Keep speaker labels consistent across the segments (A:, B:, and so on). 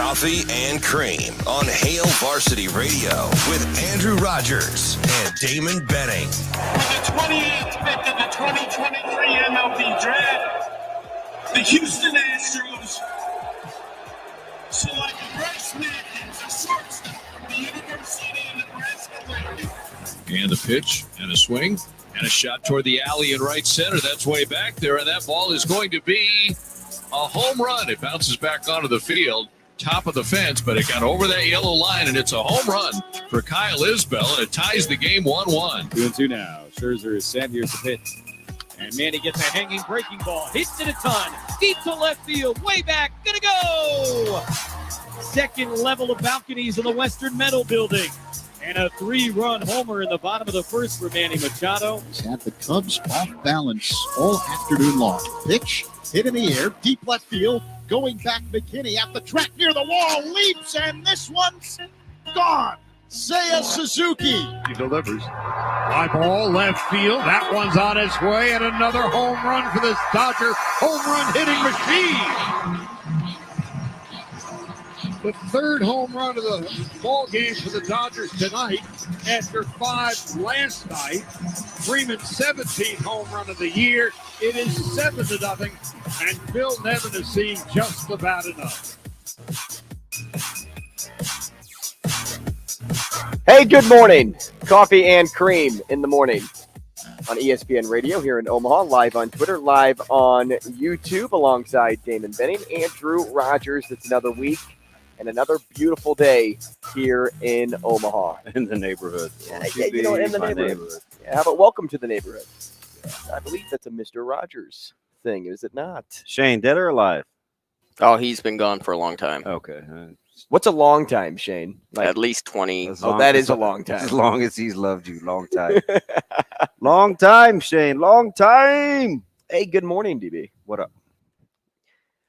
A: Coffee and Cream on Hail Varsity Radio with Andrew Rogers and Damon Benning.
B: With the 28th pick of the 2023 MLB Draft, the Houston Astros select Bryce Matthews, a shortstop from the University of Nebraska.
C: And the pitch and a swing and a shot toward the alley in right center. That's way back there, and that ball is going to be a home run. It bounces back onto the field, top of the fence, but it got over that yellow line, and it's a home run for Kyle Isbell, and it ties the game 1-1.
D: 2-2 now. Scherzer is set. Here's the pitch. And Manny gets a hanging breaking ball. Hits it a ton. Deep to left field. Way back. Gonna go! Second level of balconies in the Western Metal Building. And a 3-run homer in the bottom of the first for Manny Machado.
E: He's had the Cubs off balance all afternoon long. Pitch, hit in the air, deep left field. Going back, McKinney at the track near the wall, leaps, and this one's gone. Seiya Suzuki.
F: He delivers. Fly ball, left field. That one's on its way, and another home run for this Dodger home run hitting machine. The third home run of the ball game for the Dodgers tonight after 5 last night. Freeman's 17th home run of the year. It is 7-0, and Phil Nevin is seeing just about enough.
G: Hey, good morning. Coffee and Cream in the morning on ESPN Radio here in Omaha, live on Twitter, live on YouTube alongside Damon Benning, Andrew Rogers. It's another week and another beautiful day here in Omaha.
H: In the neighborhood.
G: Yeah, in the neighborhood. Yeah, how about welcome to the neighborhood? I believe that's a Mr. Rogers thing, is it not?
H: Shane, dead or alive?
I: Oh, he's been gone for a long time.
H: Okay.
G: What's a long time, Shane?
I: At least 20.
G: That is a long time.
H: As long as he's loved you. Long time. Long time, Shane. Long time.
G: Hey, good morning, DB.
H: What up?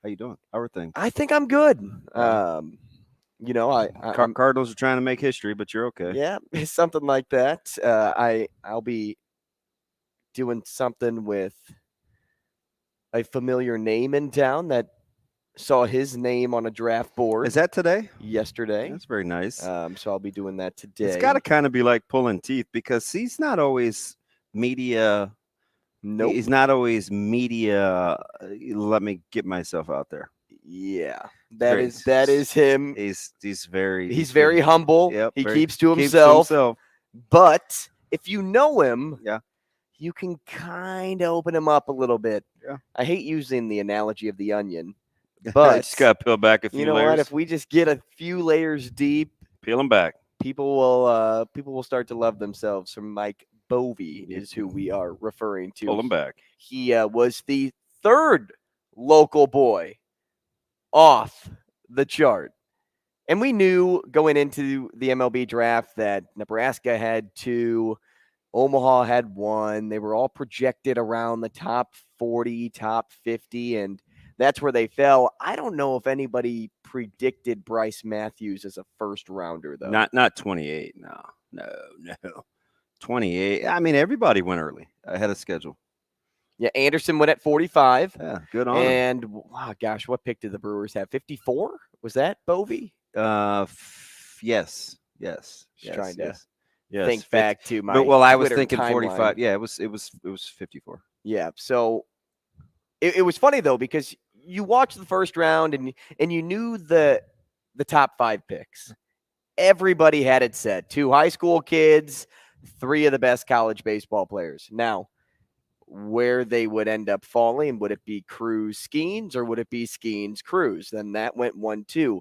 H: How you doing? How are things?
G: I think I'm good.
H: Cardinals are trying to make history, but you're okay.
G: Yeah, something like that. I'll be doing something with a familiar name in town that saw his name on a draft board.
H: Is that today?
G: Yesterday.
H: That's very nice.
G: So I'll be doing that today.
H: It's got to kind of be like pulling teeth because he's not always media.
G: Nope.
H: He's not always media. Let me get myself out there.
G: Yeah. That is him.
H: He's
G: very humble.
H: Yep,
G: he keeps to himself. But if you know him,
H: yeah,
G: you can kind of open him up a little bit.
H: Yeah.
G: I hate using the analogy of the onion, but
H: just gotta peel back a few layers.
G: You know what? If we just get a few layers deep,
H: peel them back,
G: people will start to love themselves. From Mike Bovey is who we are referring to.
H: Pull them back.
G: He was the third local boy off the chart. And we knew going into the MLB draft that Nebraska had 2, Omaha had 1. They were all projected around the top 40, top 50, and that's where they fell. I don't know if anybody predicted Bryce Matthews as a first rounder, though.
H: Not 28, no. 28. I mean, everybody went early ahead of schedule.
G: Yeah, Anderson went at 45.
H: Yeah, good on him.
G: And, wow, gosh, what pick did the Brewers have? 54? Was that Bovey?
H: Yes.
G: Trying to
H: yes.
G: think back to my
H: I was
G: Twitter
H: thinking
G: timeline.
H: 45. Yeah, it was 54.
G: Yeah, so it was funny, though, because you watched the first round and you knew the top 5 picks. Everybody had it set. 2 high school kids, 3 of the best college baseball players. Now, where they would end up falling, would it be Cruz Skeens or would it be Skeens Cruz? Then that went 1-2.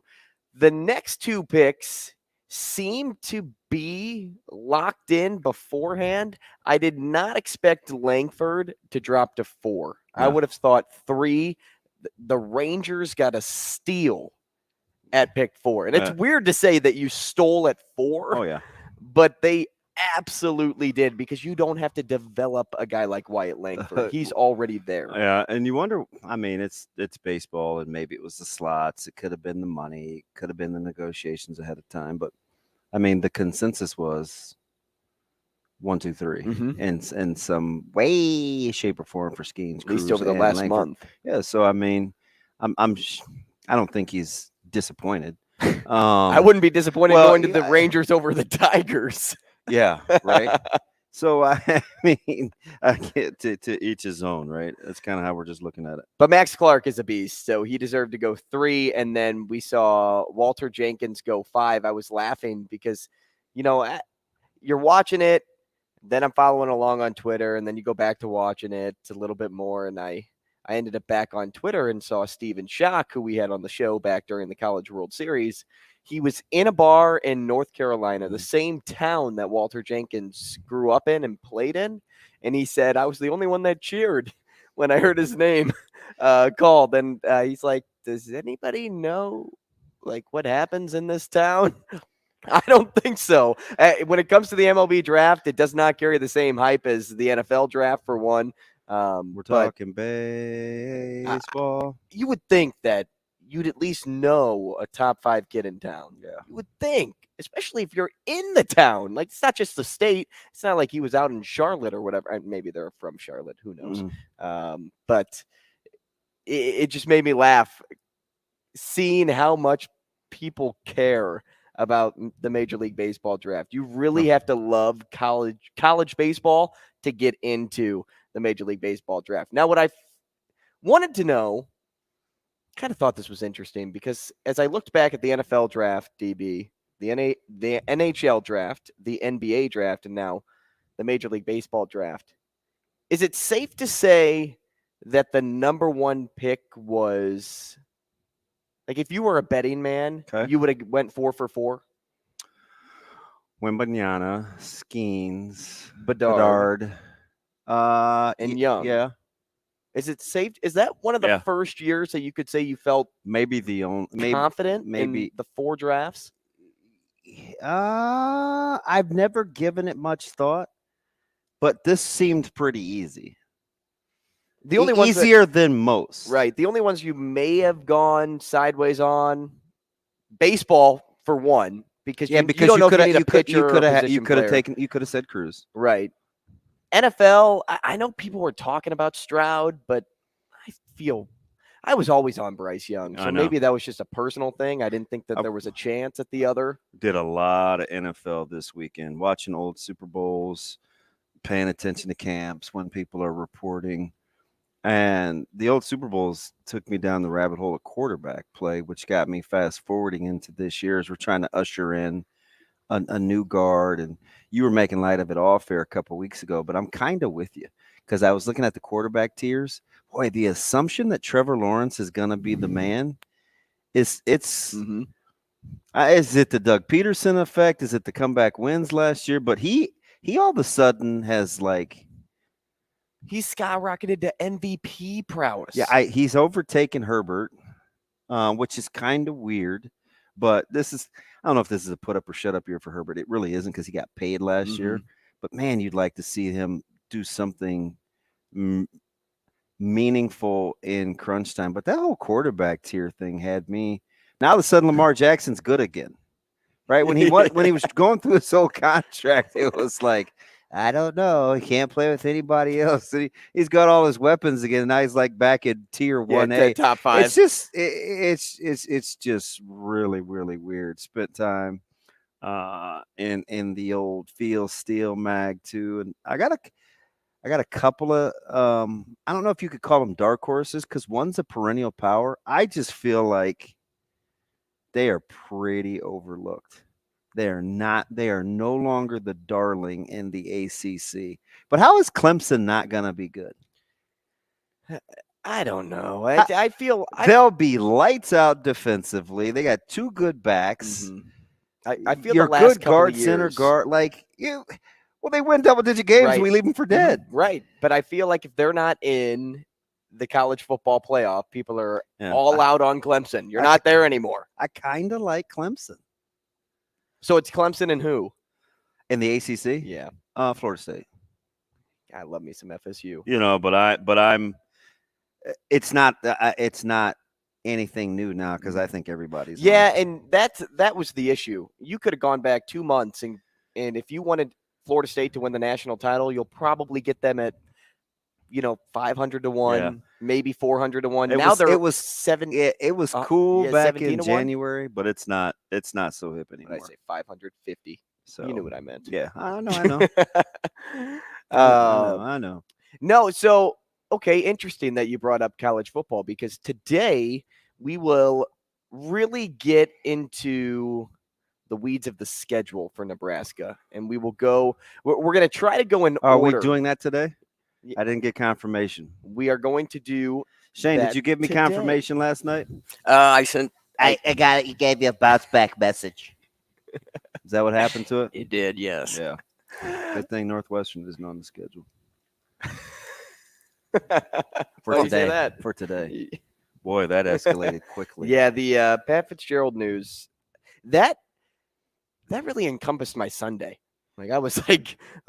G: The next 2 picks seemed to be locked in beforehand. I did not expect Langford to drop to 4. Yeah. I would have thought 3. The Rangers got a steal at pick 4. And it's weird to say that you stole at 4.
H: Oh, yeah.
G: But they absolutely did, because you don't have to develop a guy like Wyatt Langford. He's already there.
H: Yeah, and you wonder, I mean, it's baseball, and maybe it was the slots. It could have been the money. It could have been the negotiations ahead of time. But, I mean, the consensus was 1, 2, 3 in some way, shape, or form for Skeens.
G: At least over the last month.
H: Yeah, so, I mean, I don't think he's disappointed.
G: I wouldn't be disappointed going to the Rangers over the Tigers.
H: Yeah, right. So, I mean, I get to each his own, right? That's kind of how we're just looking at it.
G: But Max Clark is a beast, so he deserved to go 3. And then we saw Walter Jenkins go 5. I was laughing because, you're watching it, then I'm following along on Twitter, and then you go back to watching it a little bit more. And I ended up back on Twitter and saw Steven Schock, who we had on the show back during the College World Series. He was in a bar in North Carolina, the same town that Walter Jenkins grew up in and played in. And he said, I was the only one that cheered when I heard his name called. And he's like, does anybody know, what happens in this town? I don't think so. When it comes to the MLB draft, it does not carry the same hype as the NFL draft, for one.
H: We're talking baseball.
G: You would think that you'd at least know a top 5 kid in town.
H: Yeah.
G: You would think, especially if you're in the town. It's not just the state. It's not like he was out in Charlotte or whatever. Maybe they're from Charlotte. Who knows? But it just made me laugh seeing how much people care about the Major League Baseball draft. You really have to love college baseball to get into the Major League Baseball draft. Now, what I wanted to know, kind of thought this was interesting because as I looked back at the NFL draft, DB, the NHL draft, the NBA draft, and now the Major League Baseball draft, is it safe to say that the number 1 pick was, if you were a betting man, you would have went 4 for 4?
H: Wembanyama, Skeens,
G: Bedard, and Young.
H: Yeah.
G: Is it safe? Is that one of the first years that you could say you felt
H: maybe the only
G: confident in the 4 drafts?
H: I've never given it much thought, but this seemed pretty easy.
G: The only ones
H: easier than most.
G: Right. The only ones you may have gone sideways on, baseball for one, because you don't know if you need a pitcher or a position player.
H: You could have said Cruz.
G: Right. NFL, I know people were talking about Stroud, but I was always on Bryce Young. So maybe that was just a personal thing. I didn't think that there was a chance at the other.
H: Did a lot of NFL this weekend, watching old Super Bowls, paying attention to camps when people are reporting. And the old Super Bowls took me down the rabbit hole of quarterback play, which got me fast forwarding into this year as we're trying to usher in a new guard. And you were making light of it all fair a couple of weeks ago, but I'm kind of with you because I was looking at the quarterback tiers. Boy, the assumption that Trevor Lawrence is going to be the man is it the Doug Peterson effect? Is it the comeback wins last year? But he all of a sudden has
G: he's skyrocketed to MVP prowess.
H: Yeah, he's overtaken Herbert, which is kind of weird. But I don't know if this is a put up or shut up year for Herbert. It really isn't because he got paid last year. But man, you'd like to see him do something meaningful in crunch time. But that whole quarterback tier thing had me. Now all of a sudden Lamar Jackson's good again, right? When he was going through his whole contract, it was like, I don't know. He can't play with anybody else. He's got all his weapons again. Now he's back in tier 1A,
G: top 5.
H: It's just it's just really, really weird. Spent time in the old Field Steel mag too, and I got a couple of I don't know if you could call them dark horses because one's a perennial power. I just feel like they are pretty overlooked. They are no longer the darling in the ACC. But how is Clemson not going to be good?
G: I don't know. I feel
H: they'll be lights out defensively. They got 2 good backs.
G: I feel
H: your
G: the last
H: good guard,
G: years,
H: center guard, well, they win double-digit games.
G: Right.
H: And we leave them for dead.
G: Right. But I feel like if they're not in the college football playoff, people are all out on Clemson. You're not there anymore.
H: I kind of like Clemson.
G: So it's Clemson and who?
H: In the ACC?
G: Yeah.
H: Florida State.
G: I love me some FSU.
H: It's not anything new now because I think everybody's
G: and that was the issue. You could have gone back 2 months and if you wanted Florida State to win the national title, you'll probably get them at 500 to 1, maybe 400 to 1.
H: It was
G: 7.
H: It was cool back in
G: 17 to 1.
H: January, but it's not so hip anymore.
G: Did I say 550?
H: So
G: you knew what I meant.
H: Yeah, I know. I know.
G: No, so okay, interesting that you brought up college football, because today we will really get into the weeds of the schedule for Nebraska, and we will go. We're going to try to go in
H: order. Are we doing that today? I didn't get confirmation.
G: We are going to do.
H: Shane, did you give me confirmation last night?
I: I sent.
J: I got it. You gave me a bounce back message.
H: Is that what happened to it?
I: It did, yes.
H: Yeah. Good thing Northwestern isn't on the schedule. For today. Boy, that escalated quickly.
G: Yeah, the Pat Fitzgerald news, that really encompassed my Sunday. Like I was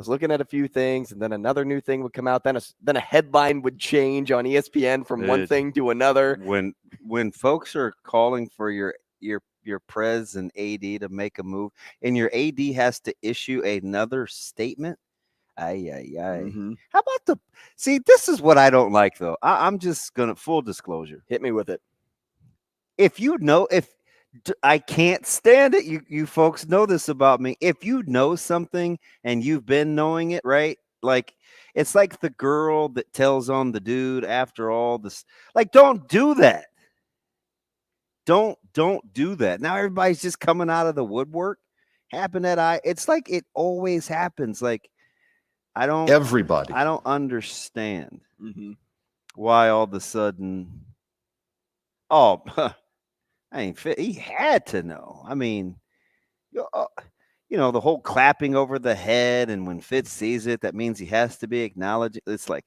G: looking at a few things, and then another new thing would come out. Then a headline would change on ESPN from one thing to another.
H: When folks are calling for your prez and AD to make a move, and your AD has to issue another statement.
G: Mm-hmm.
H: How about see, this is what I don't like, though. I'm just going to full disclosure.
G: Hit me with it.
H: If I can't stand it, you folks know this about me. If you know something and you've been knowing it, right? Like, it's like the girl that tells on the dude after all this. Like, don't do that. Don't do that. Now everybody's just coming out of the woodwork. It's like it always happens. Like, I don't understand why all of a sudden. Oh, I mean, he had to know. I mean, the whole clapping over the head, and when Fitz sees it, that means he has to be acknowledged. It's like,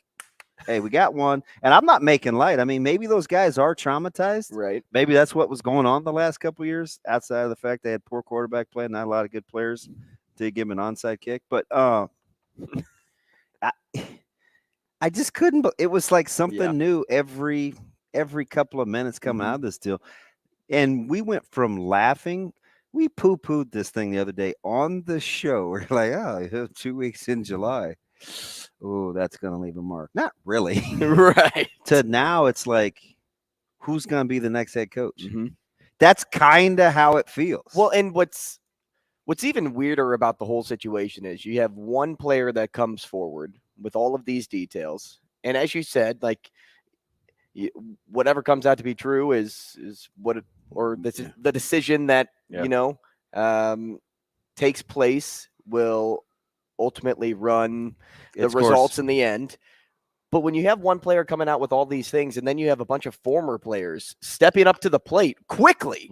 H: hey, we got one. And I'm not making light. I mean, maybe those guys are traumatized.
G: Right.
H: Maybe that's what was going on the last couple of years, outside of the fact they had poor quarterback play, not a lot of good players to give him an onside kick. But I just couldn't. It was like something new every couple of minutes coming out of this deal. And we went from laughing. We poo-pooed this thing the other day on the show. We're like, 2 weeks in July. Oh, that's going to leave a mark. Not really.
G: Right.
H: To now, it's like, who's going to be the next head coach? Mm-hmm. That's kind of how it feels.
G: Well, and what's even weirder about the whole situation is you have one player that comes forward with all of these details. And as you said, like, whatever comes out to be true is what it, or this is the decision that takes place will ultimately run the results in the end. But when you have one player coming out with all these things, and then you have a bunch of former players stepping up to the plate quickly,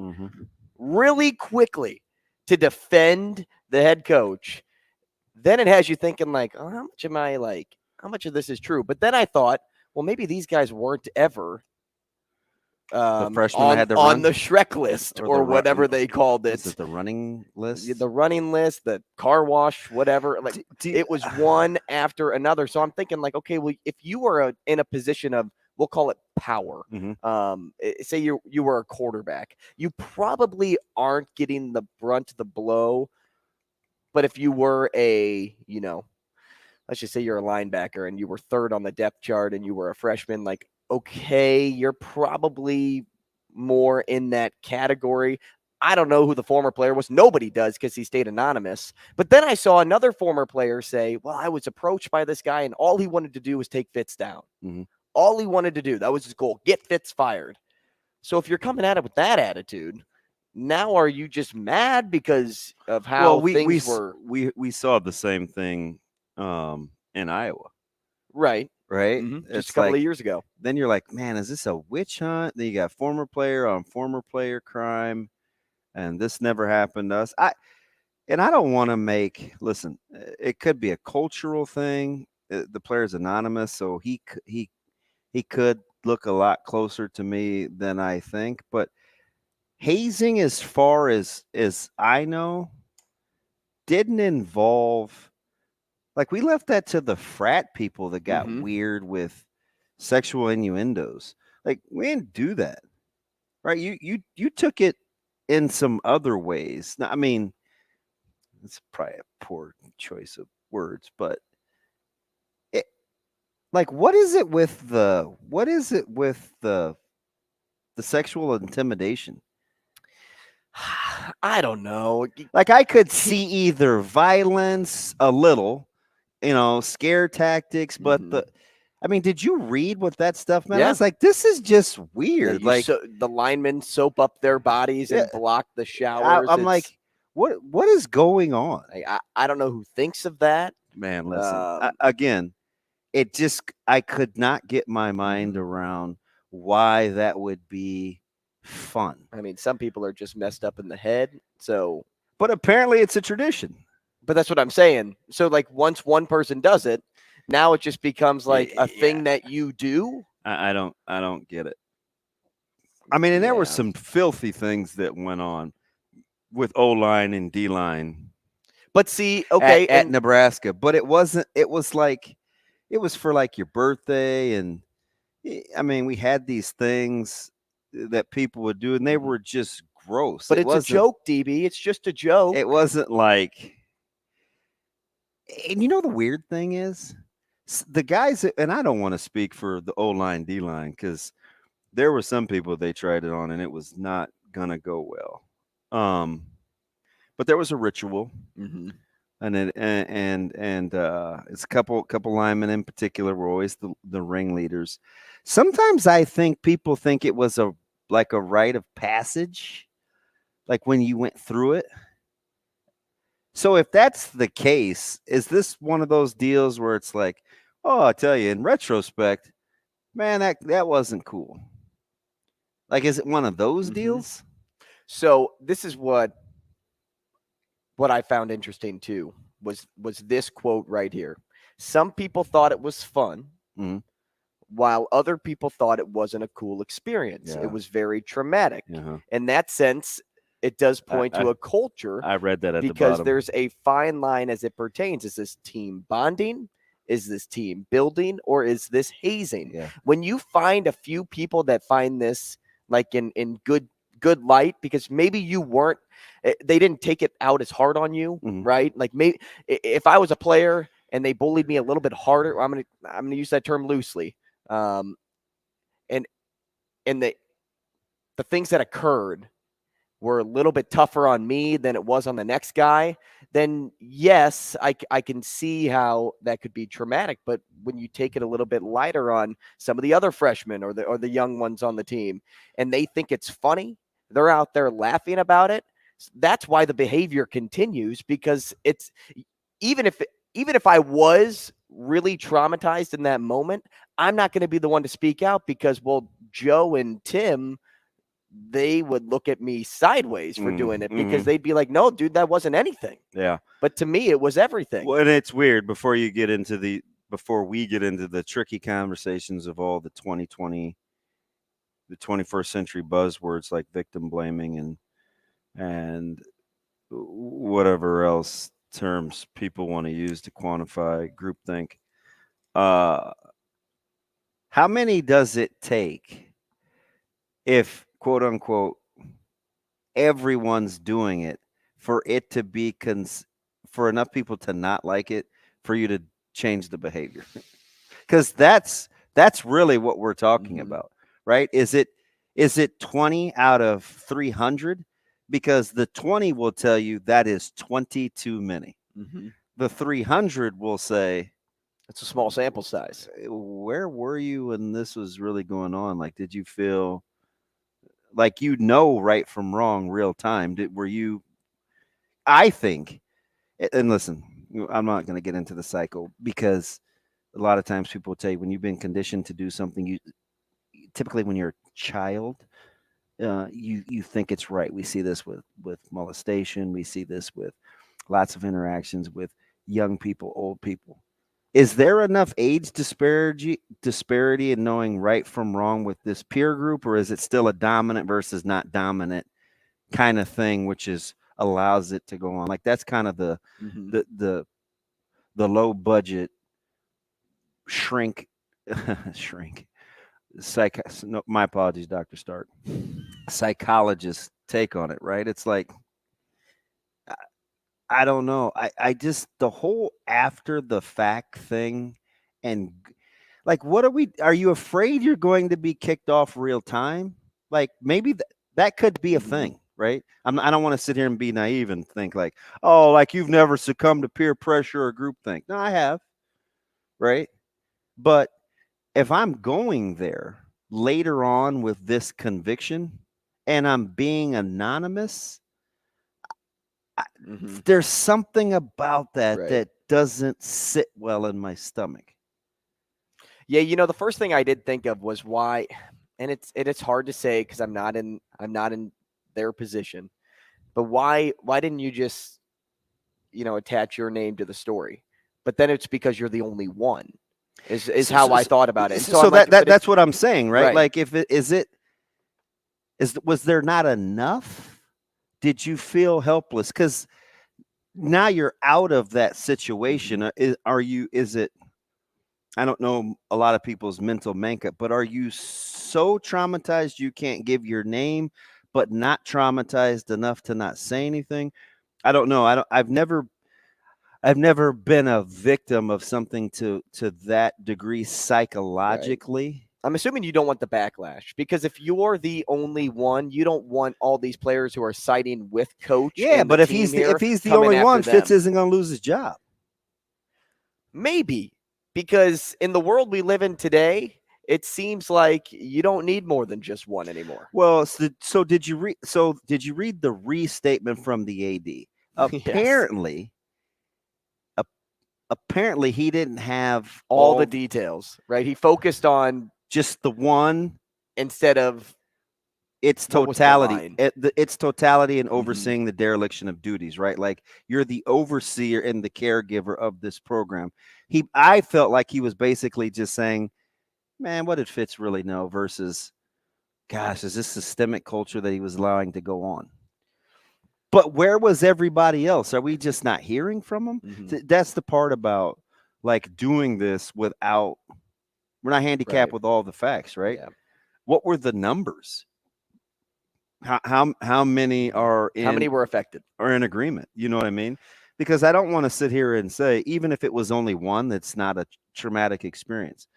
G: really quickly, to defend the head coach, then it has you thinking like, oh, how much of this is true? But then I thought, well, maybe these guys weren't ever
H: the freshmen
G: on,
H: had to
G: on the Shrek list or whatever they called it.
H: Is it the running list?
G: The running list, the car wash, whatever. Like it was one after another. So I'm thinking like, okay, well, if you were in a position of, we'll call it power, say you were a quarterback, you probably aren't getting the brunt of the blow. But if you were let's just say you're a linebacker and you were third on the depth chart and you were a freshman, like, okay, you're probably more in that category. I don't know who the former player was. Nobody does because he stayed anonymous. But then I saw another former player say, well, I was approached by this guy and all he wanted to do was take Fitz down. All he wanted to do, that was his goal, get Fitz fired. So if you're coming at it with that attitude, now are you just mad because of how things were?
H: We saw the same thing in Iowa.
G: Right.
H: It's
G: just a couple of years ago.
H: Then you're like, man, is this a witch hunt? Then you got former player on former player crime, and this never happened to us. I don't want to listen, it could be a cultural thing. The player's anonymous, so he could look a lot closer to me than I think. But hazing, as far as I know, didn't involve. Like, we left that to the frat people that got weird with sexual innuendos. Like, we didn't do that, right? You took it in some other ways. Now, I mean, it's probably a poor choice of words, but Like, what is it with the sexual intimidation?
G: I don't know.
H: Like, I could see either violence, a little, scare tactics, but did you read what that stuff meant? I
G: Yeah.
H: was like, this is just
G: Yeah,
H: weird. Like,
G: the linemen soap up their bodies and block the showers.
H: I'm like, what is going on?
G: I don't know who thinks of that.
H: Man, listen, again, I could not get my mind around why that would be fun.
G: I mean, some people are just messed up in the head. So,
H: but apparently it's a tradition.
G: But that's what I'm saying. So, like, once one person does it, now it just becomes like a thing that you do.
H: I don't get it. I mean, and there were some filthy things that went on with O-line and D-line.
G: But see, okay,
H: at Nebraska, but it wasn't. It was for like your birthday, and I mean, we had these things that people would do, and they were just gross.
G: But it's a joke, DB. It's just a joke.
H: It wasn't like. And the weird thing is, the guys, and I don't want to speak for the O-line, D-line, because there were some people they tried it on, and it was not gonna go well. But there was a ritual, and it's a couple linemen in particular were always the ringleaders. Sometimes I think people think it was a rite of passage, like when you went through it. So if that's the case, is this one of those deals where it's like, oh, I tell you, in retrospect, man, that wasn't cool. Like, is it one of those deals?
G: So this is what I found interesting too was this quote right here. Some people thought it was fun, while other people thought it wasn't a cool experience.
H: Yeah.
G: It was very traumatic. In that sense, it does point to a culture.
H: I read that at the
G: because
H: bottom.
G: there's a fine line as it pertains. Is this team bonding? Is this team building? Or is this hazing?
H: Yeah.
G: When you find a few people that find this like in good light, because maybe you weren't, they didn't take it out as hard on you, right? Like maybe if I was a player and they bullied me a little bit harder, I'm gonna use that term loosely. And the things that occurred were a little bit tougher on me than it was on the next guy, then yes, I can see how that could be traumatic. But when you take it a little bit lighter on some of the other freshmen or the young ones on the team, and they think it's funny, they're out there laughing about it. That's why the behavior continues, because it's even if I was really traumatized in that moment, I'm not going to be the one to speak out because, well, Joe and Tim, they would look at me sideways for doing it because they'd be like, no, dude, that wasn't anything.
H: Yeah.
G: But to me, it was everything.
H: Well, and it's weird before we get into the tricky conversations of all the 2020, the 21st century buzzwords like victim blaming and whatever else terms people want to use to quantify groupthink. How many does it take if, quote unquote, everyone's doing it for it to be for enough people to not like it for you to change the behavior? Because that's really what we're talking about, right? Is it 20 out of 300? Because the 20 will tell you that is 20 too many. The 300 will say
G: it's a small sample size.
H: Where were you when this was really going on? Like, did you feel like right from wrong real time? Were you? I think, and listen, I'm not going to get into the cycle because a lot of times people will tell you when you've been conditioned to do something, typically when you're a child, you think it's right. We see this with molestation. We see this with lots of interactions with young people, old people. Is there enough age disparity in knowing right from wrong with this peer group, or is it still a dominant versus not dominant kind of thing, which allows it to go on? Like, that's kind of the low budget shrink. My apologies, Dr. Stark. Psychologist take on it, right? It's like, I don't know. I just, the whole after the fact thing, and Like, what are you afraid you're going to be kicked off real time? Like, maybe that could be a thing, right? I don't want to sit here and be naive and think like, oh, like you've never succumbed to peer pressure or groupthink. No, I have, right? But if I'm going there later on with this conviction and I'm being anonymous, there's something about that that doesn't sit well in my stomach.
G: Yeah, the first thing I did think of was why, and it's hard to say because I'm not in their position, but why didn't you just attach your name to the story? But then it's because you're the only one. Is how I thought about it.
H: So that's what I'm saying, right? Like, was there not enough? Did you feel helpless? Because now you're out of that situation. Is it? I don't know a lot of people's mental makeup, but are you so traumatized you can't give your name, but not traumatized enough to not say anything? I don't know. I've never been a victim of something to that degree psychologically.
G: Right. I'm assuming you don't want the backlash, because if you're the only one, you don't want all these players who are siding with coach.
H: Yeah, but if he's the only one, Fitz isn't going to lose his job.
G: Maybe, because in the world we live in today, it seems like you don't need more than just one anymore.
H: Well, so did you read the restatement from the AD? Apparently.
G: Yes.
H: Apparently he didn't have
G: all the details, right? He focused on
H: just the one
G: instead of
H: its totality. Its totality and overseeing the dereliction of duties, right? Like, you're the overseer and the caregiver of this program. I felt like he was basically just saying, man, what did Fitz really know versus, gosh, is this systemic culture that he was allowing to go on? But where was everybody else? Are we just not hearing from them? That's the part about like doing this without, we're not handicapped with all the facts, right?
G: Yeah.
H: What were the numbers? How many are in?
G: How many were affected?
H: Or in agreement? You know what I mean? Because I don't want to sit here and say, even if it was only one, that's not a traumatic experience.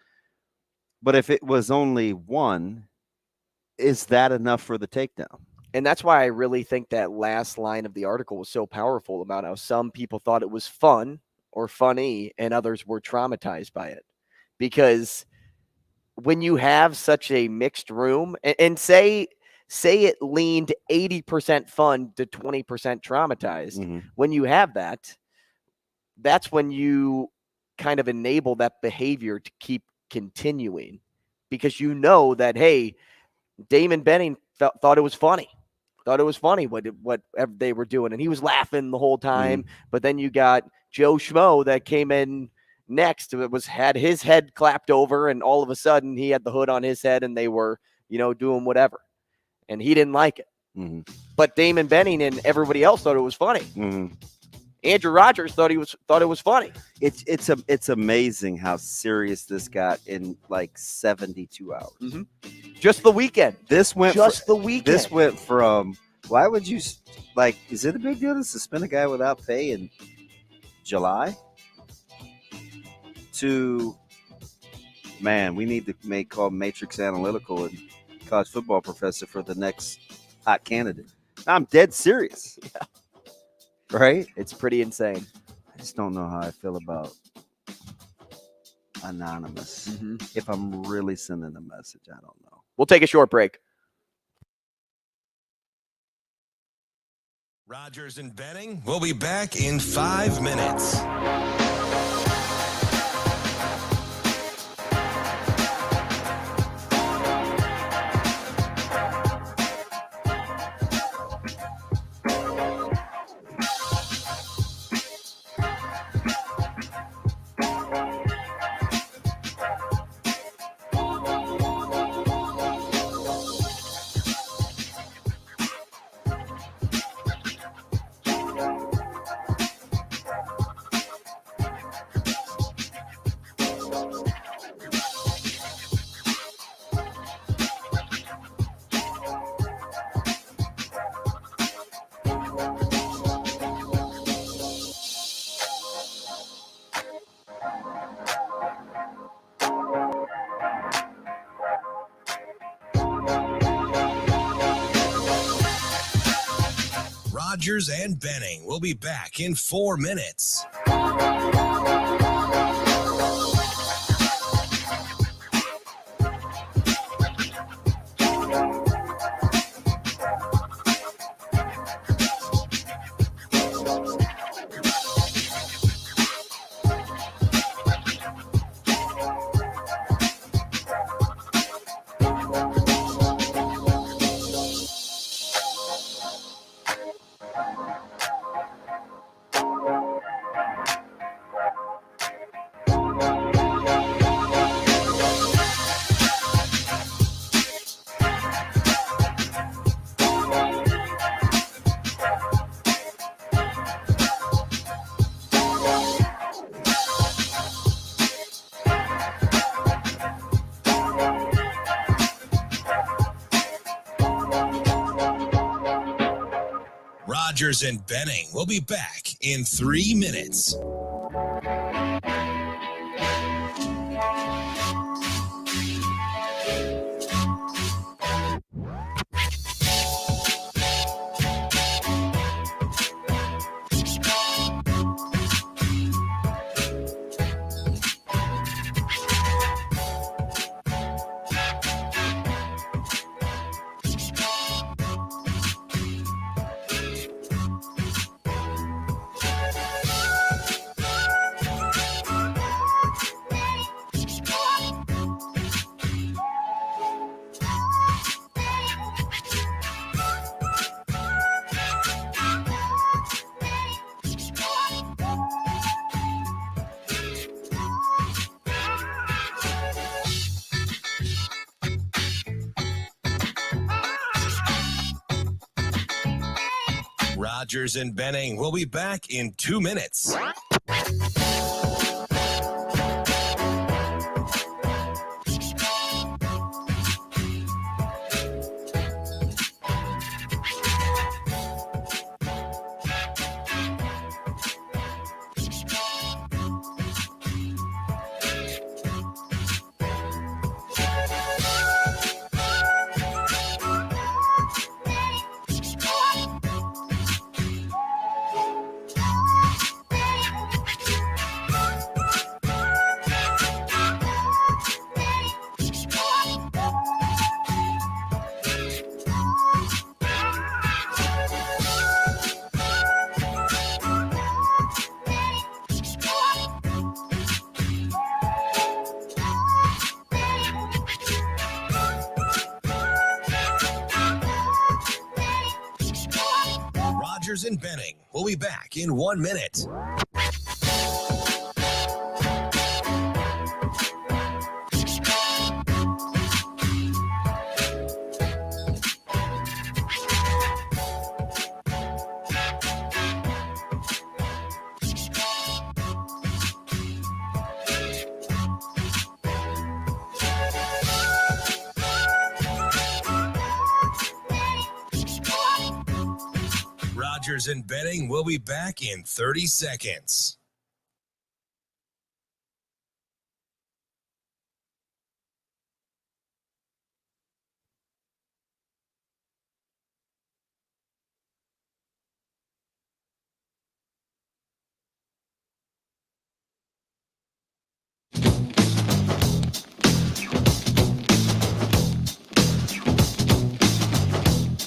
H: But if it was only one, is that enough for the takedown?
G: And that's why I really think that last line of the article was so powerful about how some people thought it was fun or funny and others were traumatized by it. Because when you have such a mixed room and say it leaned 80% fun to 20% traumatized, when you have that, that's when you kind of enable that behavior to keep continuing, because you know that, hey, Damon Benning thought it was funny. Thought it was funny what they were doing, and he was laughing the whole time. But then you got Joe Schmo that came in next, had his head clapped over, and all of a sudden he had the hood on his head, and they were doing whatever, and he didn't like it. But Damon Benning and everybody else thought it was funny. Andrew Rogers thought it was funny.
H: It's amazing how serious this got in like 72 hours.
G: Just the weekend.
H: This went
G: the weekend.
H: This went from, why would you, like, is it a big deal to suspend a guy without pay in July? To, man, we need to call Matrix Analytical and college football professor for the next hot candidate. I'm dead serious.
G: Yeah.
H: Right?
G: It's pretty insane.
H: I just don't know how I feel about anonymous. If I'm really sending a message, I don't know.
G: We'll take a short break.
A: Rogers and Benning will be back in 5 minutes. Rogers and Benning will be back in 4 minutes. Rogers and Benning will be back in 3 minutes. Rogers and Benning will be back in 2 minutes. Rogers and Benning will be back in 1 minute. Rogers and Benning will be back in 30 seconds.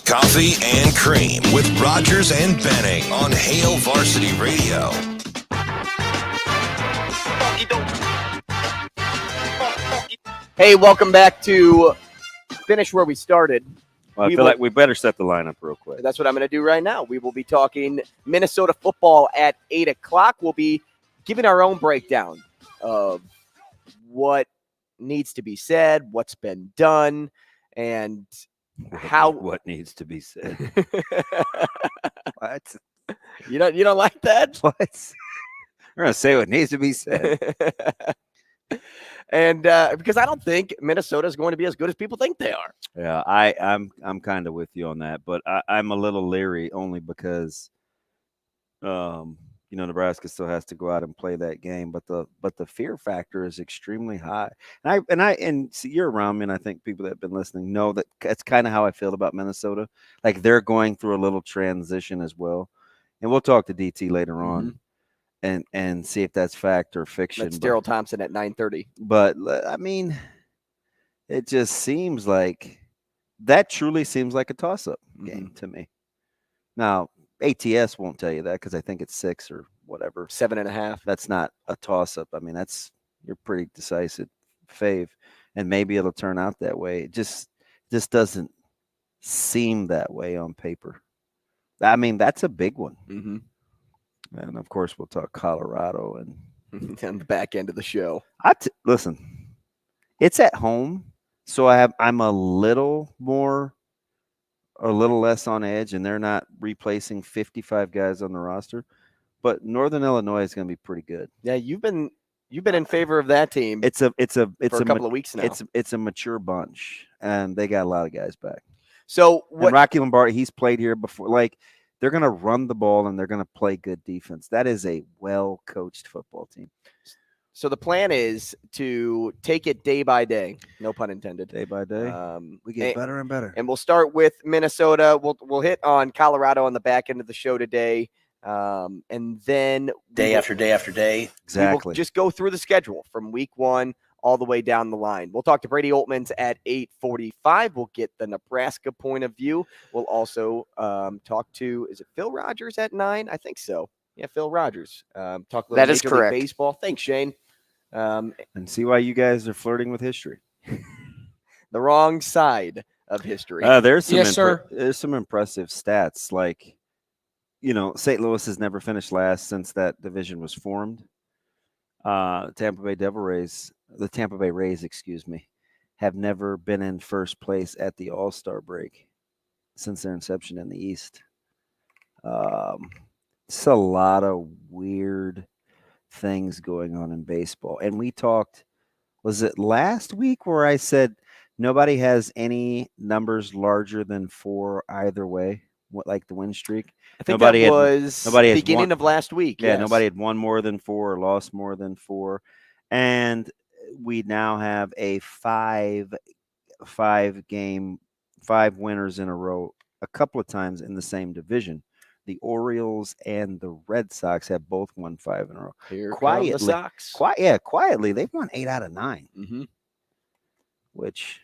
A: Coffee and Cream with Rogers and Benning on Hail Varsity Radio.
G: Hey, welcome back to finish where we started.
H: Well, I feel like we better set the lineup real quick.
G: That's what I'm going to do right now. We will be talking Minnesota football at 8 o'clock. We'll be giving our own breakdown of what needs to be said, what's been done, and how
H: what needs to be said. What?
G: You don't like that?
H: What? We're gonna say what needs to be said.
G: And because I don't think Minnesota is going to be as good as people think they are.
H: Yeah, I'm kind of with you on that, but I'm a little leery only because Nebraska still has to go out and play that game, but the fear factor is extremely high. And see, you're around me, and I think people that have been listening know that that's kind of how I feel about Minnesota. Like they're going through a little transition as well. And we'll talk to DT later on and see if that's fact or fiction.
G: That's Darrell Thompson at 9:30.
H: But I mean, it just seems like that truly seems like a toss-up game to me. Now, ATS won't tell you that because I think it's 6 or whatever.
G: 7.5.
H: That's not a toss-up. I mean, you're pretty decisive fave, and maybe it'll turn out that way. It just doesn't seem that way on paper. I mean, that's a big one. And of course, we'll talk Colorado and
G: on the back end of the show.
H: Listen, it's at home, so I'm a little less on edge, and they're not replacing 55 guys on the roster. But Northern Illinois is going to be pretty good.
G: Yeah, you've been in favor of that team.
H: It's a
G: couple of weeks now.
H: It's a mature bunch, and they got a lot of guys back.
G: So
H: and Rocky Lombardi, he's played here before. Like they're going to run the ball and they're going to play good defense. That is a well-coached football team.
G: So the plan is to take it day by day, no pun intended.
H: Day by day, we get better and better.
G: And we'll start with Minnesota. We'll hit on Colorado on the back end of the show today, and then
A: Day after day after day.
H: Exactly.
G: We'll just go through the schedule from week 1 all the way down the line. We'll talk to Brady Oltmans at 8:45. We'll get the Nebraska point of view. We'll also talk to, is it Phil Rogers at 9? I think so. Yeah, Phil Rogers. Talk a little
I: That is
G: Major League
I: correct.
G: Baseball. Thanks, Shane.
H: And see why you guys are flirting with history.
G: The wrong side of history.
H: There's some
I: Yes, sir.
H: There's some impressive stats. Like, St. Louis has never finished last since that division was formed. The Tampa Bay Rays, have never been in first place at the All-Star break since their inception in the East. It's a lot of weird things going on in baseball. And we talked, was it last week where I said nobody has any numbers larger than 4 either way, like the win streak?
G: I think
H: nobody
G: that was beginning of last week.
H: Yeah,
G: yes.
H: Nobody had won more than 4 or lost more than 4. And we now have a 5 winners in a row a couple of times in the same division. The Orioles and the Red Sox have both won 5 in a row.
G: Here
H: quietly,
G: come the Sox.
H: Quietly, they've won 8 out of 9.
G: Mm-hmm.
H: Which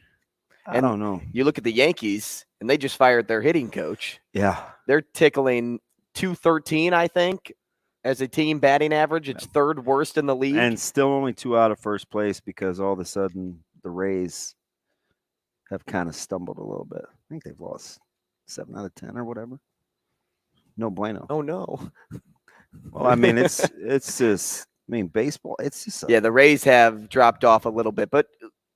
H: I don't know.
G: You look at the Yankees, and they just fired their hitting coach.
H: Yeah,
G: they're tickling 213, I think, as a team batting average. It's third worst in the league,
H: and still only 2 out of first place because all of a sudden the Rays have kind of stumbled a little bit. I think they've lost 7 out of 10 or whatever. No bueno.
G: Oh no.
H: Well, I mean, it's just. I mean, baseball. It's just.
G: The Rays have dropped off a little bit, but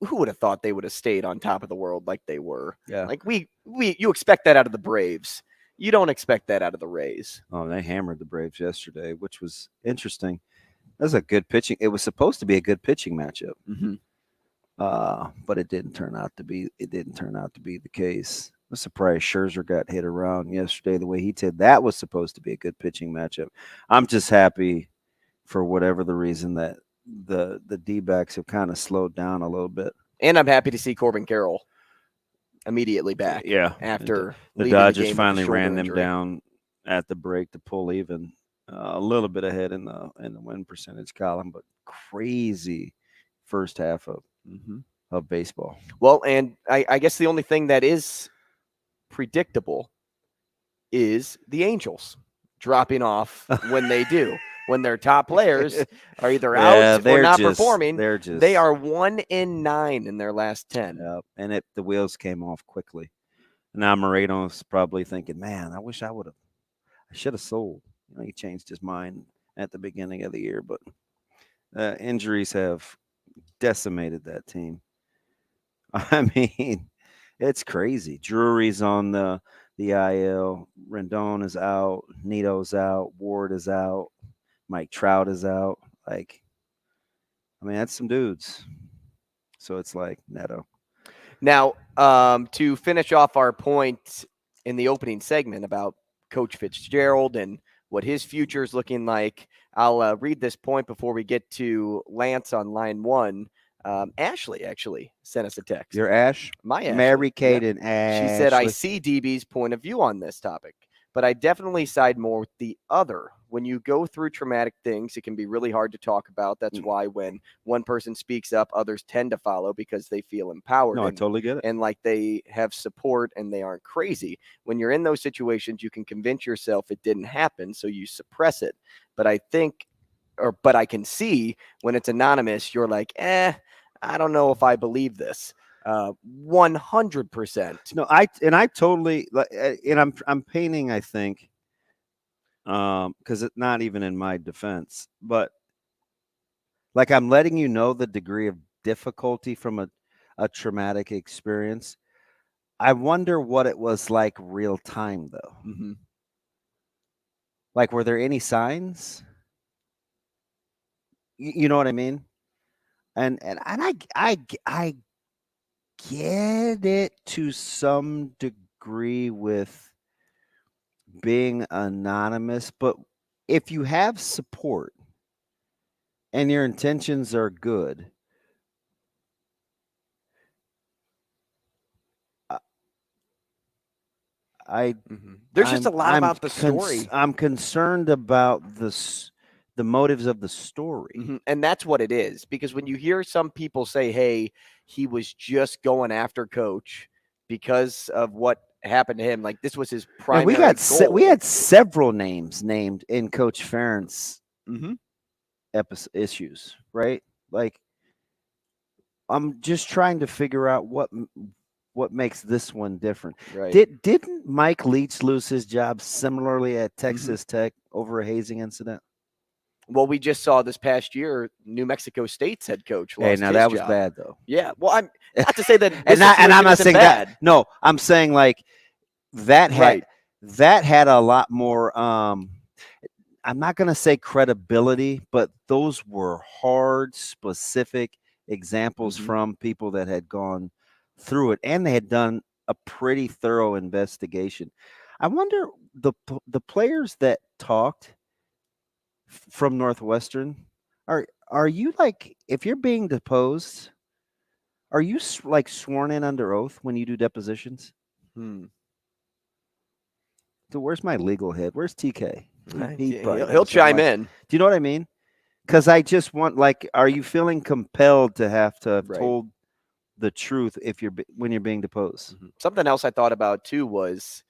G: who would have thought they would have stayed on top of the world like they were?
H: Yeah.
G: Like you expect that out of the Braves. You don't expect that out of the Rays.
H: Oh, they hammered the Braves yesterday, which was interesting. That was a good pitching. It was supposed to be a good pitching matchup, but it didn't turn out to be. It didn't turn out to be the case. I'm surprised Scherzer got hit around yesterday the way he did. That was supposed to be a good pitching matchup. I'm just happy for whatever the reason that the D-backs have kind of slowed down a little bit.
G: And I'm happy to see Corbin Carroll immediately back.
H: Yeah.
G: After
H: the Dodgers finally ran them down at the break to pull even a little bit ahead in the win percentage column, but crazy first half of baseball.
G: Well, and I guess the only thing that is predictable is the Angels dropping off when they do. When their top players are either out or not performing, they are 1-9 in their last 10.
H: Yep. And the wheels came off quickly. Now Marino's probably thinking, man, I wish I should have sold. He changed his mind at the beginning of the year, but injuries have decimated that team. I mean, it's crazy. Drury's on the IL. Rendon is out. Nito's out. Ward is out. Mike Trout is out. That's some dudes. So it's like Neto.
G: Now, to finish off our point in the opening segment about Coach Fitzgerald and what his future is looking like. I'll read this point before we get to Lance on line 1. Ashley actually sent us a text.
H: Your Ash?
G: My Ashley.
H: Mary Kate
G: Yeah.
H: and Ash.
G: She said, I see DB's point of view on this topic, but I definitely side more with the other. When you go through traumatic things, it can be really hard to talk about. That's why when one person speaks up, others tend to follow because they feel empowered.
H: No, I totally get it.
G: And like they have support and they aren't crazy. When you're in those situations, you can convince yourself it didn't happen, so you suppress it. But I can see when it's anonymous, you're like, I don't know if I believe this. 100%.
H: No, I totally, and I'm painting, I think, because it's not even in my defense, but like I'm letting you know the degree of difficulty from a traumatic experience. I wonder what it was like real time though.
G: Mm-hmm.
H: Like, were there any signs? You know what I mean? And I get it to some degree with being anonymous, but if you have support and your intentions are good,
G: There's just a lot about the story.
H: I'm concerned about the motives of the story.
G: Mm-hmm. And that's what it is. Because when you hear some people say, hey, he was just going after coach because of what happened to him, like this was his primary goal.
H: We had several names named in Coach Ferentz issues, right? Like, I'm just trying to figure out what makes this one different.
G: Right.
H: Didn't Mike Leach lose his job similarly at Texas Tech over a hazing incident?
G: Well, we just saw this past year, New Mexico State's head coach lost
H: Hey, now
G: his
H: that was
G: job.
H: bad though.
G: Yeah. Well, I'm not to say that,
H: and I'm not saying
G: bad.
H: that. No, I'm saying like that had a lot more. I'm not going to say credibility, but those were hard, specific examples from people that had gone through it, and they had done a pretty thorough investigation. I wonder the players that talked from Northwestern, are you like, if you're being deposed, are you like sworn in under oath when you do depositions? So where's my legal head? Where's TK?
G: He'll chime in.
H: Do you know what I mean? Because I just want, like, are you feeling compelled to have told the truth when you're being deposed?
G: Something else I thought about too was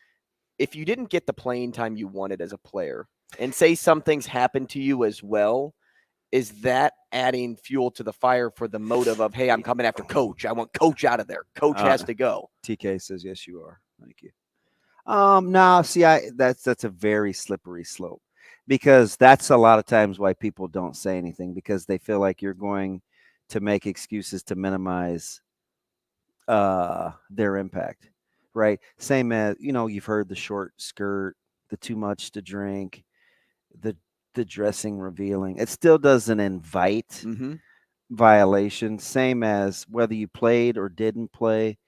G: if you didn't get the playing time you wanted as a player, and say some things happened to you as well, is that adding fuel to the fire for the motive of, hey, I'm coming after coach. I want coach out of there. Coach has to go.
H: TK says, yes, you are. Thank you. No, see, that's a very slippery slope, because that's a lot of times why people don't say anything, because they feel like you're going to make excuses to minimize their impact, right? Same as, you've heard the short skirt, the too much to drink, the dressing revealing. It still doesn't invite violation. Same as whether you played or didn't play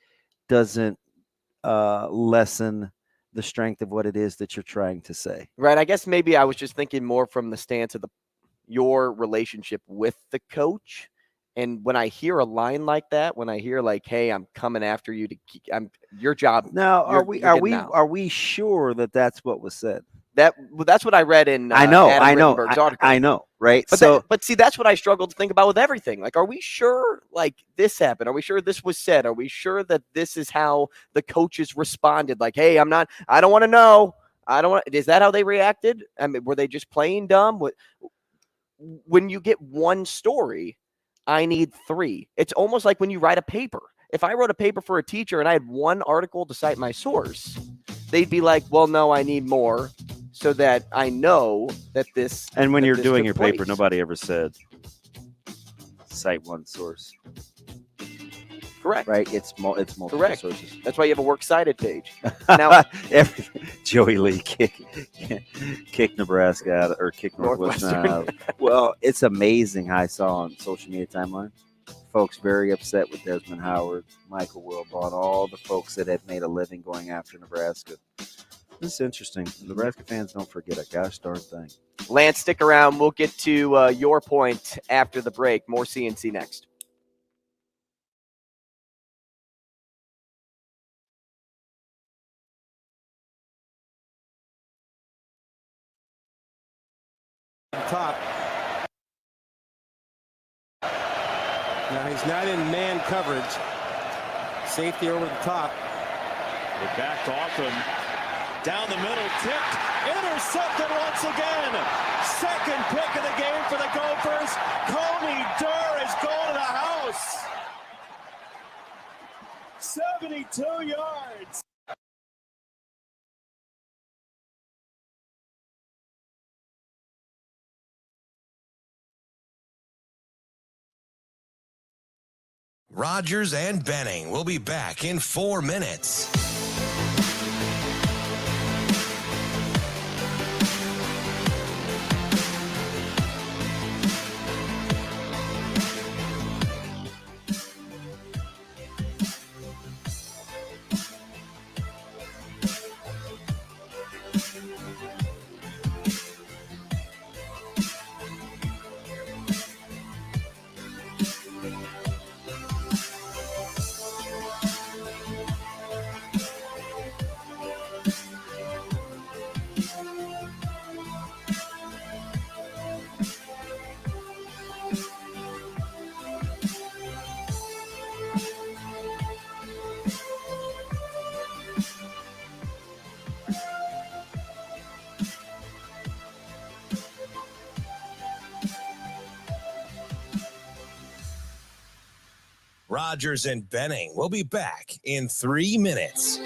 H: doesn't lessen the strength of what it is that you're trying to say.
G: Right. I guess maybe I was just thinking more from the stance of your relationship with the coach. And when I hear a line like that, when I hear like, "Hey, I'm coming after you to keep your job."
H: Now, are we sure that that's what was said?
G: That's what I read in
H: I know,
G: Rittenberg's article.
H: I know, right?
G: But see, that's what I struggled to think about with everything. Like, are we sure like this happened? Are we sure this was said? Are we sure that this is how the coaches responded? Like, hey, I don't want to know. Is that how they reacted? I mean, were they just playing dumb? When you get one story, I need 3. It's almost like when you write a paper. If I wrote a paper for a teacher and I had one article to cite my source, they'd be like, well, no, I need more so that I know that this.
H: And when you're doing your
G: place.
H: paper, nobody ever said cite one source.
G: Correct.
H: Right? It's multiple
G: Correct.
H: sources.
G: That's why you have a works cited page. Now,
H: Joey Lee kick Nebraska out, or kick Northwestern out. Well, it's amazing how I saw on social media timeline. Folks very upset with Desmond Howard, Michael Wilbon, all the folks that had made a living going after Nebraska. This is interesting. Nebraska fans don't forget a gosh darn thing.
G: Lance, stick around. We'll get to your point after the break. More CNC next.
K: Top. Now he's not in man coverage. Safety over the top.
D: They backed off him. Down the middle, tipped, intercepted once again. Second pick of the game for the Gophers. Coney Durr is going to the house. 72 yards.
A: Rogers and Benning will be back in 4 minutes. Rogers and Benning will be back in 3 minutes.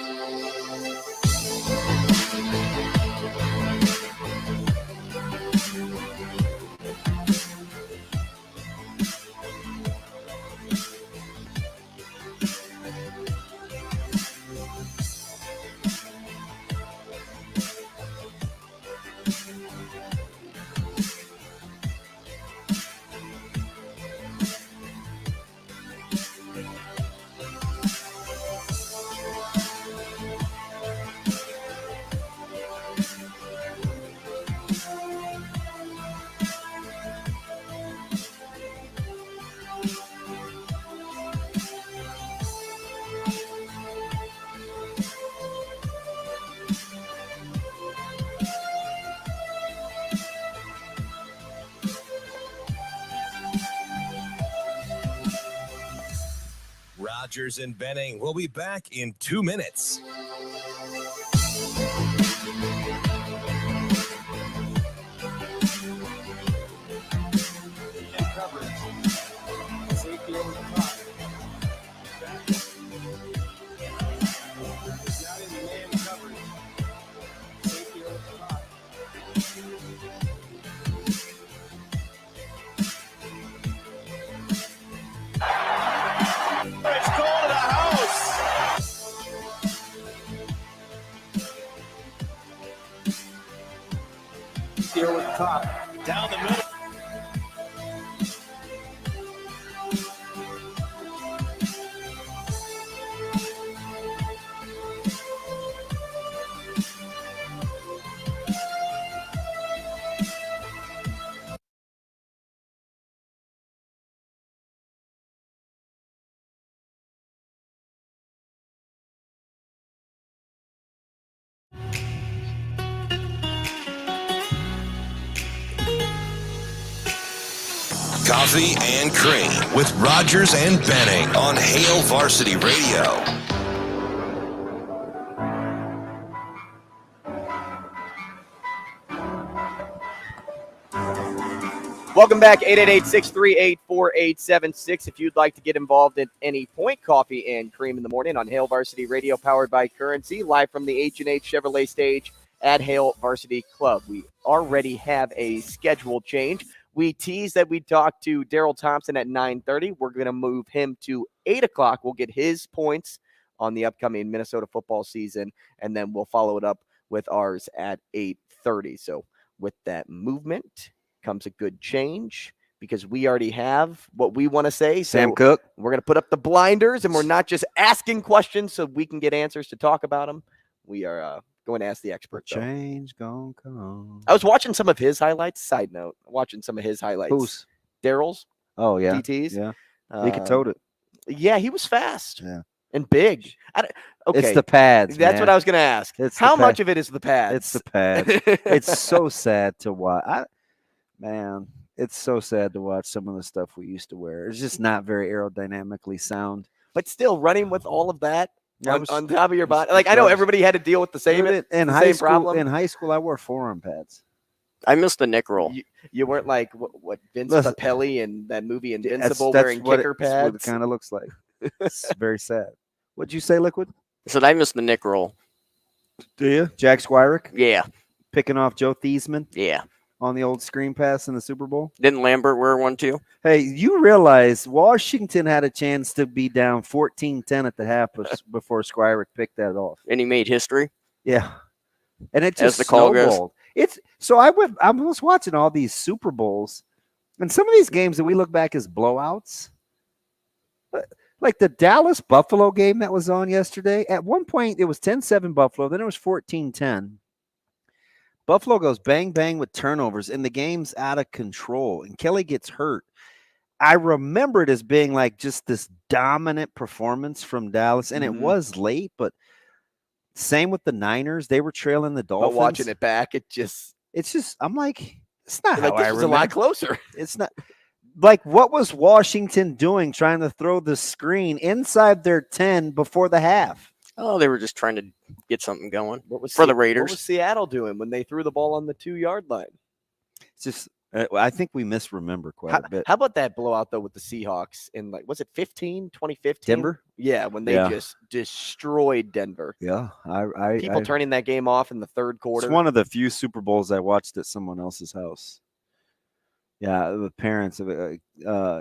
A: Rogers and Benning will be back in 2 minutes.
K: Safety over the top. Not in man coverage. Safety over the top.
D: It's going to the house.
K: Safety over the top.
D: Down the middle.
A: Coffee and Cream with Rogers and Benning on Hail Varsity Radio.
G: Welcome back, 888-638-4876. If you'd like to get involved in any point, Coffee and Cream in the morning on Hail Varsity Radio, powered by Currency, live from the H&H Chevrolet stage at Hail Varsity Club. We already have a schedule change. We teased that we'd talk to Darrell Thompson at 9:30. We're going to move him to 8 o'clock. We'll get his points on the upcoming Minnesota football season, and then we'll follow it up with ours at 8:30. So with that movement comes a good change because we already have what we want to say.
H: Sam
G: So
H: Cook.
G: we're going to put up the blinders, and we're not just asking questions so we can get answers to talk about them. We are Go and ask the expert. Though.
H: Change gonna come.
G: I was watching some of his highlights. Side note, watching some of his highlights.
H: Who's?
G: Darrell's.
H: Oh, yeah.
G: DT's.
H: Yeah. He could tote it.
G: Yeah, he was fast.
H: Yeah.
G: And big. Okay.
H: It's the pads.
G: That's what I was going to ask. How much of it is the pads?
H: It's the pads. It's so sad to watch. Man, it's so sad to watch some of the stuff we used to wear. It's just not very aerodynamically sound.
G: But still, running with all of that on top of your body. Like, I know everybody had to deal with the same, problem.
H: In high school, I wore forearm pads.
I: I missed the Nick roll.
G: You weren't like what Vince Papelli in that movie Invincible wearing kicker pads?
H: That's what it kind of looks like. It's very sad. What'd you say, Liquid?
I: I said I missed the Nick roll.
H: Do you? Jack Squirick?
I: Yeah.
H: Picking off Joe Thiesman?
I: Yeah.
H: On the old screen pass in the Super Bowl?
I: Didn't Lambert wear one too?
H: Hey, you realize Washington had a chance to be down 14-10 at the half before Squirick picked that off.
I: And he made history?
H: Yeah. And it just
I: As the call
H: snowballed. I was watching all these Super Bowls, and some of these games that we look back as blowouts, like the Dallas-Buffalo game that was on yesterday, at one point it was 10-7 Buffalo, then it was 14-10. Buffalo goes bang-bang with turnovers, and the game's out of control, and Kelly gets hurt. I remember it as being like just this dominant performance from Dallas, and it was late, but same with the Niners. They were trailing the Dolphins.
G: But watching it back, it's just,
H: I'm like, it's not
G: like
H: how
G: this
H: I
G: was
H: remember.
G: a lot closer.
H: It's not. Like, what was Washington doing trying to throw the screen inside their 10 before the half?
I: Oh, they were just trying to get something going
G: for
I: the Raiders.
G: What was Seattle doing when they threw the ball on the 2-yard line?
H: It's just, I think we misremember quite a bit.
G: How about that blowout, though, with the Seahawks in, like, was it 2015?
H: Denver?
G: Yeah, when they just destroyed Denver.
H: Yeah.
G: People turning that game off in the third quarter.
H: It's one of the few Super Bowls I watched at someone else's house. Yeah, the parents of a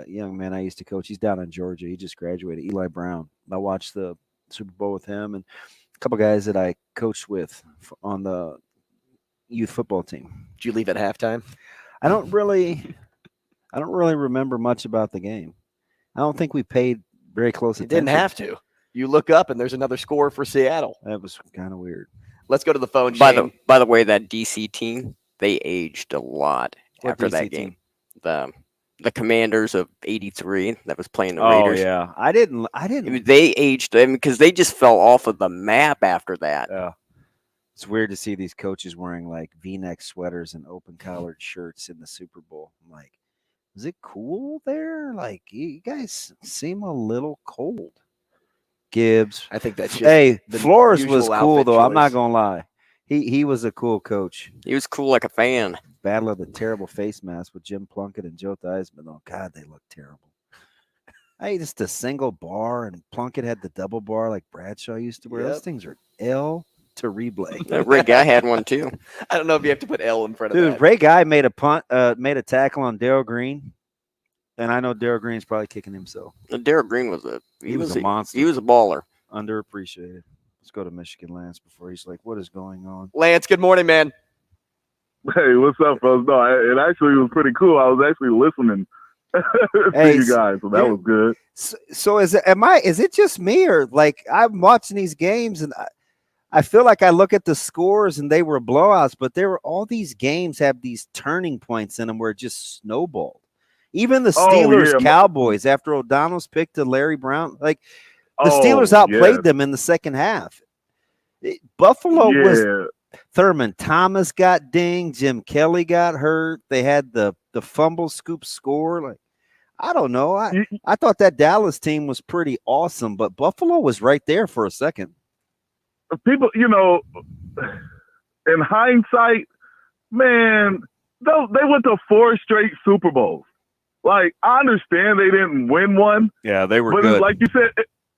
H: young man I used to coach. He's down in Georgia. He just graduated, Eli Brown. I watched the Super Bowl with him and a couple guys that I coached with on the youth football team.
G: Did you leave at halftime?
H: I don't really remember much about the game. I don't think we paid very close attention.
G: You didn't have to. You look up and there's another score for Seattle.
H: That was kind of weird.
G: Let's go to the phone.
I: By the way, that DC team, they aged a lot after that game. The Commanders of '83 that was playing the Raiders.
H: Oh yeah, I didn't.
I: They aged them because they just fell off of the map after that.
H: Yeah, it's weird to see these coaches wearing like V-neck sweaters and open collared shirts in the Super Bowl. I'm like, is it cool there? Like, you guys seem a little cold. Gibbs,
G: I think that's just
H: hey, Flores was cool though.
G: Choice.
H: I'm not gonna lie. He was a cool coach.
I: He was cool like a fan.
H: Battle of the terrible face mask with Jim Plunkett and Joe Theismann. Oh, God, they look terrible. Hey, just a single bar, and Plunkett had the double bar like Bradshaw used to wear. Those things are L to replay.
I: Ray Guy had one, too.
G: I don't know if you have to put L in front of
H: that.
G: Dude,
H: Ray Guy made a tackle on Darrell Green, and I know Darrell Green's probably kicking himself.
I: Darrell Green was
H: he was a monster.
I: He was a baller.
H: Underappreciated. Let's go to Michigan Lance before he's like, what is going on?
G: Lance, good morning, man.
L: Hey, what's up, folks? No, it actually was pretty cool. I was actually listening to you guys, so that was good.
H: So is it just me, or like I'm watching these games and I feel like I look at the scores and they were blowouts, but all these games have these turning points in them where it just snowballed. Even the Steelers Cowboys after O'Donnell's pick to Larry Brown, like the Steelers outplayed them in the second half. Buffalo was. Thurman Thomas got dinged. Jim Kelly got hurt. They had the fumble scoop score. Like, I don't know. I thought that Dallas team was pretty awesome, but Buffalo was right there for a second.
L: People, in hindsight, man, they went to 4 straight Super Bowls. Like, I understand they didn't win one.
H: Yeah, they were
L: good. But like you said,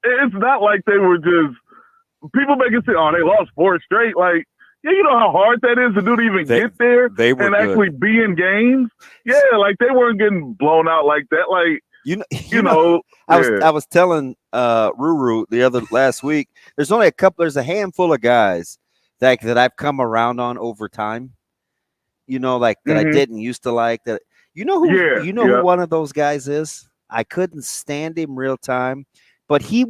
L: it's not like they were just – people make it say, oh, they lost 4 straight. Like, yeah, you know how hard that is to even get there and actually be in games? Yeah, like they weren't getting blown out like that. Like,
H: I was telling Ruru last week, there's a handful of guys that I've come around on over time. That I didn't used to like that. Who one of those guys is? I couldn't stand him real time, but he's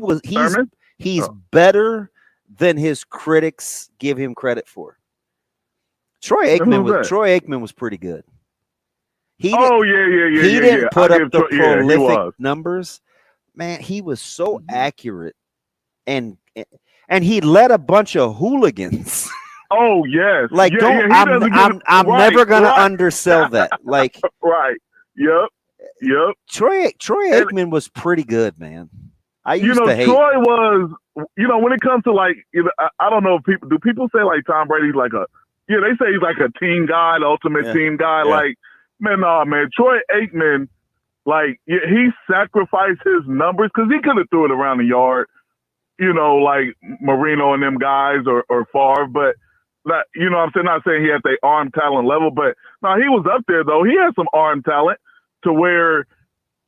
H: better than his critics give him credit for. Troy Aikman was pretty good. He didn't put up the prolific numbers. Man, he was so accurate, and he led a bunch of hooligans.
L: Oh yes,
H: like I'm never gonna undersell that. Like
L: right, yep.
H: Troy Aikman was pretty good, man. I used to hate.
L: Troy was, when it comes to like, I don't know if people say like Tom Brady's like they say he's like a team guy, the ultimate team guy. Yeah. Like, man, Troy Aikman, like he sacrificed his numbers because he could have threw it around the yard, like Marino and them guys or Favre, but. I'm not saying he had the arm talent level, but no, he was up there though. He had some arm talent to where,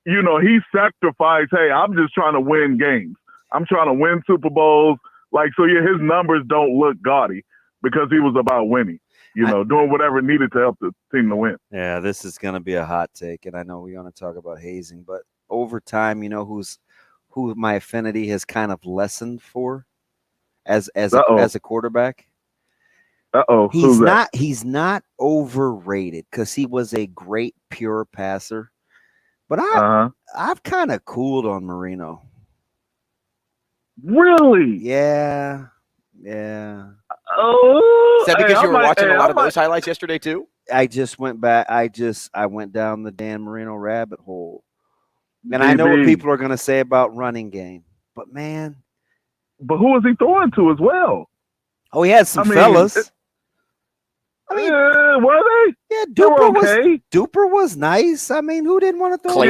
L: he sacrificed. Hey, I'm just trying to win games. I'm trying to win Super Bowls. Like, so his numbers don't look gaudy because he was about winning. Doing whatever needed to help the team to win.
H: Yeah, this is going to be a hot take, and I know we want to talk about hazing, but over time, who my affinity has kind of lessened for as a quarterback. He's not overrated because he was a great pure passer, but I've kind of cooled on Marino.
G: Really?
H: Yeah.
G: Oh, is that because you were watching a lot of those highlights yesterday too?
H: I just went back. I went down the Dan Marino rabbit hole, and I know what people are going to say about running game, but man,
L: but who was he throwing to as well?
H: Oh, he had some fellas.
L: Were they?
H: Yeah, Duper was nice. I mean, who didn't want to throw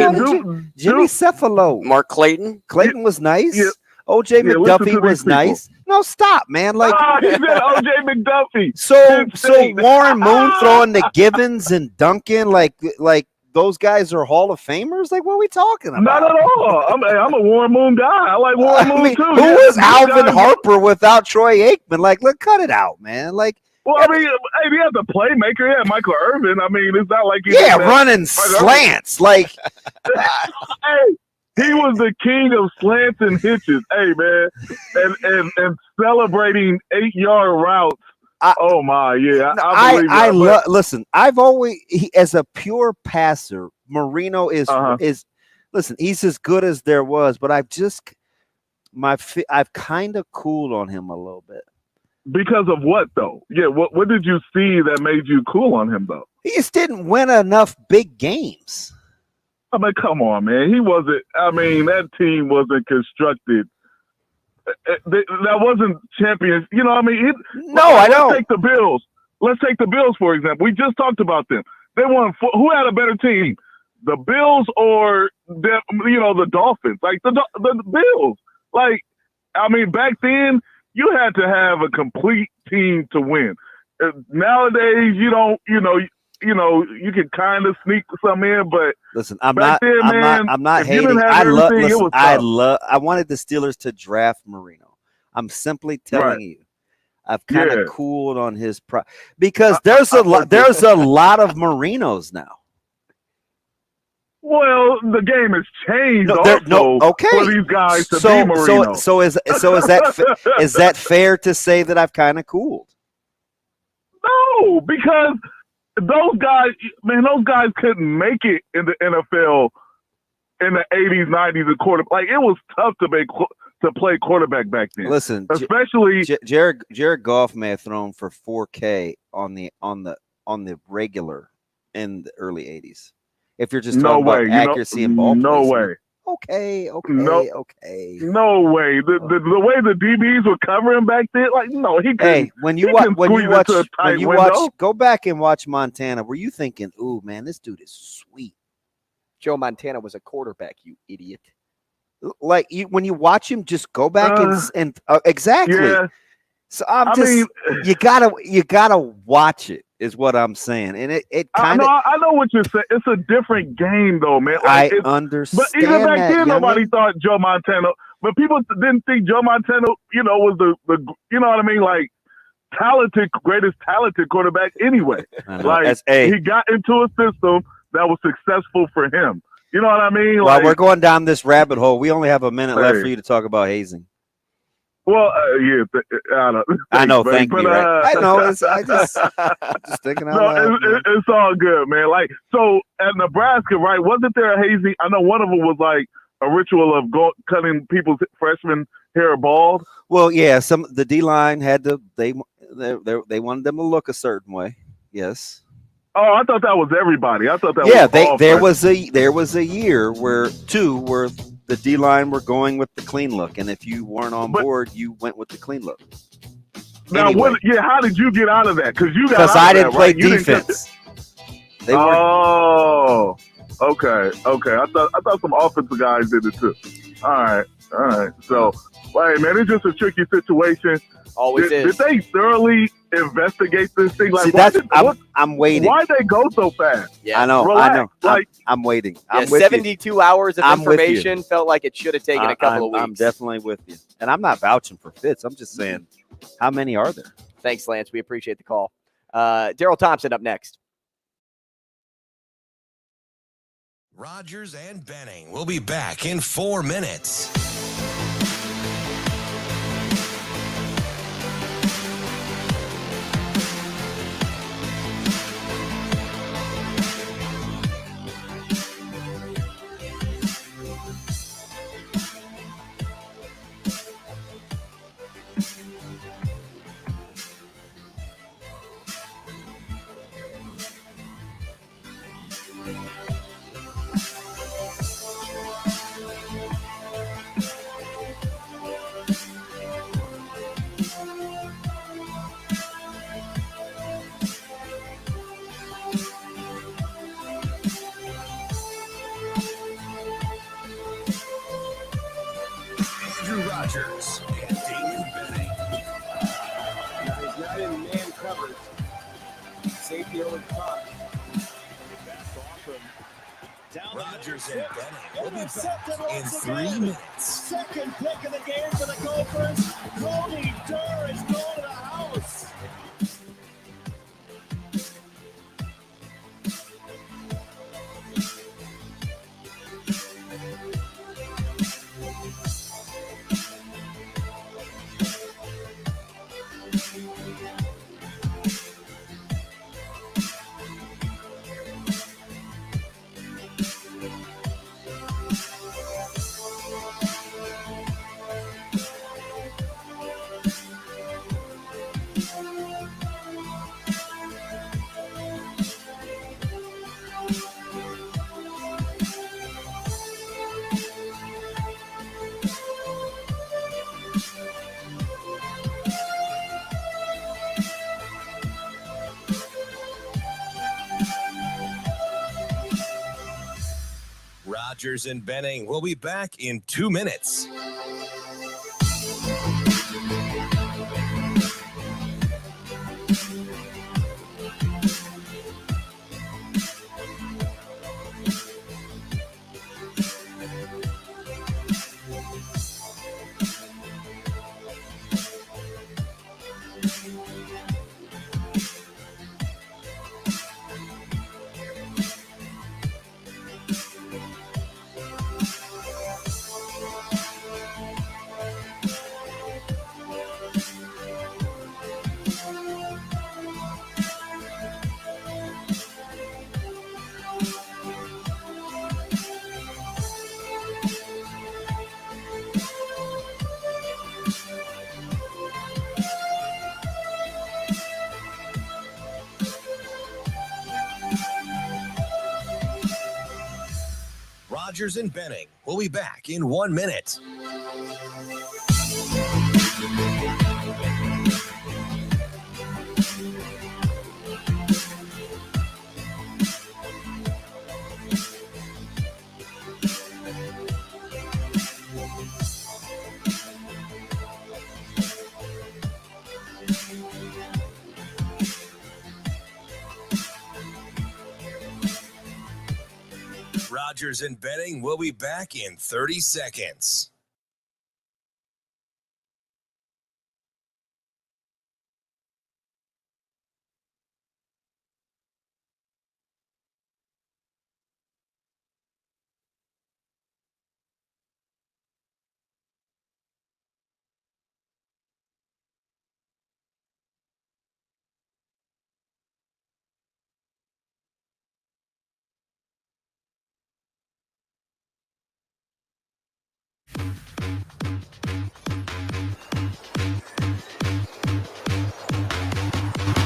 H: Jimmy Cephalo?
I: Mark Clayton.
H: Clayton was nice. Yeah. OJ McDuffie was nice. No, stop, man. Like
L: he said OJ McDuffie.
H: So Warren Moon throwing to Givens and Duncan, like those guys are Hall of Famers? Like, what are we talking about?
L: Not at all. I'm a Warren Moon guy. I like Warren Moon too.
H: Who was Alvin Harper without Troy Aikman? Like, look, cut it out, man. Like,
L: well, I mean, hey, he had the playmaker. Yeah, Michael Irvin. I mean, it's not like
H: running slants. Like,
L: hey, he was the king of slants and hitches. Hey, man, and celebrating 8-yard routes. Oh my, yeah. I
H: listen. I've always as a pure passer, Marino is listen. He's as good as there was, but I've kind of cooled on him a little bit.
L: Because of what, though? Yeah, what did you see that made you cool on him, though?
H: He just didn't win enough big games.
L: I mean, come on, man. He wasn't. I mean, that team wasn't constructed. That wasn't champions. You know what I mean?
H: I know.
L: Let's take the Bills. Let's take the Bills, for example. We just talked about them. They won. Who had a better team? The Bills or the Dolphins? Like the Bills. Like, I mean, back then, you had to have a complete team to win. Nowadays, you don't, you can kind of sneak some in, but
H: listen, I'm not hating. I wanted the Steelers to draft Marino. I'm simply telling you, I've kind of cooled on his because there's a lot of Marinos now.
L: Well, the game has changed for these guys to be Marino.
H: So is that fair to say that I've kind of cooled?
L: No, because those guys couldn't make it in the NFL in the 80s, 90s, and quarterback. Like, it was tough to play quarterback back then.
H: Listen,
L: especially
H: Jared Goff may have thrown for 4K on the regular in the early 80s. If you're just talking about accuracy and ball placement.
L: No way.
H: Okay.
L: No way. The way the DBs were covering back then, like, no, he couldn't.
H: Hey, when you watch, go back and watch Montana. Were you thinking, "Ooh, man, this dude is sweet"?
G: Joe Montana was a quarterback, you idiot.
H: Like when you watch him, just go back and exactly. Yeah. So you gotta watch it. Is what I'm saying, and it kind of.
L: I know what you're saying. It's a different game, though, man.
H: Like, I understand.
L: But even back then, nobody thought Joe Montana. But people didn't think Joe Montana, was the you know what I mean, like greatest talented quarterback anyway. Like he got into a system that was successful for him. You know what I mean?
H: Well, we're going down this rabbit hole. We only have a minute left for you to talk about hazing.
L: Well, yeah, I know.
H: I know.
L: Thanks,
H: Thank
L: but,
H: you. Right? I know. I'm just thinking out loud.
L: It's all good, man. Like, so at Nebraska, right? Wasn't there a hazy? I know one of them was like a ritual of cutting people's freshman hair bald.
H: Well, yeah. The D line had to. They wanted them to look a certain way. Yes.
L: Oh, I thought that was everybody. I thought that
H: there was a year where the D line were going with the clean look, and if you weren't on board, you went with the clean look.
L: Now,
H: anyway.
L: how did you get out of that? Because
H: I didn't play defense.
L: Okay. I thought some offensive guys did it too. All right. So, hey, man, it's just a tricky situation.
G: Always is.
L: Did they thoroughly investigate this thing? Like,
H: I'm waiting.
L: Why'd they go so fast?
G: Yeah,
H: I know.
L: Relax.
H: I know.
L: Like,
H: I'm waiting.
G: Yeah, 72 hours of information felt like it should have taken a couple of weeks.
H: I'm definitely with you. And I'm not vouching for Fitz. I'm just saying, how many are there?
G: Thanks, Lance. We appreciate the call. Darrell Thompson up next.
A: Rogers and Benning will be back in 4 minutes. Rogers and Damon Benning.
K: He's not in man coverage. Safety over the top.
A: Rogers and Benning will be back in 3 minutes.
B: Second pick of the game for the Gophers. Cody Durr is going to the house. Rogers and Benning will be back in 2 minutes. Rogers and Benning will be back in 1 minute. Rogers and Benning will be back in 30 seconds.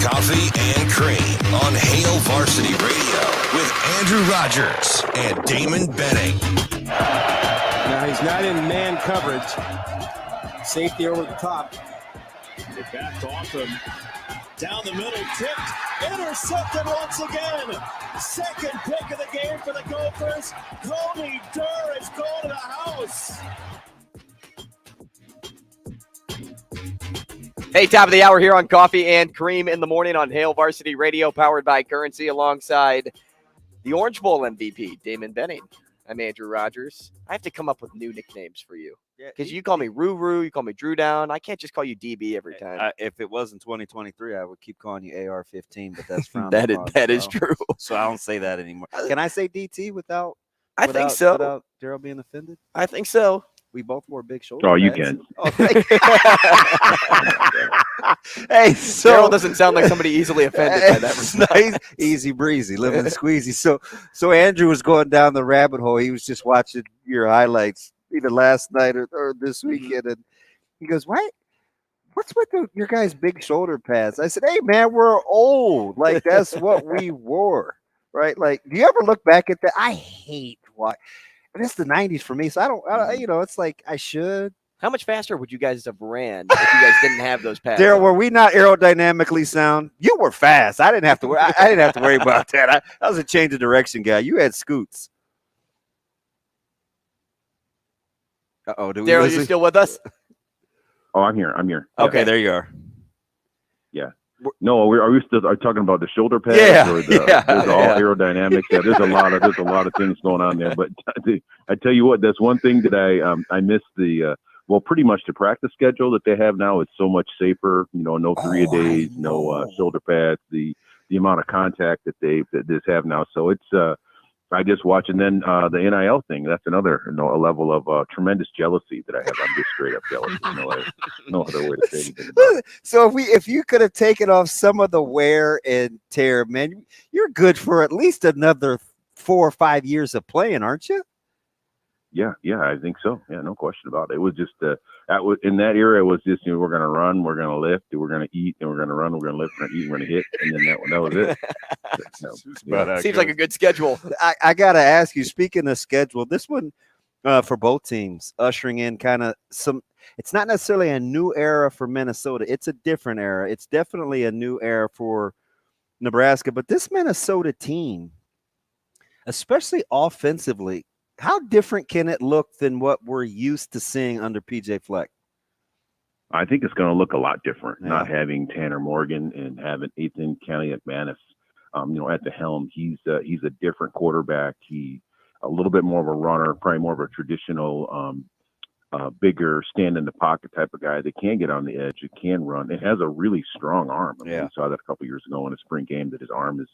A: Coffee and Cream on Hail Varsity Radio with Andrew Rogers and Damon Benning.
K: Now he's not in man coverage. Safety over the top.
B: They backed off him. Down the middle, tipped, intercepted once again. Second pick of the game for the Gophers. Cody Durr is going to the house.
G: Hey, top of the hour here on Coffee and Cream in the morning on Hail Varsity Radio, powered by Currency, alongside the Orange Bowl MVP, Damon Benning. I'm Andrew Rogers. I have to come up with new nicknames for you. Because you call me Ruru, you call me Drew Down. I can't just call you DB every time.
H: If it wasn't 2023, I would keep calling you AR-15, but that's frowned
G: that
H: upon,
G: is true.
H: So I don't say that anymore. Can I say DT without
G: think so.
H: Without Darrell being offended?
G: I think so.
H: We both wore big shoulders.
L: Oh, you can.
H: Oh, hey, so
G: Darrell doesn't sound like somebody easily offended by that.
H: Nice, easy breezy, living squeezy. So Andrew was going down the rabbit hole. He was just watching your highlights either last night or this weekend, and he goes, "What? What's with your guys' big shoulder pads?" I said, "Hey, man, we're old. Like that's what we wore, right? Like, do you ever look back at that? I hate what." It's the 90s for me, so I don't, it's like I should.
G: How much faster would you guys have ran if you guys didn't have those pads?
H: Darrell, were we not aerodynamically sound? You were fast. I didn't have to. I didn't have to worry about that. I was a change of direction guy. You had scoots.
G: Darrell, you still with us?
L: Oh, I'm here.
H: Okay, there you are.
L: Yeah. No, are we still talking about the shoulder pads?
H: Yeah,
L: or the all aerodynamics? Yeah, there's a lot of things going on there. But I tell you what, that's one thing that I miss pretty much the practice schedule that they have now. It's so much safer. No 3-a-days, no shoulder pads. The amount of contact that they have now. So it's I just watch, and then the NIL thing. That's another a level of tremendous jealousy that I have. I'm just straight up jealous. No other way to say anything about it.
H: So if you could have taken off some of the wear and tear, man, you're good for at least another 4 or 5 years of playing, aren't you?
L: Yeah, I think so. Yeah, no question about it. It was just in that era. It was just we're going to run, we're going to lift, we're going to eat, and we're going to run, we're going to lift, we're going to eat, we're going to hit, and then that was it.
G: Seems like a good schedule.
H: I got to ask you. Speaking of schedule, this one for both teams, ushering in kind of some. It's not necessarily a new era for Minnesota. It's a different era. It's definitely a new era for Nebraska. But this Minnesota team, especially offensively, how different can it look than what we're used to seeing under PJ Fleck?
L: I think it's going to look a lot different. Not having Tanner Morgan and having Ethan County McManus, at the helm. He's a different quarterback. He a little bit more of a runner, probably more of a traditional, bigger stand in the pocket type of guy that can get on the edge. It can run. It has a really strong arm. We saw that a couple years ago in a spring game that his arm is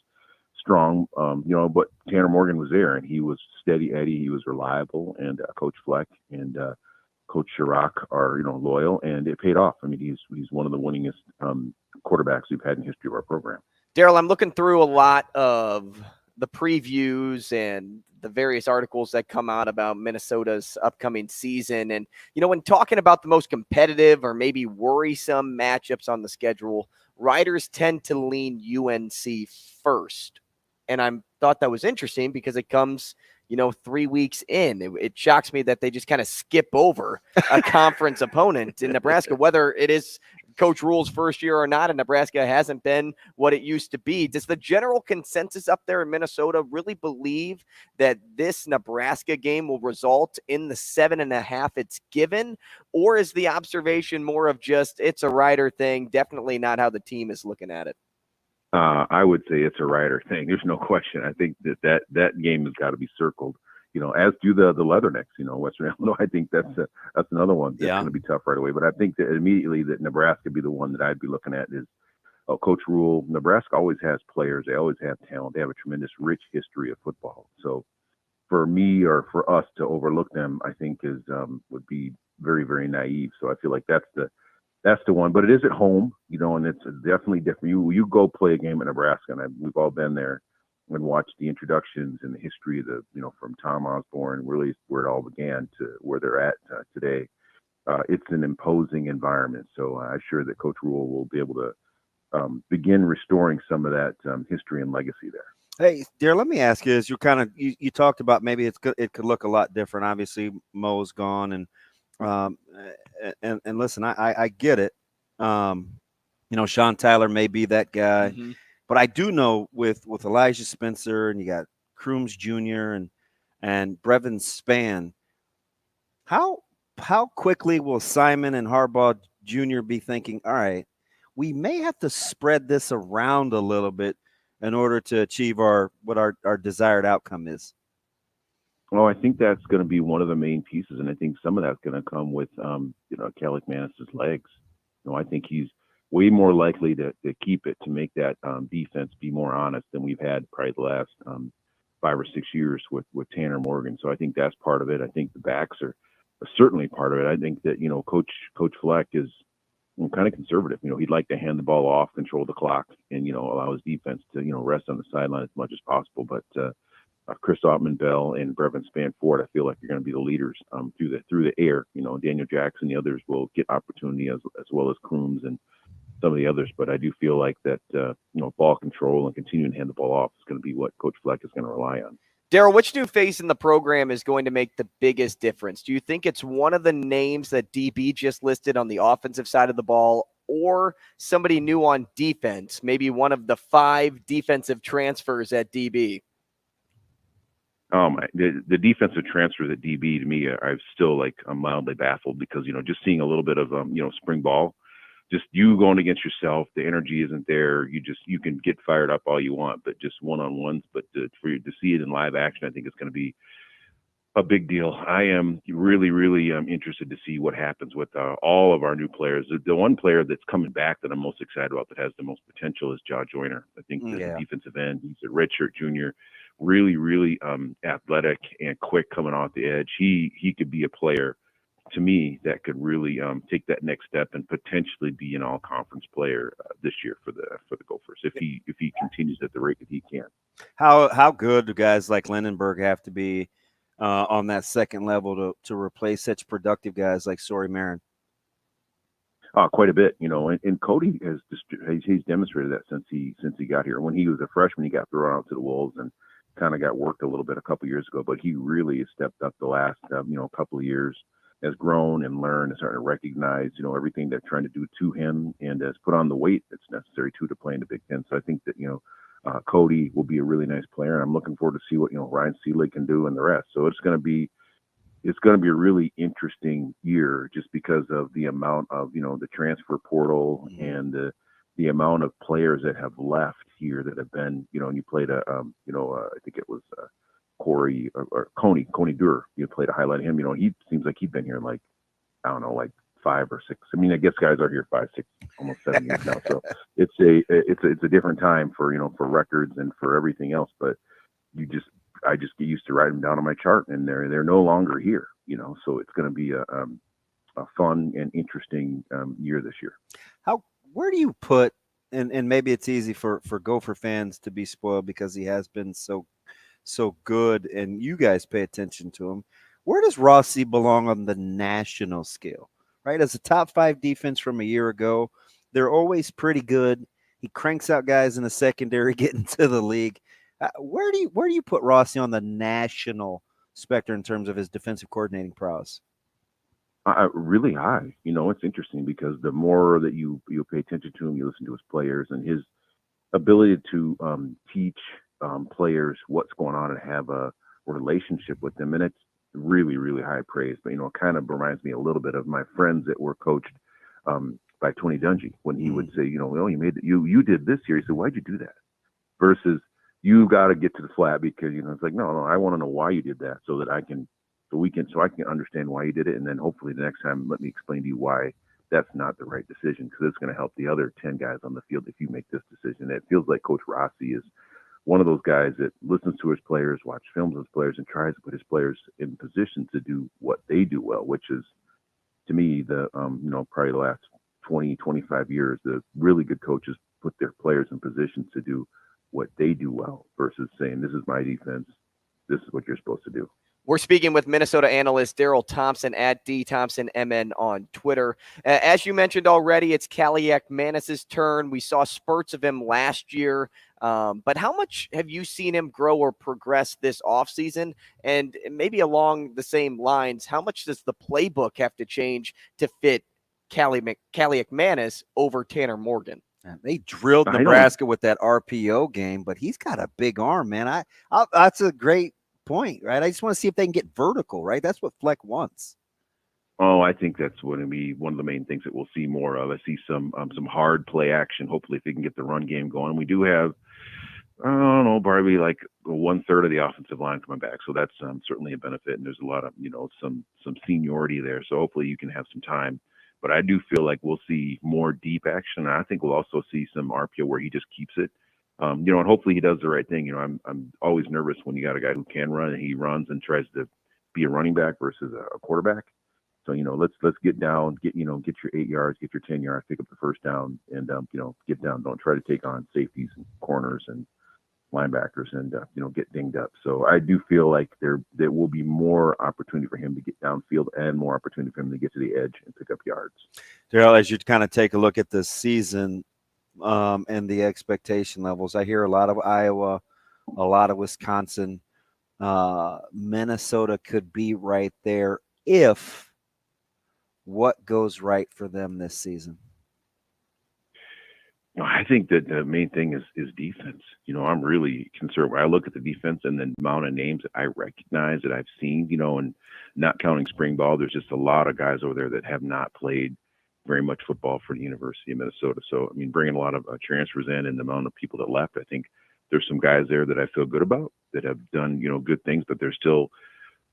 L: strong, but Tanner Morgan was there and he was steady Eddie. He was reliable, and Coach Fleck and Coach Chirac are, loyal, and it paid off. I mean, he's one of the winningest quarterbacks we've had in the history of our program.
G: Darrell, I'm looking through a lot of the previews and the various articles that come out about Minnesota's upcoming season. And, when talking about the most competitive or maybe worrisome matchups on the schedule, writers tend to lean UNC first. And I thought that was interesting because it comes, 3 weeks in. It shocks me that they just kind of skip over a conference opponent in Nebraska, whether it is Coach Rule's first year or not, and Nebraska hasn't been what it used to be. Does the general consensus up there in Minnesota really believe that this Nebraska game will result in the 7.5 it's given? Or is the observation more of just it's a rider thing, definitely not how the team is looking at it?
L: I would say it's a rider thing. There's no question. I think that game has got to be circled, as do the Leathernecks, Western Illinois. I think that's another one that's going to be tough right away. But I think that immediately that Nebraska would be the one that I'd be looking at is Coach Rule. Nebraska always has players. They always have talent. They have a tremendous, rich history of football. So for me or for us to overlook them, I think would be very, very naive. So I feel like that's the one, but it is at home, and it's definitely different. You go play a game at Nebraska, and we've all been there and watched the introductions and the history of from Tom Osborne, really where it all began to where they're at today. It's an imposing environment. So I'm sure that Coach Rule will be able to
M: begin restoring some of that history and legacy there.
H: Hey, Darrell, let me ask you: as you talked about, maybe it could look a lot different. Obviously, Mo's gone, and listen, I get it. Sean Tyler may be that guy, but I do know with Elijah Spencer, and you got Crooms Jr. and Brevin Spann, how quickly will Simon and Harbaugh Jr. be thinking, all right, we may have to spread this around a little bit in order to achieve what our desired outcome is?
M: Well, I think that's going to be one of the main pieces, and I think some of that's going to come with Kelly McManus's legs. I think he's way more likely to keep it, to make that defense be more honest than we've had probably the last 5 or 6 years with Tanner Morgan. So I think that's part of it. I think the backs are certainly part of it. I think that Coach Fleck is kind of conservative. He'd like to hand the ball off, control the clock, and allow his defense to rest on the sideline as much as possible. But Chris Ottman-Bell and Brevin Spann-Ford, I feel like they're going to be the leaders through the air. Daniel Jackson, the others will get opportunity as well as Crooms and some of the others. But I do feel like that ball control and continuing to hand the ball off is going to be what Coach Fleck is going to rely on.
G: Darrell, which new face in the program is going to make the biggest difference? Do you think it's one of the names that DB just listed on the offensive side of the ball, or somebody new on defense, maybe one of the 5 defensive transfers at DB?
M: The defensive transfers at DB, to me, I'm mildly baffled because, just seeing a little bit of, spring ball, just you going against yourself, the energy isn't there. You can get fired up all you want, but just one-on-ones. But for you to see it in live action, I think it's going to be a big deal. I am really, really interested to see what happens with all of our new players. The one player that's coming back that I'm most excited about that has the most potential is Jaw Joyner. I think the defensive end, he's a redshirt junior, really, really athletic and quick coming off the edge. He could be a player, to me, that could really take that next step and potentially be an all-conference player this year for the Gophers if he continues at the rate that he can.
H: How good do guys like Lindenberg have to be on that second level to replace such productive guys like Sori Marin?
M: Quite a bit, and Cody he's demonstrated that since he got here. When he was a freshman, he got thrown out to the Wolves and kind of got worked a little bit a couple years ago, but he really has stepped up the last couple of years, has grown and learned and started to recognize everything they're trying to do to him, and has put on the weight that's necessary to play in the Big Ten. So I think that Cody will be a really nice player, and I'm looking forward to see what Ryan Seeley can do and the rest. So it's going to be a really interesting year just because of the amount of the transfer portal and the amount of players that have left here that have been and you played I think it was Corey or Coney Durr. You played a highlight of him. He seems like he's been here like 5 or 6. I mean, I guess guys are here 5, 6, almost 7 years now. So it's a different time for for records and for everything else. But I just get used to writing them down on my chart, and they're no longer here. So it's going to be a fun and interesting year this year.
H: Where do you put? And maybe it's easy for Gopher fans to be spoiled because he has been so good, and you guys pay attention to him. Where does Rossi belong on the national scale? Right, as a top 5 defense from a year ago, they're always pretty good. He cranks out guys in the secondary getting to the league. Where do you put Rossi on the national spectrum in terms of his defensive coordinating prowess?
M: Really high. It's interesting because the more that you pay attention to him, you listen to his players, and his ability to teach players what's going on and have a relationship with them, and it's really, really high praise. But it kind of reminds me a little bit of my friends that were coached by Tony Dungy when he would say, you did this here. He said, why'd you do that? Versus you got to get to the flat because it's like no, I want to know why you did that so that I can understand why you did it, and then hopefully the next time let me explain to you why that's not the right decision, because it's going to help the other 10 guys on the field if you make this decision. It feels like Coach Rossi is one of those guys that listens to his players, watch films of his players, and tries to put his players in position to do what they do well, which is, to me, the probably the last 20, 25 years, the really good coaches put their players in position to do what they do well versus saying, this is my defense, this is what you're supposed to do.
G: We're speaking with Minnesota analyst Darrell Thompson at DThompsonMN on Twitter. As you mentioned already, it's Kaliakmanis' turn. We saw spurts of him last year. But how much have you seen him grow or progress this offseason? And maybe along the same lines, how much does the playbook have to change to fit Kaliakmanis over Tanner Morgan?
H: They drilled Nebraska with that RPO game, but he's got a big arm, man. That's a great point, right? I just want to see if they can get vertical, right? That's what Fleck wants.
M: Oh, I think that's going to be one of the main things that we'll see more of. I see some hard play action. Hopefully, if they can get the run game going. We do have, I don't know, probably like 1/3 of the offensive line coming back, so that's certainly a benefit. And there's a lot of some seniority there, so hopefully you can have some time. But I do feel like we'll see more deep action. I think we'll also see some RPO where he just keeps it. And hopefully he does the right thing. I'm always nervous when you got a guy who can run and he runs and tries to be a running back versus a quarterback. So, let's get down, get your 8 yards, get your 10 yards, pick up the first down, and get down. Don't try to take on safeties and corners and linebackers and get dinged up. So I do feel like there will be more opportunity for him to get downfield and more opportunity for him to get to the edge and pick up yards.
H: Darrell, as you kind of take a look at this season, and the expectation levels. I hear a lot of Iowa, a lot of Wisconsin. Minnesota could be right there if what goes right for them this season.
M: I think that the main thing is defense. I'm really concerned. When I look at the defense and the amount of names that I recognize that I've seen, and not counting spring ball, there's just a lot of guys over there that have not played very much football for the University of Minnesota. So, bringing a lot of transfers in and the amount of people that left, I think there's some guys there that I feel good about that have done, good things, but there's still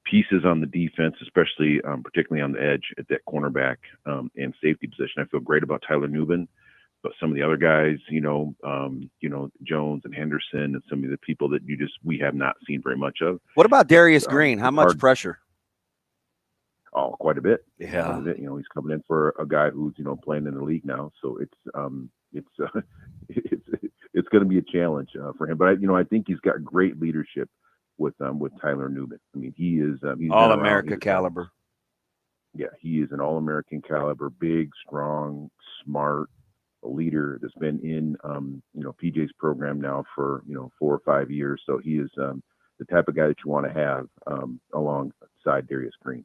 M: pieces on the defense, especially particularly on the edge at that cornerback and safety position. I feel great about Tyler Nubin, but some of the other guys, Jones and Henderson and some of the people that we have not seen very much of.
H: What about Darius Green? How much pressure?
M: Oh, quite a bit.
H: Yeah.
M: Quite a bit. He's coming in for a guy who's, playing in the league now. So it's going to be a challenge for him. But I think he's got great leadership with Tyler Nubin. He is he's
H: All-America caliber.
M: Yeah, he is an All-American caliber, big, strong, smart, a leader that's been in PJ's program now for 4 or 5 years. So he is the type of guy that you want to have alongside Darius Green.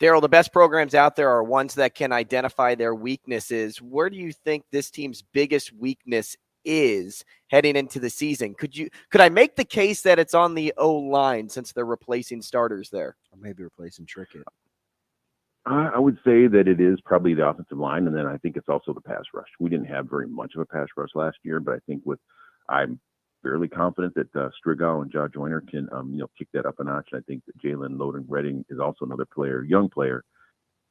G: Darrell, the best programs out there are ones that can identify their weaknesses. Where do you think this team's biggest weakness is heading into the season? Could I make the case that it's on the O-line since they're replacing starters there?
H: Or maybe replacing Trickett.
M: I would say that it is probably the offensive line, and then I think it's also the pass rush. We didn't have very much of a pass rush last year, but I think I'm fairly confident that Strigal and Jaw Joyner can, kick that up a notch. I think that Jalen Loden-Redding is also another young player,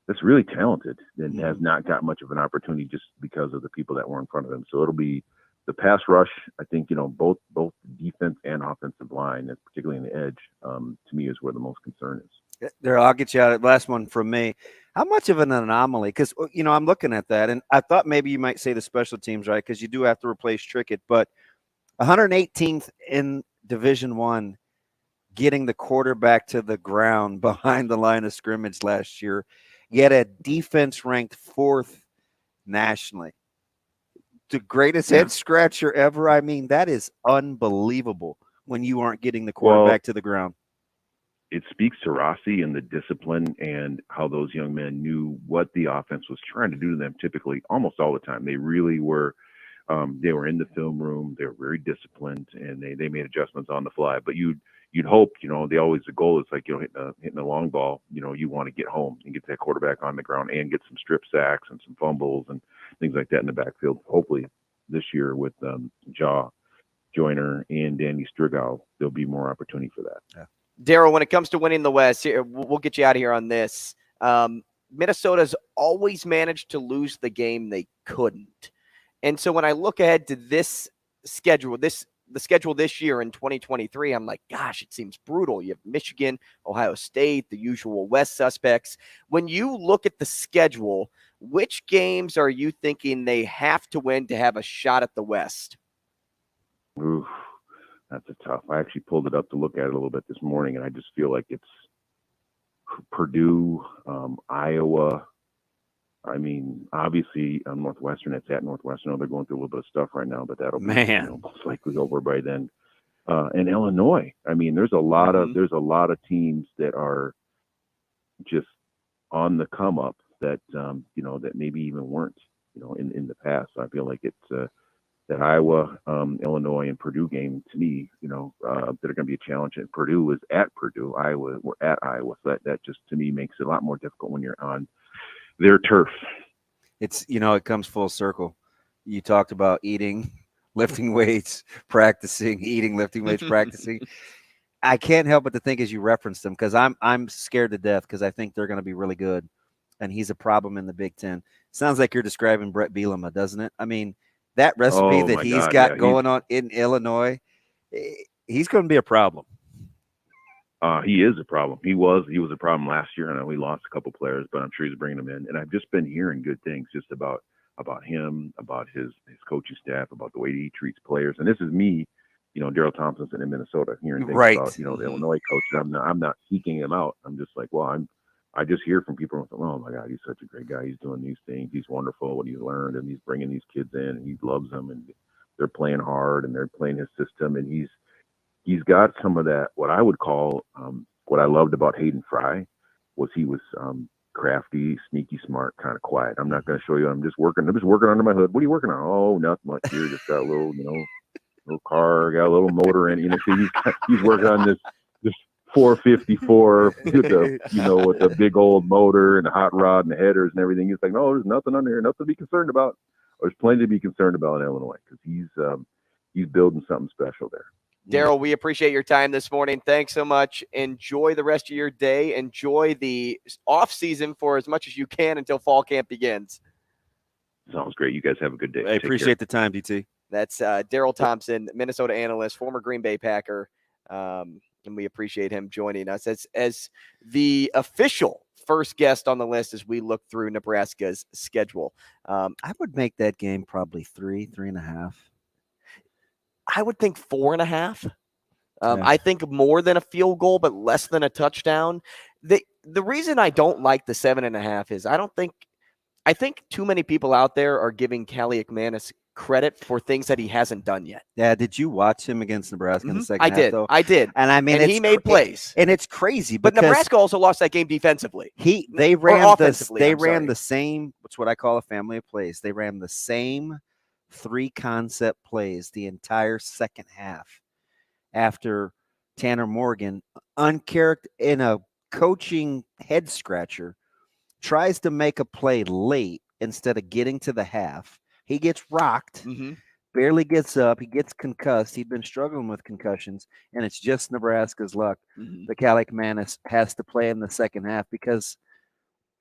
M: that's really talented and has not got much of an opportunity just because of the people that were in front of him. So it'll be the pass rush. I think, both defense and offensive line, and particularly in the edge, to me is where the most concern is.
H: There, I'll get you out. Last one from me. How much of an anomaly? Because, I'm looking at that, and I thought maybe you might say the special teams, right? Because you do have to replace Trickett, but 118th in Division I, getting the quarterback to the ground behind the line of scrimmage last year, yet a defense ranked 4th nationally. The greatest head scratcher ever. That is unbelievable when you aren't getting the quarterback to the ground.
M: It speaks to Rossi and the discipline and how those young men knew what the offense was trying to do to them typically almost all the time. They really were they were in the film room. They were very disciplined, and they made adjustments on the fly. But you'd hope, the goal is like, hitting a long ball, you want to get home and get that quarterback on the ground and get some strip sacks and some fumbles and things like that in the backfield. Hopefully this year with Jaw Joyner and Danny Strigal, there'll be more opportunity for that.
H: Yeah.
G: Darrell, when it comes to winning the West, we'll get you out of here on this. Minnesota's always managed to lose the game they couldn't. And so when I look ahead to this schedule, the schedule this year in 2023, I'm like, gosh, it seems brutal. You have Michigan, Ohio State, the usual West suspects. When you look at the schedule, which games are you thinking they have to win to have a shot at the West?
M: Ooh, that's a tough. I actually pulled it up to look at it a little bit this morning, and I just feel like it's Purdue, Iowa. I mean, obviously, Northwestern. It's at Northwestern. I know they're going through a little bit of stuff right now, but that'll be most likely over by then. And Illinois. I mean, there's a lot of teams that are just on the come up that that maybe even weren't in the past. So I feel like it's that Iowa, Illinois, and Purdue game to me, that are going to be a challenge. And Purdue is at Purdue, Iowa, we're at Iowa. So that just to me makes it a lot more difficult when you're on their turf.
H: It's it comes full circle. You talked about eating, lifting weights, practicing, eating, lifting weights, practicing. I can't help but to think as you referenced them, because I'm scared to death because I think they're going to be really good, and he's a problem in the Big Ten. Sounds like you're describing Brett Bielema, doesn't it? I mean, that recipe that he's got going on in Illinois, he's going to be a problem.
M: He is a problem. He was a problem last year. I know we lost a couple players, but I'm sure he's bringing them in. And I've just been hearing good things just about him, about his coaching staff, about the way he treats players. And this is me, Darrell Thompson's in Minnesota, hearing things about the Illinois coach. I'm not seeking him out. I'm just like, well, I just hear from people, oh my God, he's such a great guy. He's doing these things. He's wonderful what he's learned, and he's bringing these kids in, and he loves them, and they're playing hard, and they're playing his system, and he's got some of that. What I would call what I loved about Hayden Fry was he was crafty, sneaky, smart, kind of quiet. I'm not going to show you. I'm just working under my hood. What are you working on? Oh, nothing much here. Just got a little, little car, got a little motor in. He's working on this 454 with the big old motor and the hot rod and the headers and everything. He's like, no, there's nothing under here, nothing to be concerned about. There's plenty to be concerned about in Illinois because he's building something special there.
G: Darrell, we appreciate your time this morning. Thanks so much. Enjoy the rest of your day. Enjoy the off season for as much as you can until fall camp begins.
M: Sounds great. You guys have a good day.
H: I appreciate the time, DT.
G: That's Darrell Thompson, Minnesota analyst, former Green Bay Packer. And we appreciate him joining us as the official first guest on the list as we look through Nebraska's schedule.
H: I would make that game probably 3.5.
G: I would think 4.5. I think more than a field goal, but less than a touchdown. The reason I don't like the 7.5 is I think too many people out there are giving Callie McManus credit for things that he hasn't done yet.
H: Yeah, did you watch him against Nebraska in the second half? Though?
G: I did.
H: And I mean,
G: he made plays.
H: And it's crazy.
G: But Nebraska also lost that game defensively.
H: They ran the same, what's what I call a family of plays. They ran the same 3 concept plays the entire second half after Tanner Morgan, in a coaching head scratcher, tries to make a play late instead of getting to the half. He gets rocked, barely gets up. He gets concussed. He'd been struggling with concussions, and it's just Nebraska's luck that Callie McManus has to play in the second half because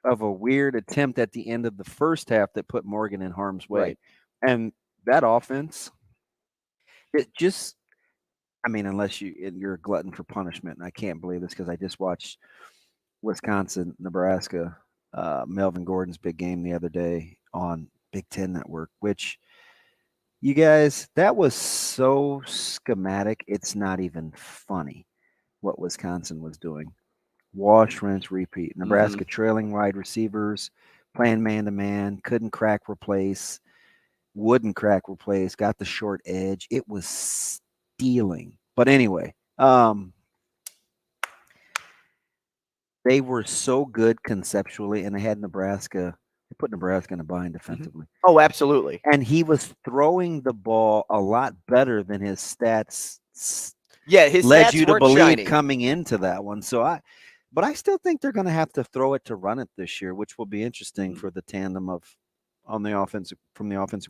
H: of a weird attempt at the end of the first half that put Morgan in harm's way.
G: Right.
H: And that offense, unless you're a glutton for punishment, and I can't believe this because I just watched Wisconsin, Nebraska, Melvin Gordon's big game the other day on Big Ten Network, which, you guys, that was so schematic, it's not even funny what Wisconsin was doing. Wash, rinse, repeat. Nebraska trailing wide receivers, playing man-to-man, wouldn't crack, replace, got the short edge. It was stealing. But anyway, they were so good conceptually, and they had Nebraska. They put Nebraska in a bind defensively.
G: Oh, absolutely.
H: And he was throwing the ball a lot better than his stats.
G: Yeah, his
H: led
G: stats
H: you to
G: weren't
H: believe
G: shining
H: coming into that one. But I still think they're going to have to throw it to run it this year, which will be interesting for the tandem from the offensive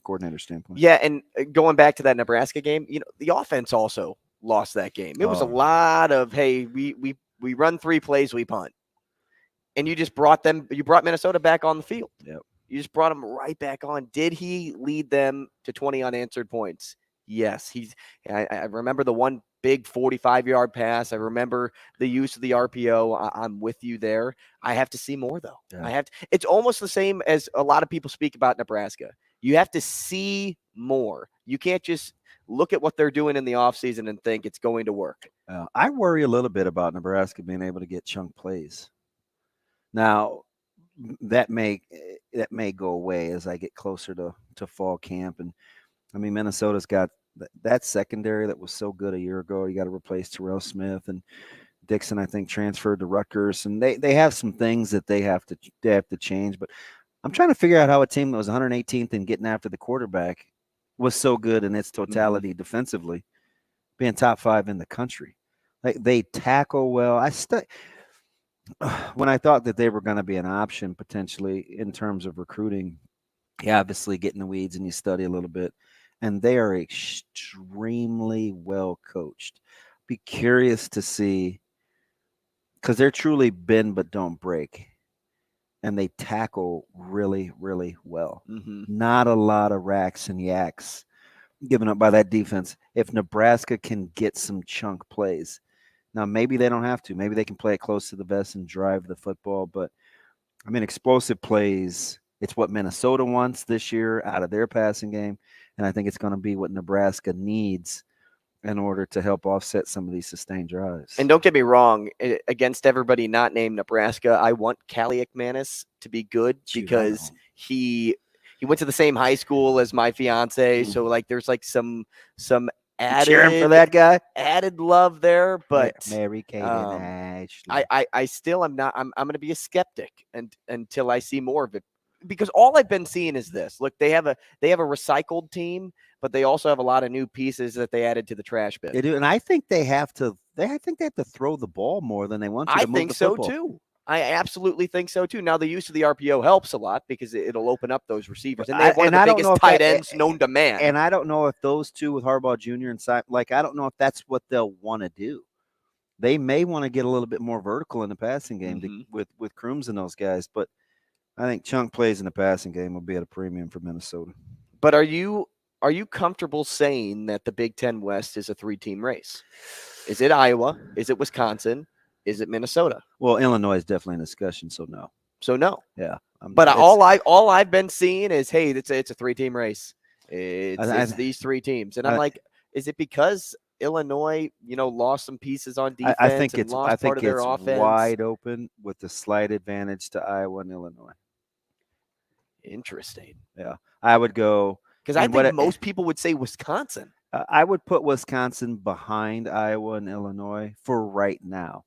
H: coordinator standpoint.
G: Yeah, and going back to that Nebraska game, the offense also lost that game. It was a lot of, hey, we run 3 plays, we punt. And you just brought Minnesota back on the field.
H: Yep.
G: You just brought them right back on. Did he lead them to 20 unanswered points? Yes. I remember the one big 45-yard pass. I remember the use of the RPO. I'm with you there. I have to see more, though.
H: Yeah.
G: It's almost the same as a lot of people speak about Nebraska. You have to see more. You can't just look at what they're doing in the offseason and think it's going to work.
H: I worry a little bit about Nebraska being able to get chunk plays. Now, that may go away as I get closer to fall camp. And I mean, Minnesota's got that secondary that was so good a year ago. You got to replace Terrell Smith, and Dixon, I think, transferred to Rutgers, and they have some things that they have to change. But I'm trying to figure out how a team that was 118th and getting after the quarterback was so good in its totality defensively, being top 5 in the country. Like, they tackle well. When I thought that they were going to be an option potentially in terms of recruiting, you obviously get in the weeds and you study a little bit, and they are extremely well coached. Be curious to see, because they're truly bend but don't break, and they tackle really, really well. Not a lot of racks and yaks given up by that defense. If Nebraska can get some chunk plays, now maybe they don't have to. Maybe they can play it close to the vest and drive the football. But I mean, explosive plays, it's what Minnesota wants this year out of their passing game, and I think it's going to be what Nebraska needs in order to help offset some of these sustained drives.
G: And don't get me wrong, against everybody not named Nebraska, I want Callie McManus to be good because he went to the same high school as my fiance. So like there's like some added
H: cheering for that guy,
G: added love there. But
H: Mary Kate and Ashley.
G: I still am not. I'm going to be a skeptic until I see more of it, because all I've been seeing is this. Look, they have a recycled team, but they also have a lot of new pieces that they added to the trash bin.
H: They do, and I think they have to. I think they have to throw the ball more than they want to.
G: I think so too. I absolutely think so too. Now the use of the RPO helps a lot because it'll open up those receivers, and they have one of the biggest tight ends known to man.
H: And I don't know if those two with Harbaugh Jr. and Simon, I don't know if that's what they'll want to do. They may want to get a little bit more vertical in the passing game with Crooms and those guys, but I think chunk plays in the passing game will be at a premium for Minnesota.
G: But are you comfortable saying that the Big Ten West is a 3-team race? Is it Iowa? Is it Wisconsin? Is it Minnesota?
H: Well, Illinois is definitely in discussion, so no.
G: So no.
H: Yeah.
G: But all I've been seeing is, hey, it's a 3-team race. It's these 3 teams, and I'm like, is it because Illinois, lost some pieces on defense?
H: I think it's
G: offense?
H: wide open with the slight advantage to Iowa and Illinois.
G: Interesting.
H: Yeah, I would go
G: because I think most people would say Wisconsin.
H: I would put Wisconsin behind Iowa and Illinois for right now.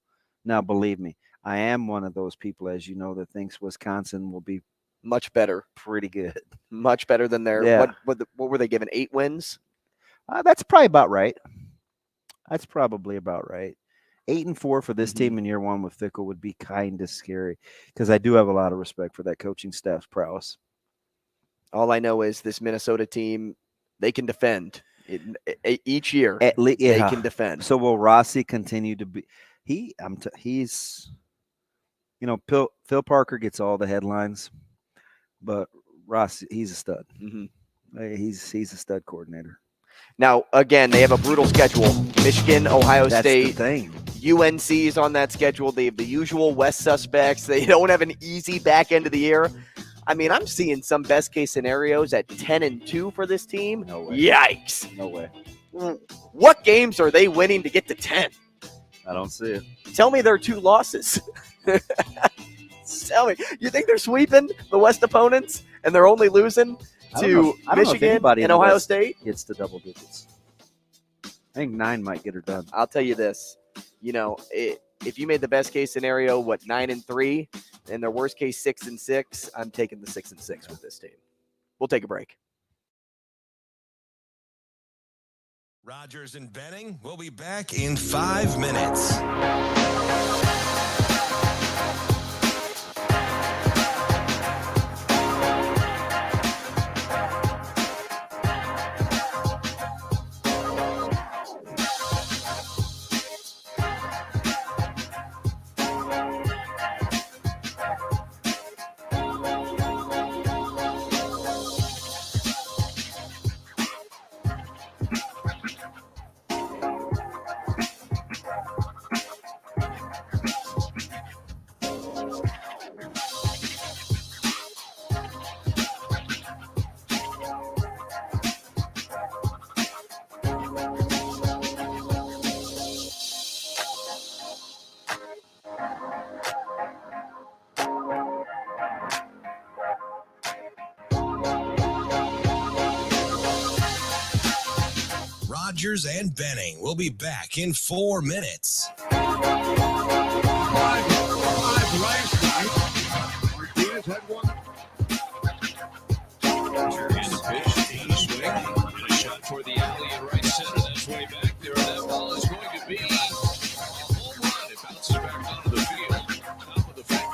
H: Now, believe me, I am one of those people, as you know, that thinks Wisconsin will be
G: much better,
H: pretty good,
G: much better than their.
H: Yeah.
G: What were they given? 8 wins.
H: That's probably about right. 8-4 for this team in year one with Fickle would be kind of scary because I do have a lot of respect for that coaching staff's prowess.
G: All I know is this Minnesota team, they can defend each year.
H: At least
G: they can defend.
H: So will Rossi continue to be? He's, Phil Parker gets all the headlines, but Rossi, he's a stud. He's a stud coordinator.
G: Now, again, they have a brutal schedule. Michigan, Ohio State.
H: That's the thing.
G: UNC is on that schedule. They have the usual West suspects. They don't have an easy back end of the year. I mean, I'm seeing some best case scenarios at 10-2 for this team.
H: No way.
G: Yikes.
H: No way.
G: What games are they winning to get to 10?
H: I don't see it.
G: Tell me their 2 losses. Tell me. You think they're sweeping the West opponents and they're only losing to Michigan and Ohio State?
H: Gets to double digits. I think 9 might get her done.
G: I'll tell you this. If you made the best case scenario, 9-3, and their worst case 6-6, I'm taking the 6-6 with this team. We'll take a break.
A: Rogers and Benning will be back in 5 minutes. Rogers and Benning. We'll be back in 4 minutes.
F: Five last night. Martinez had one.
C: And the pitch, and a swing, and a shot toward the alley in right center. That's way back there, and that ball is going to be a home run. It bounces back onto the field. Top of the field.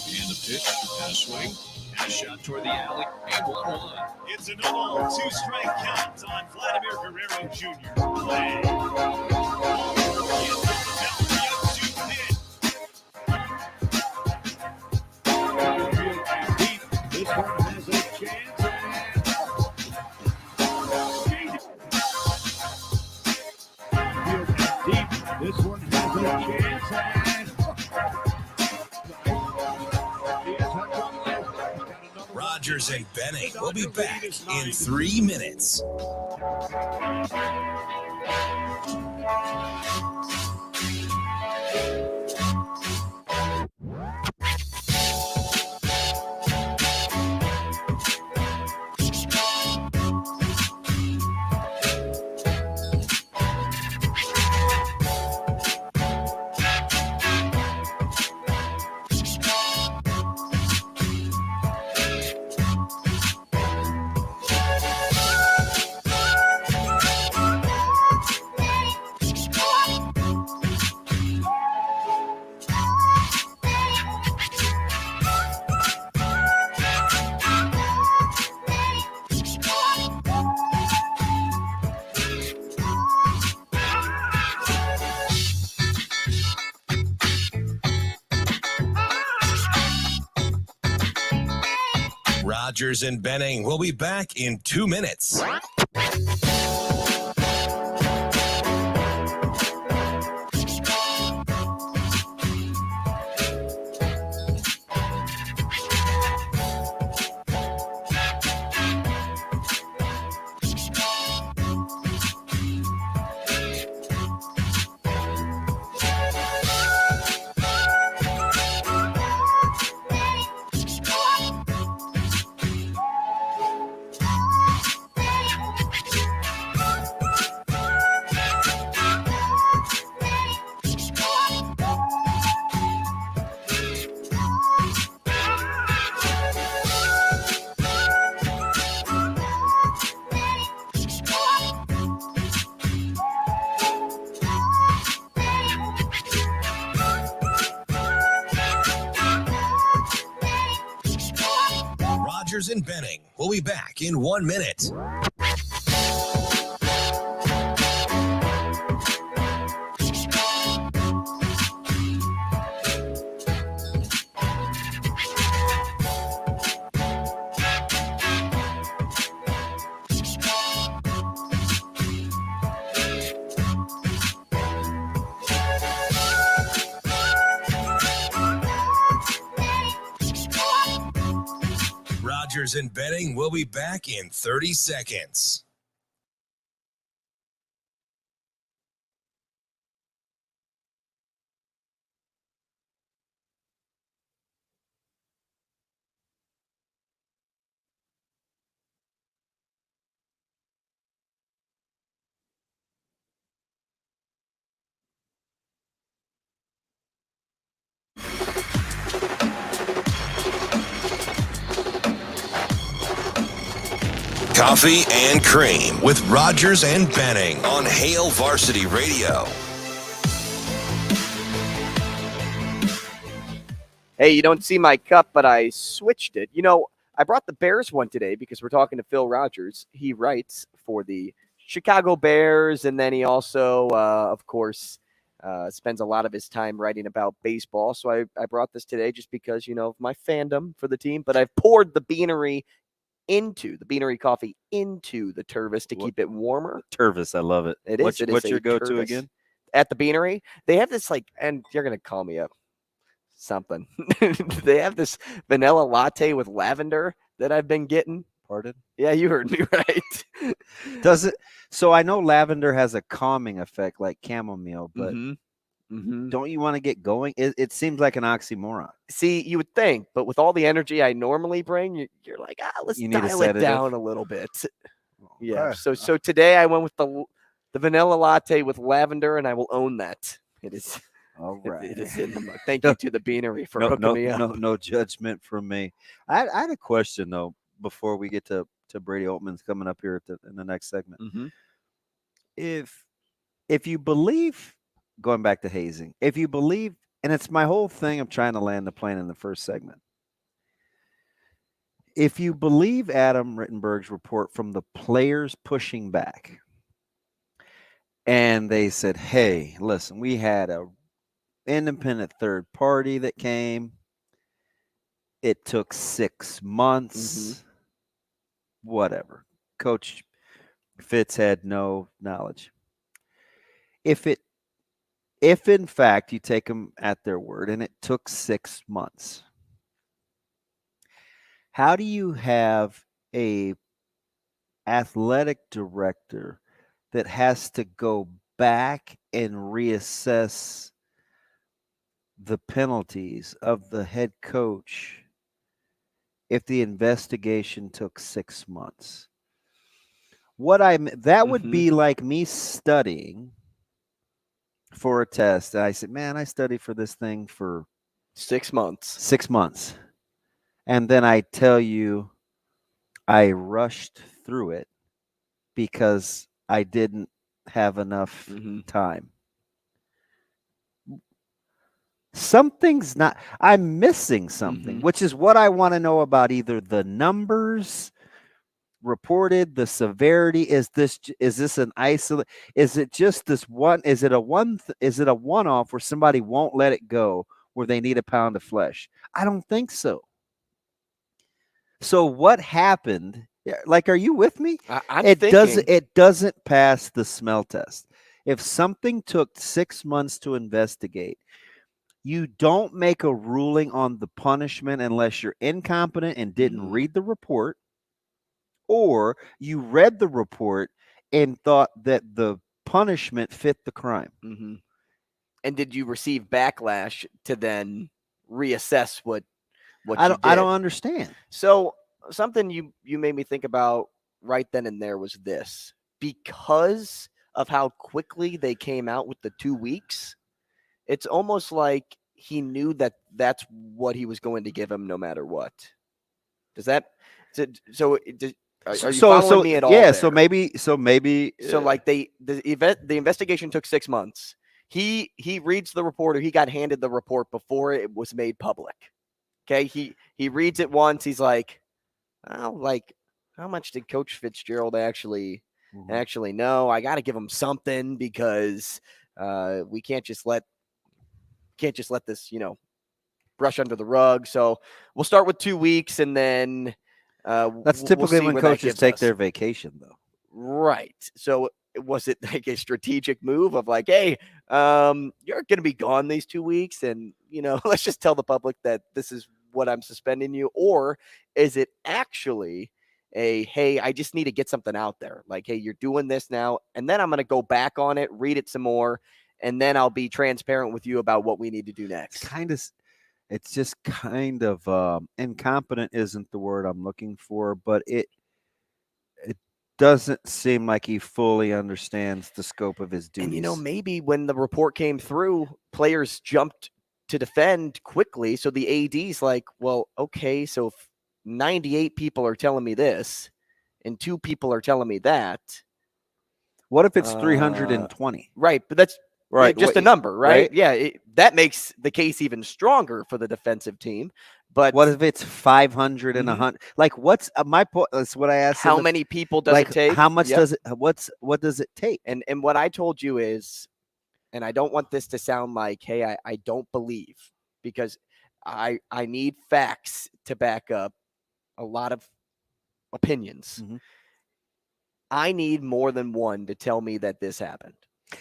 C: And the pitch, and a swing, and a shot toward the alley, and 1-1.
B: It's a no-ball, 2-strike count on Vladimir Guerrero Jr. Play.
F: This one has a chance. Deep. This one has a chance.
A: Rogers and Benning will be back in 3 minutes. Rogers and Benning will be back in 2 minutes. Rogers and Benning will be back in 1 minute. Rogers and Benning will be back in 30 seconds. Coffee and Cream with Rogers and Benning on Hail Varsity Radio.
G: Hey, you don't see my cup, but I switched it. You know, I brought the Bears one today because we're talking to Phil Rogers. He writes for the Chicago Bears, and then he also, of course, spends a lot of his time writing about baseball. So I brought this today just because, you know, of my fandom for the team. But I've poured the beanery coffee into the Tervis to keep it warmer.
H: Tervis, I love it.
G: It is.
H: What's your go-to again?
G: At the beanery, they have this and you're going to call me up something. They have this vanilla latte with lavender that I've been getting.
H: Pardon?
G: Yeah, you heard me right.
H: Does it? So I know lavender has a calming effect like chamomile, but Don't you want to get going? It seems like an oxymoron.
G: See, you would think, but with all the energy I normally bring, you're like, let's dial it down a little bit. Yeah. So today I went with the vanilla latte with lavender, and I will own that. It is.
H: All right.
G: It is in the mug. Thank you to the Beanery for hooking me up.
H: No judgment from me. I had a question though before we get to Brady Oltmans coming up here in the next segment. If you believe, going back to hazing, if you believe, and it's my whole thing of trying to land the plane in the first segment. If you believe Adam Rittenberg's report from the players pushing back, and they said, hey, listen, we had a independent third party that came. It took 6 months. Whatever. Coach Fitz had no knowledge. If in fact you take them at their word and it took 6 months, how do you have a athletic director that has to go back and reassess the penalties of the head coach if the investigation took 6 months? That would be like me studying for a test. I said, man, I studied for this thing for
G: 6 months.
H: 6 months. And then I tell you, I rushed through it because I didn't have enough time. Something's not, I'm missing something, which is what I want to know about either the numbers reported, the severity. Is this an isolate? Is it just this one? Is it a one-off where somebody won't let it go, where they need a pound of flesh? I don't think so. So what happened? Like, are you with me? It doesn't pass the smell test. If something took 6 months to investigate, you don't make a ruling on the punishment unless you're incompetent and didn't read the report, or you read the report and thought that the punishment fit the crime.
G: And did you receive backlash to then reassess what
H: I don't understand.
G: So something you made me think about right then and there was this. Because of how quickly they came out with the 2 weeks, it's almost like he knew that that's what he was going to give him no matter what. Are you following me at all?
H: Yeah,
G: there?
H: so maybe
G: like the investigation took 6 months. He reads the report, or he got handed the report before it was made public. Okay, he reads it once. He's like, "Oh, like, how much did Coach Fitzgerald actually know? I got to give him something because we can't just let this, brush under the rug." So we'll start with 2 weeks, and then
H: that's typically when coaches take their vacation, though.
G: Right. So was it like a strategic move of like, hey, you're going to be gone these 2 weeks, and let's just tell the public that this is what I'm suspending you? Or is it actually hey, I just need to get something out there. Like, hey, you're doing this now, and then I'm going to go back on it, read it some more, and then I'll be transparent with you about what we need to do next.
H: It's just kind of incompetent isn't the word I'm looking for, but it doesn't seem like he fully understands the scope of his duties.
G: And, maybe when the report came through, players jumped to defend quickly. So the AD's like, well, okay, so if 98 people are telling me this and 2 people are telling me that.
H: What if it's 320?
G: Right, but that's just a number, right? Yeah, that makes the case even stronger for the defensive team. But
H: what if it's 500 and 100? Like, what's my point? That's what I asked.
G: How many people does it take?
H: How much does it? What does it take?
G: And what I told you is, and I don't want this to sound like, hey, I don't believe, because I need facts to back up a lot of opinions. I need more than one to tell me that this happened.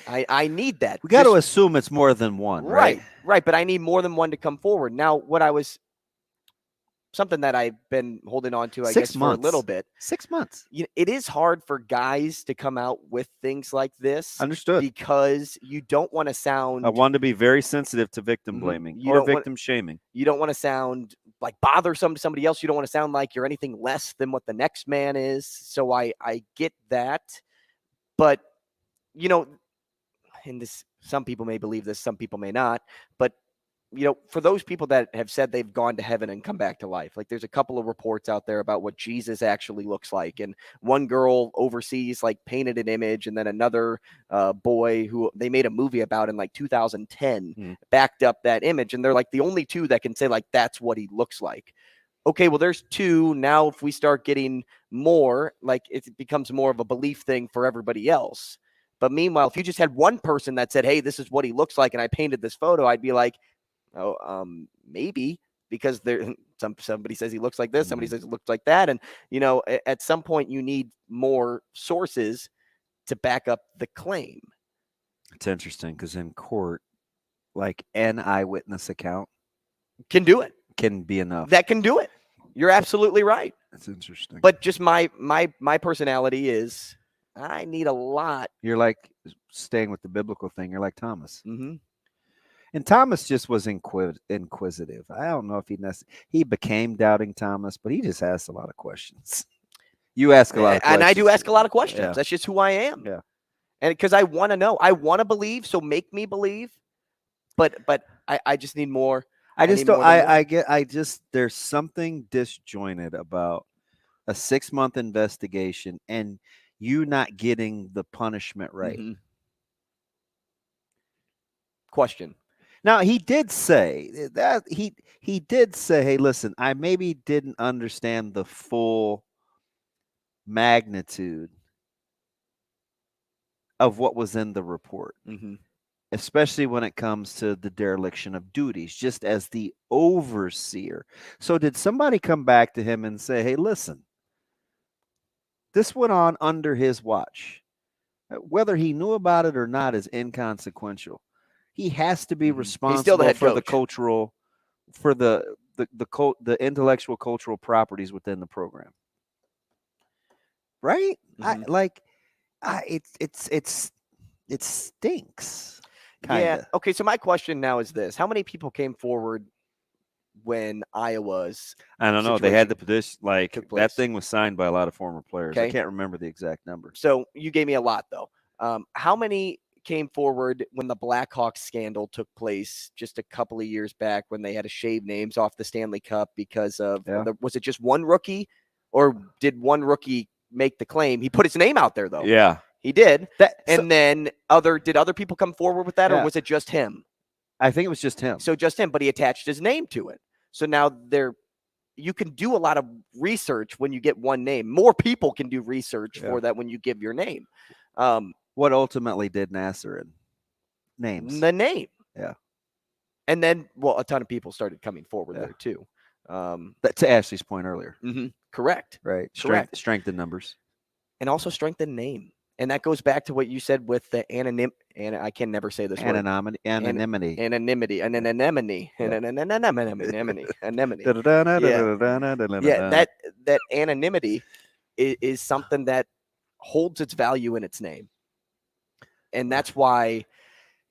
G: I need that.
H: We got to assume it's more than one, right?
G: Right. But I need more than one to come forward. Now, what I was something that I've been holding on to, I
H: 6
G: guess,
H: months.
G: for a little bit.
H: 6 months.
G: It is hard for guys to come out with things like this.
H: Understood.
G: Because you don't want to sound.
H: I want to be very sensitive to victim blaming or victim shaming.
G: You don't want to sound like bothersome to somebody else. You don't want to sound like you're anything less than what the next man is. So I get that. But, and this, some people may believe this, some people may not. But, for those people that have said they've gone to heaven and come back to life, like there's a couple of reports out there about what Jesus actually looks like. And one girl overseas like painted an image, and then another boy who they made a movie about in like 2010 backed up that image. And they're like the only two that can say like, that's what he looks like. Okay, well, there's two. Now, if we start getting more, like it becomes more of a belief thing for everybody else. But meanwhile, if you just had one person that said, hey, this is what he looks like, and I painted this photo, I'd be like, maybe, because somebody says he looks like this, somebody says he looks like that. And, at some point you need more sources to back up the claim.
H: It's interesting because in court, like an eyewitness account
G: can do it.
H: Can be enough.
G: That can do it. You're absolutely right.
H: That's interesting.
G: But just my personality is I need a lot.
H: You're like staying with the biblical thing. You're like Thomas.
G: Mm-hmm.
H: And Thomas just was inquisitive. I don't know if he became doubting Thomas, but he just asked a lot of questions. You ask a lot of questions.
G: And I do ask a lot of questions.
H: Yeah.
G: That's just who I am.
H: Yeah.
G: And because I want to know. I want to believe, so make me believe. But I just need more.
H: There's something disjointed about a 6-month investigation and you not getting the punishment right.
G: Mm-hmm. Question.
H: Now, he did say that he did say, hey, listen, I maybe didn't understand the full magnitude of what was in the report, especially when it comes to the dereliction of duties, just as the overseer. So did somebody come back to him and say, hey, listen, this went on under his watch. Whether he knew about it or not is inconsequential. He has to be responsible for the cultural, for the intellectual cultural properties within the program. Right? It stinks. Kinda.
G: Yeah. Okay. So my question now is this: how many people came forward when Iowa's?
H: I don't know. They had the petition. Like that thing was signed by a lot of former players. Okay. I can't remember the exact number.
G: So you gave me a lot, though. How many came forward when the Blackhawks scandal took place just a couple of years back, when they had to shave names off the Stanley Cup because of was it just one rookie, or did one rookie make the claim? He put his name out there, though.
H: Yeah,
G: he did. Then did other people come forward with that, or was it just him?
H: I think it was just him.
G: So just him, but he attached his name to it. So now you can do a lot of research when you get one name. More people can do research for that when you give your name.
H: What ultimately did Nasser in? Names.
G: The name.
H: Yeah.
G: And then, a ton of people started coming forward there too.
H: To Ashley's point earlier.
G: Mm-hmm. Correct.
H: Right. Strength in numbers.
G: And also strength in name. And that goes back to what you said with the anonymity. And I can never say this word.
H: Anonymity.
G: Anonymity. Yeah, that anonymity is something that holds its value in its name. And that's why,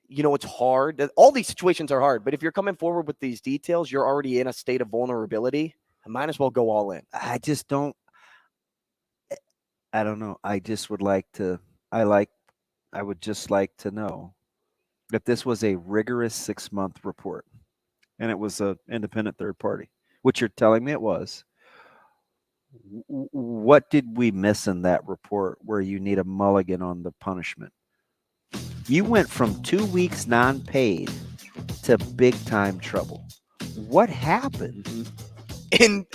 G: it's hard. All these situations are hard, but if you're coming forward with these details, you're already in a state of vulnerability. I might as well go all in.
H: I don't know. I would just like to know if this was a rigorous 6-month report and it was an independent third party, which you're telling me it was. What did we miss in that report where you need a mulligan on the punishment? You went from 2 weeks non-paid to big-time trouble. What happened?
G: In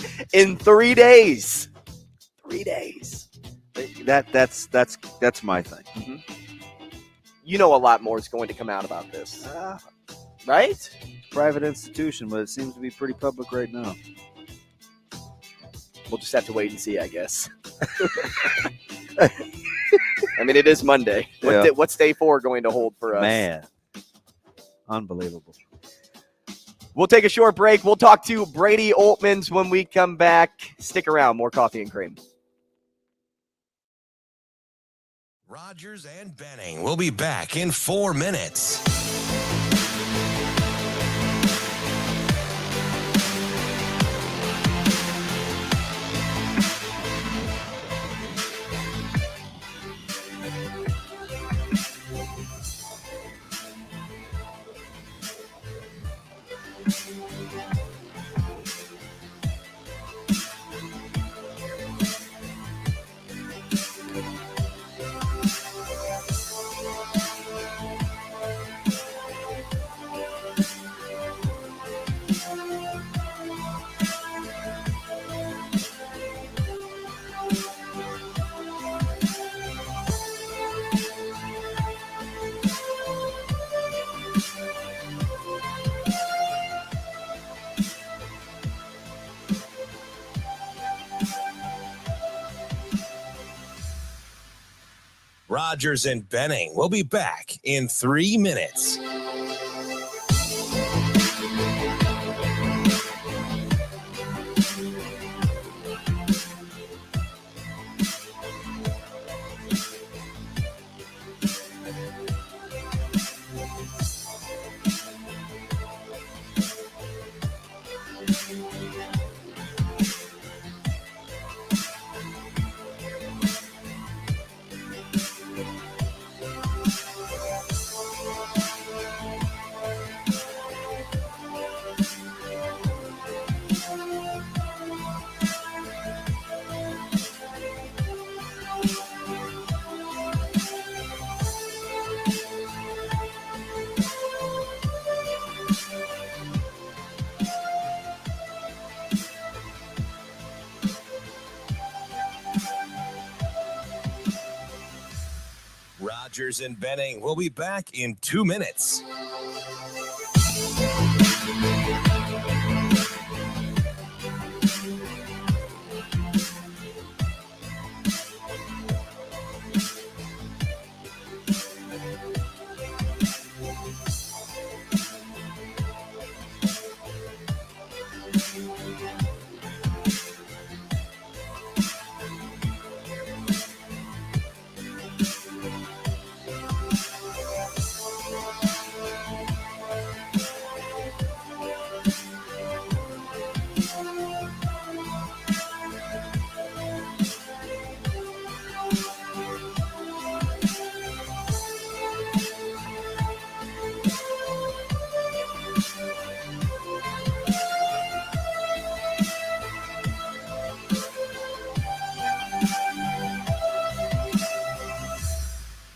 G: 3 days. 3 days.
H: That's my thing.
G: Mm-hmm. A lot more is going to come out about this. Right?
H: Private institution, but it seems to be pretty public right now.
G: We'll just have to wait and see, I guess. I mean, it is Monday. What's day 4 going to hold for us?
H: Man. Unbelievable.
G: We'll take a short break. We'll talk to Brady Oltmans when we come back. Stick around. More Coffee and Cream.
A: Rogers and Benning will be back in 4 minutes. Rogers and Benning will be back in 3 minutes. Rogers and Benning will be back in 2 minutes.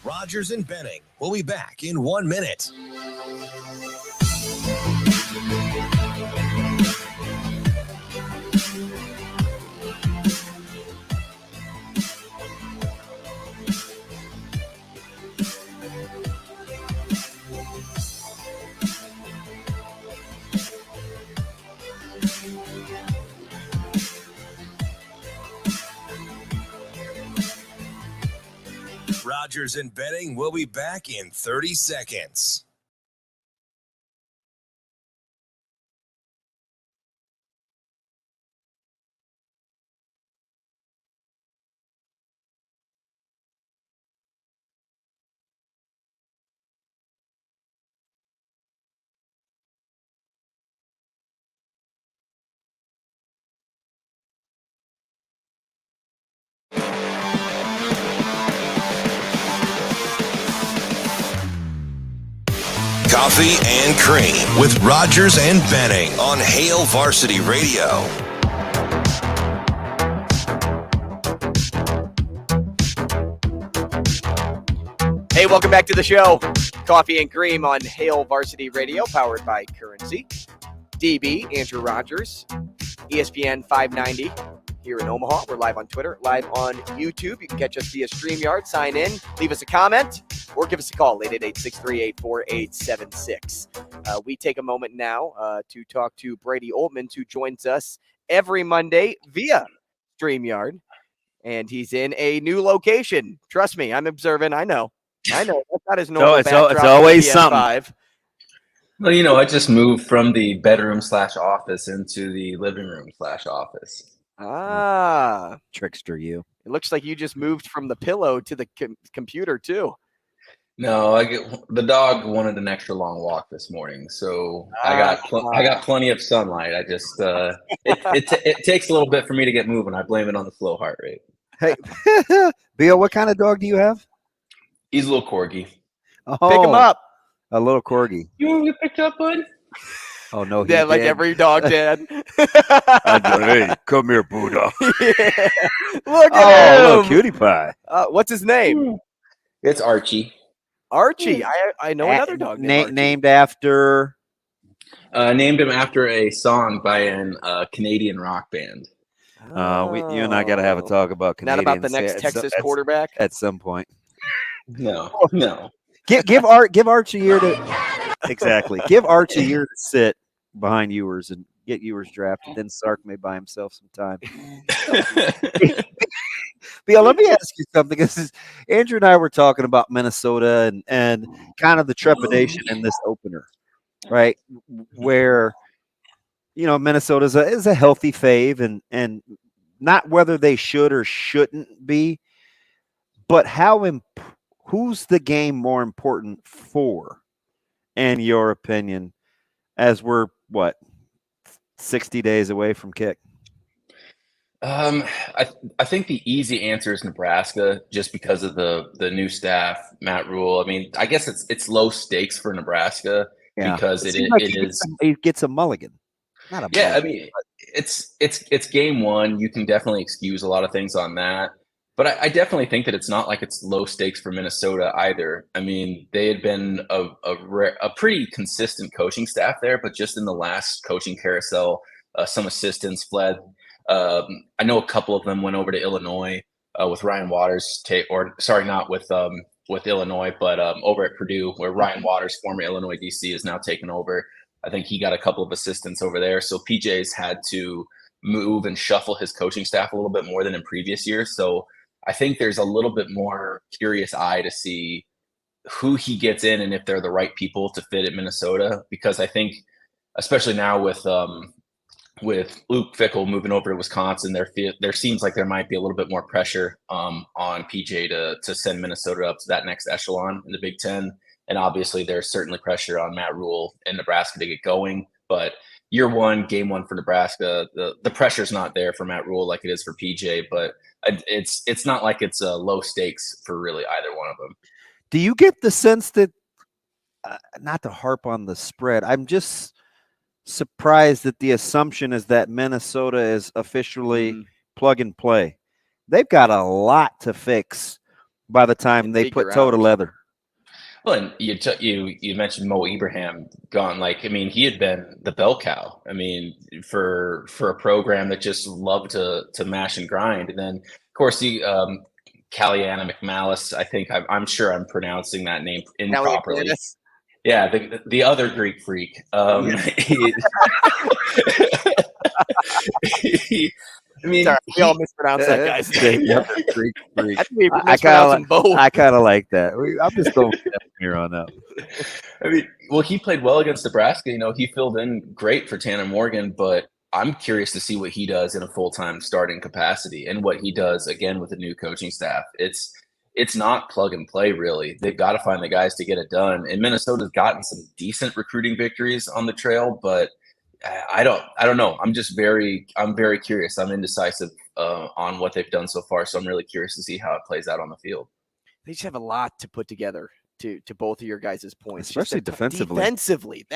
A: Rogers and Benning will be back in 1 minute. Rogers and Benning will be back in 30 seconds. Coffee and Cream with Rogers and Benning on Hail Varsity Radio.
G: Hey, welcome back to the show. Coffee and Cream on Hail Varsity Radio, powered by Currency. DB, Andrew Rogers, ESPN 590 here in Omaha. We're live on Twitter, live on YouTube. You can catch us via StreamYard. Sign in, leave us a comment, or give us a call, 888-638-4876. We take a moment now to talk to Brady Oltmans, who joins us every Monday via StreamYard. And he's in a new location. Trust me, I'm observing. I know. That's not his normal
H: it's always something.
N: Well, you know, I just moved from the bedroom/office into the living room/office.
G: Ah,
H: trickster, you.
G: It looks like you just moved from the pillow to the computer too.
N: No, the dog wanted an extra long walk this morning, so I got plenty of sunlight. I just it takes a little bit for me to get moving. I blame it on the slow heart rate.
H: Hey, Bill, what kind of dog do you have?
N: He's a little corgi.
H: Oh,
G: pick him up.
H: A little corgi.
N: You want me to pick up, bud?
H: Oh no,
G: yeah, like every dog dad.
H: Hey, come here, Buddha.
G: Yeah. Look at him.
H: Little cutie pie.
G: What's his name?
N: It's Archie.
G: Archie. I know another dog
H: named after.
N: Named him after a song by an Canadian rock band.
H: You and I got to have a talk about Canadians.
G: Not about the next Texas quarterback
H: at some point.
N: No.
H: Give Archie a year to exactly. Give Archie a year to sit behind Ewers and get Ewers drafted. Then Sark may buy himself some time. Bill, let me ask you something. Because Andrew and I were talking about Minnesota and kind of the trepidation in this opener, right? Where Minnesota is a healthy fave and not whether they should or shouldn't be, but who's the game more important for, in your opinion, as we're 60 days away from kick?
N: I think the easy answer is Nebraska, just because of the new staff, Matt Rule. I mean, I guess it's low stakes for Nebraska because
H: he gets a mulligan. Not a mulligan.
N: I mean, it's game one. You can definitely excuse a lot of things on that. But I definitely think that it's not like it's low stakes for Minnesota either. I mean, they had been a pretty consistent coaching staff there, but just in the last coaching carousel, some assistants fled. I know a couple of them went over to Illinois with Ryan Waters, not with Illinois, but over at Purdue, where Ryan Waters, former Illinois DC, is now taken over. I think he got a couple of assistants over there. So PJ's had to move and shuffle his coaching staff a little bit more than in previous years. So I think there's a little bit more curious eye to see who he gets in and if they're the right people to fit at Minnesota, because I think, especially now with Luke Fickell moving over to Wisconsin, there seems like there might be a little bit more pressure on PJ to send Minnesota up to that next echelon in the Big Ten. And obviously there's certainly pressure on Matt Rule in Nebraska to get going. But year one, game one for Nebraska, the pressure's not there for Matt Rule like it is for PJ, but it's not like it's low stakes for really either one of them.
H: Do you get the sense that, not to harp on the spread, I'm just surprised that the assumption is that Minnesota is officially plug and play. They've got a lot to fix by the time they put toe to leather.
N: Well, and you mentioned Mo Ibrahim gone. Like, I mean, he had been the bell cow. I mean, for a program that just loved to mash and grind. And then, of course, Caliana McMalice. I think I'm sure I'm pronouncing that name improperly. Yeah, the other Greek freak.
G: We all mispronounce that guy's name.
H: Greek freak. I kind of like that. I'm just going here on out.
N: I mean, well, he played well against Nebraska. He filled in great for Tanner Morgan, but I'm curious to see what he does in a full-time starting capacity and what he does again with the new coaching staff. It's not plug and play, really. They've got to find the guys to get it done. And Minnesota's gotten some decent recruiting victories on the trail, but I don't know. I'm very curious. I'm indecisive on what they've done so far. So I'm really curious to see how it plays out on the field.
G: They just have a lot to put together to both of your guys' points,
H: especially defensively.
G: Defensively,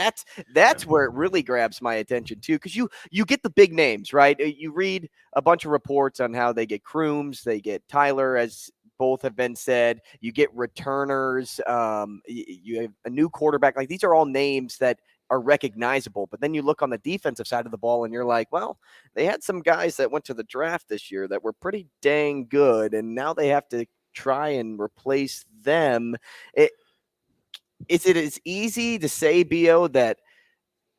G: that's where it really grabs my attention too, because you get the big names, right? You read a bunch of reports on how they get Crooms, they get Tyler, as both have been said. You get returners. You have a new quarterback. Like, these are all names that are recognizable, but then you look on the defensive side of the ball and you're like, well, they had some guys that went to the draft this year that were pretty dang good, and now they have to try and replace them. Is it as easy to say, Bo, that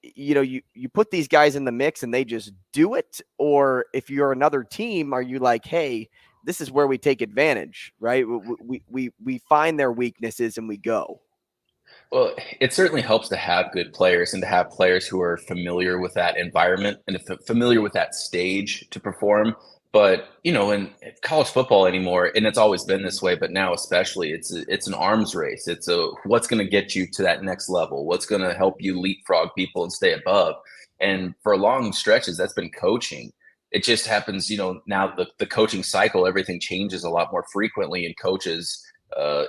G: you put these guys in the mix and they just do it? Or if you're another team, are you like, hey, this is where we take advantage, right? We find their weaknesses and we go?
N: Well, it certainly helps to have good players and to have players who are familiar with that environment and familiar with that stage to perform. But in college football anymore, and it's always been this way, but now especially, it's an arms race. It's what's going to get you to that next level, what's going to help you leapfrog people and stay above. And for long stretches, that's been coaching. It just happens, now the coaching cycle, everything changes a lot more frequently. And coaches,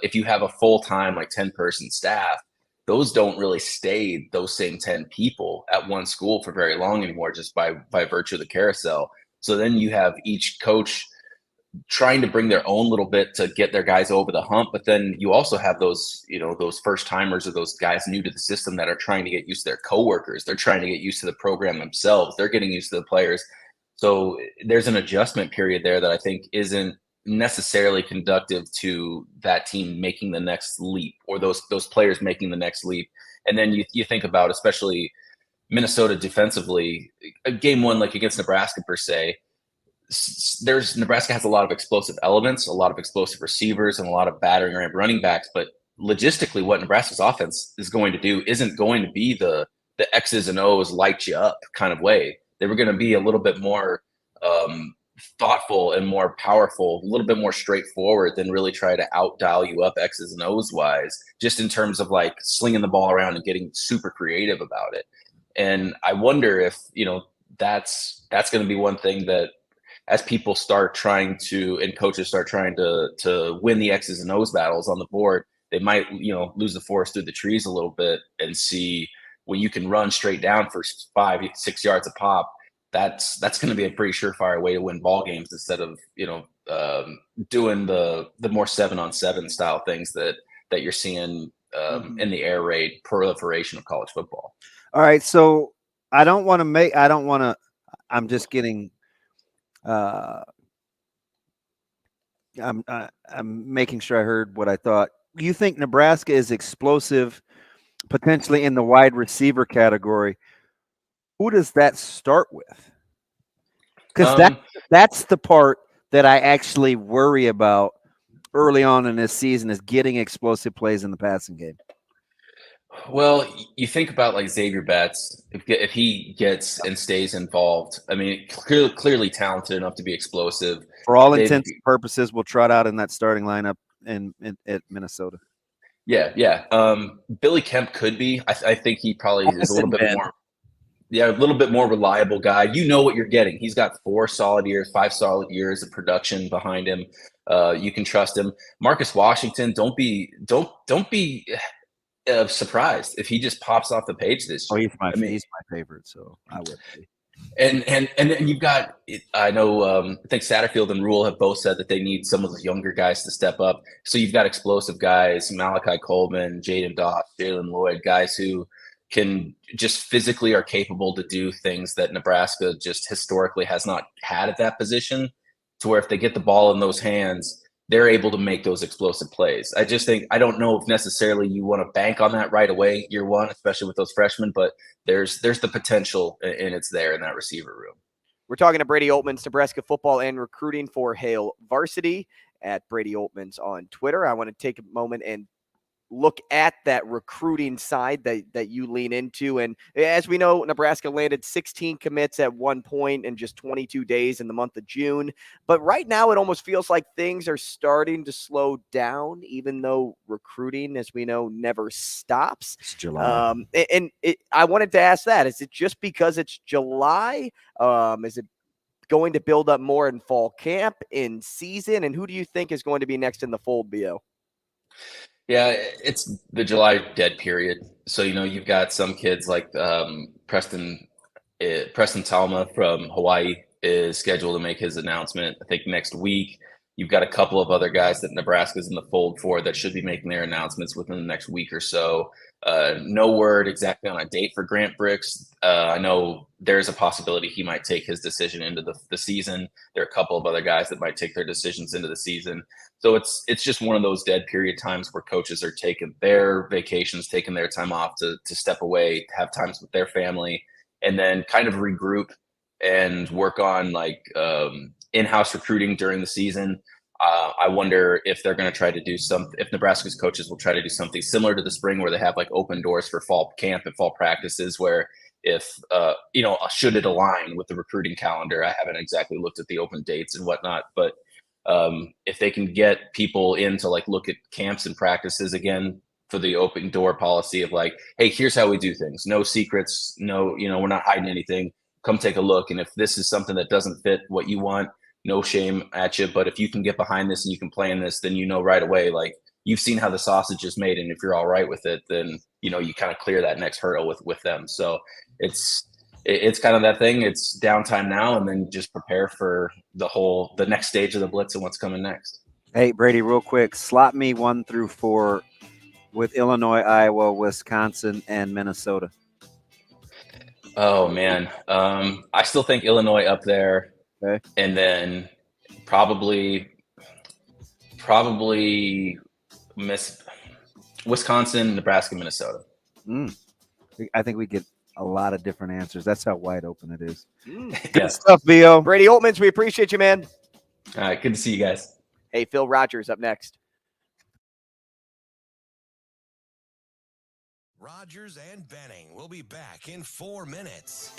N: if you have a full-time 10-person staff, those don't really stay those same 10 people at one school for very long anymore, just by virtue of the carousel. So then you have each coach trying to bring their own little bit to get their guys over the hump. But then you also have those first timers or those guys new to the system that are trying to get used to their coworkers. They're trying to get used to the program themselves. They're getting used to the players. So there's an adjustment period there that I think isn't necessarily conductive to that team making the next leap, or those players making the next leap. And then you think about, especially Minnesota defensively, a game one against Nebraska per se, Nebraska has a lot of explosive elements, a lot of explosive receivers, and a lot of battering ram running backs. But logistically, what Nebraska's offense is going to do isn't going to be the X's and O's light you up kind of way. They were going to be a little bit more thoughtful and more powerful, a little bit more straightforward than really try to out-dial you up X's and O's wise, just in terms of slinging the ball around and getting super creative about it. And I wonder if, that's going to be one thing that, as people start trying to, and coaches start trying to win the X's and O's battles on the board, they might, lose the forest through the trees a little bit and see when you can run straight down for 5-6 yards a pop. That's going to be a pretty surefire way to win ball games, instead of doing the more 7-on-7 style things that you're seeing in the air raid proliferation of college football.
H: All right, so I'm just getting I'm making sure I heard what I thought. You think Nebraska is explosive, potentially in the wide receiver category? Who does that start with? Because that's the part that I actually worry about early on in this season, is getting explosive plays in the passing game.
N: Well, you think about Xavier Betts, if he gets and stays involved. I mean, clearly talented enough to be explosive.
H: For all intents and purposes, will trot out in that starting lineup at Minnesota.
N: Yeah. Billy Kemp could be. I think he probably is a little bit more. Yeah, a little bit more reliable guy. You know what you're getting. He's got 5 solid years of production behind him. You can trust him. Marcus Washington, don't be surprised if he just pops off the page this year.
H: He's my favorite, so I would be.
N: And then you've got, I think Satterfield and Rule have both said that they need some of the younger guys to step up. So you've got explosive guys, Malachi Coleman, Jaden Doss, Jalen Lloyd, guys who can just physically are capable to do things that Nebraska just historically has not had at that position, to where if they get the ball in those hands, they're able to make those explosive plays. I just think, I don't know if necessarily you want to bank on that right away, year one, especially with those freshmen, but there's the potential, and it's there in that receiver room.
G: We're talking to Brady Oltmans, Nebraska football and recruiting for Hail Varsity, at Brady Oltmans on Twitter. I want to take a moment and look at that recruiting side that you lean into. And as we know, Nebraska landed 16 commits at one point in just 22 days in the month of June. But right now it almost feels like things are starting to slow down, even though recruiting, as we know, never stops.
H: It's July.
G: I wanted to ask that. Is it just because it's July? Is it going to build up more in fall camp, in season? And who do you think is going to be next in the fold, BO?
N: Yeah, it's the July dead period. So, you've got some kids like Preston Talma from Hawaii is scheduled to make his announcement, I think, next week. You've got a couple of other guys that Nebraska's in the fold for that should be making their announcements within the next week or so. No word exactly on a date for Grant Bricks. I know there's a possibility he might take his decision into the season. There are a couple of other guys that might take their decisions into the season. So it's just one of those dead period times where coaches are taking their vacations, taking their time off to step away, have times with their family, and then kind of regroup and work on in-house recruiting during the season. I wonder if they're going to try to do if Nebraska's coaches will try to do something similar to the spring where they have like open doors for fall camp and fall practices where if, should it align with the recruiting calendar? I haven't exactly looked at the open dates and whatnot, but if they can get people in to like look at camps and practices again for the open door policy of like, hey, here's how we do things. No secrets. No, we're not hiding anything. Come take a look. And if this is something that doesn't fit what you want, no shame at you, but if you can get behind this and you can play in this, then right away, like you've seen how the sausage is made, and if you're all right with it, then you kind of clear that next hurdle with them. So it's kind of that thing. It's downtime now, and then just prepare for the next stage of the blitz and what's coming next.
H: Hey Brady, real quick, slot me 1 through 4 with Illinois, Iowa, Wisconsin, and Minnesota.
N: Oh man, I still think Illinois up there.
H: Okay.
N: And then probably miss Wisconsin, Nebraska, Minnesota.
H: I think we get a lot of different answers. That's how wide open it is.
N: Good
H: stuff, Bo.
G: Brady Oltmans, we appreciate you, man.
N: All right, good to see you guys.
G: Hey, Phil Rogers up next.
A: Rogers and Benning will be back in 4 minutes.